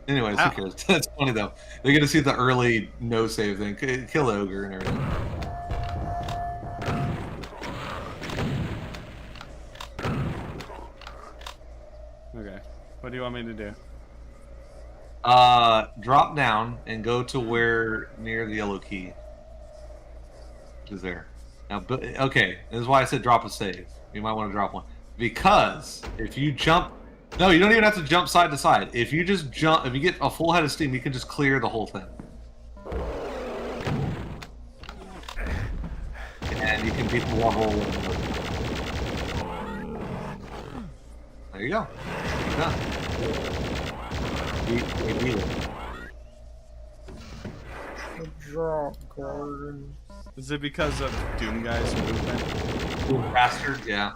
Anyways, who cares? That's funny though. They're gonna see the early no save thing. Kill Ogre and everything. Okay. What do you want me to do? Drop down and go to where near the yellow key. Which is there. Now, okay, this is why I said drop a save. You might want to drop one. Because if you jump... No, you don't even have to jump side to side. If you just jump... If you get a full head of steam, you can just clear the whole thing. And you can beat the level. There you go. You're done. You beat it. Drop garden. Is it because of Doom Guy's movement? Doom Bastard, yeah.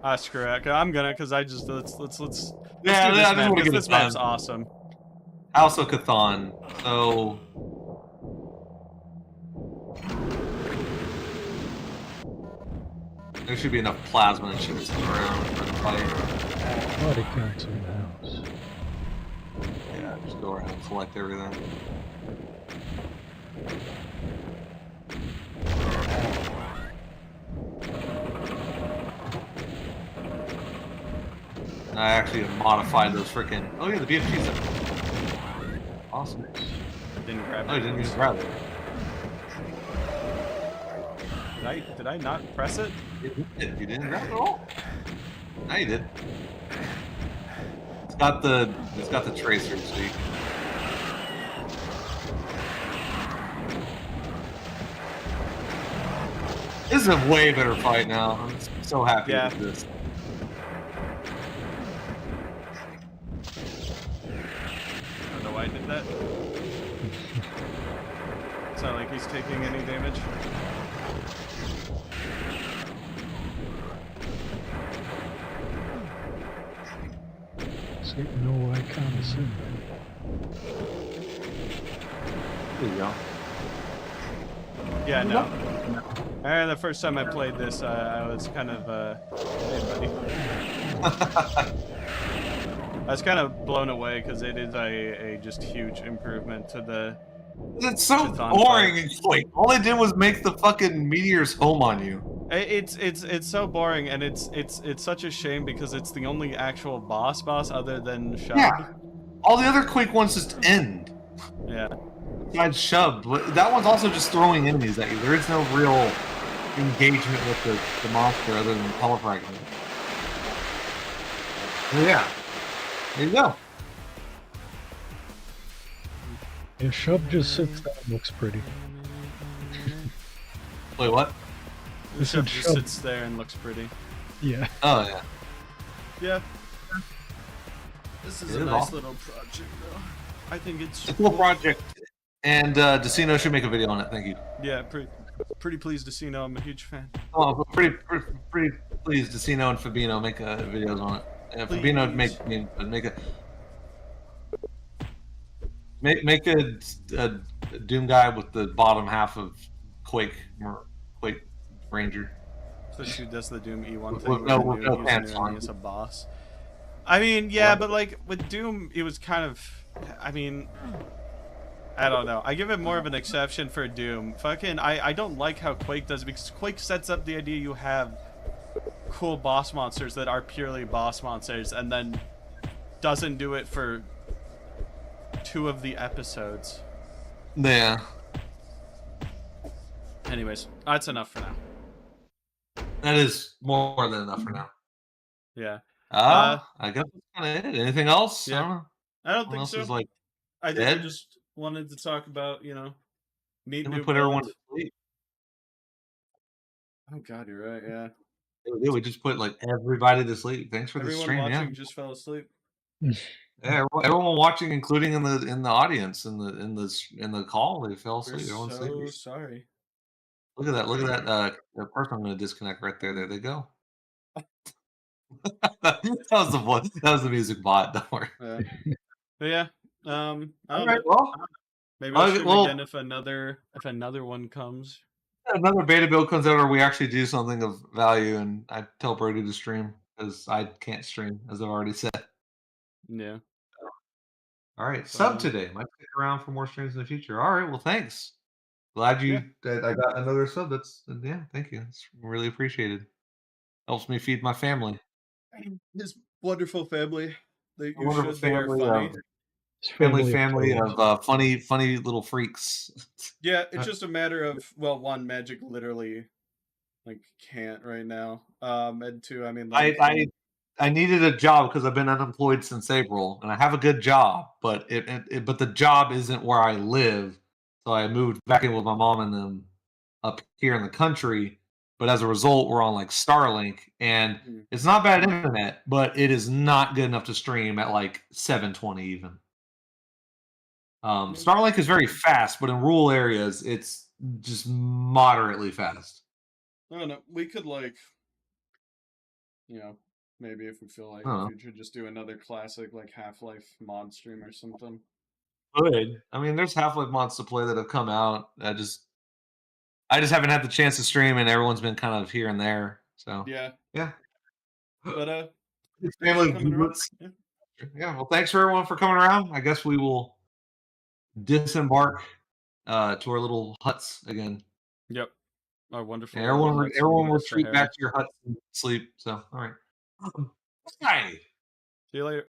Ah, screw it. I'm gonna, cause I just let's Yeah, do this I just map, want to get this it done. map's awesome. House of Cthon. So There should be enough plasma and shit around for the fight. Body counts in the house. Yeah, just go around and collect everything. I actually modified those freaking. Oh yeah, the BFG's up. Awesome. Didn't grab it. Oh, you didn't even grab it. Did I not press it? You didn't grab it at all. No, you did. It's got the tracer, so you can. This is a way better fight now. I'm so happy with this. I don't know why I did that. It's not like he's taking any damage. No icon is in There you go. Yeah, no. The first time I played this, I was kind of, hey buddy. I was kind of blown away because it is a just huge improvement to the. It's so boring and quick. All they did was make the fucking meteors home on you. It's so boring, and it's such a shame because it's the only actual boss other than Shub. Yeah. All the other quick ones just end. Yeah. Besides Shub, but that one's also just throwing enemies at you. There is no real engagement with the monster other than color fragment. Yeah. There you go. Yeah, Shub just sits there and looks pretty. Wait, what? The Shub just sits there and looks pretty. Yeah. Oh, yeah. Yeah. This is a nice little project, though. I think it's a cool project. And Decino should make a video on it. Thank you. Yeah, pretty pleased Decino. I'm a huge fan. Oh, pretty pleased Decino and Fabino make videos on it. Fabino make a Doom guy with the bottom half of Quake Ranger. So she does the Doom E1 With thing. no pants on. As a boss. I mean, yeah, but like with Doom, it was kind of. I mean, I don't know. I give it more of an exception for Doom. Fucking, I don't like how Quake does it because Quake sets up the idea you have cool boss monsters that are purely boss monsters, and then doesn't do it for 2 of the episodes. Yeah. Anyways, that's enough for now. That is more than enough for now. Yeah. I guess that's kind of it. Anything else? Yeah. I don't think so. Is like I dead? think we just wanted to talk about, meet Then new we put everyone builds. to sleep. Oh God, you're right. Yeah. Yeah, we just put like everybody to sleep. Thanks for the Everyone stream. watching just fell asleep. Yeah, everyone watching, including in the audience, in the call, they fell asleep. We're Everyone's so sleeping. sorry. Look at that! Look at that! The person I'm going to disconnect right there. There they go. That was the one. That was the music bot. Don't worry. Yeah. But yeah. I don't All right. know. Well, maybe I'll stream again if another one comes. Another beta build comes out, or we actually do something of value, and I tell Brody to stream because I can't stream, as I've already said. Yeah. All right. Sub today. Might stick around for more streams in the future. All right. Well, thanks. Glad that I got another sub. Thank you. It's really appreciated. Helps me feed my family. His wonderful family. They Wonderful they are family. funny. Family of funny little freaks. Yeah, it's just a matter of one, Magic literally can't right now. And 2, I mean, I needed a job because I've been unemployed since April, and I have a good job, but but the job isn't where I live, so I moved back in with my mom and them up here in the country. But as a result, we're on like Starlink, and it's not bad internet, but it is not good enough to stream at like 720 even. Starlink is very fast, but in rural areas, it's just moderately fast. I don't know. We could maybe if we feel like in the future, just do another classic Half-Life mod stream or something. Good. I mean, there's Half-Life mods to play that have come out. I just haven't had the chance to stream, and everyone's been kind of here and there. So yeah. Yeah. But It's thanks for family coming around. visits. Yeah. Well, thanks for everyone for coming around. I guess we will disembark to our little huts again. Yep. Our wonderful. And everyone retreat back to your huts and sleep. So, all right. Bye. See you later.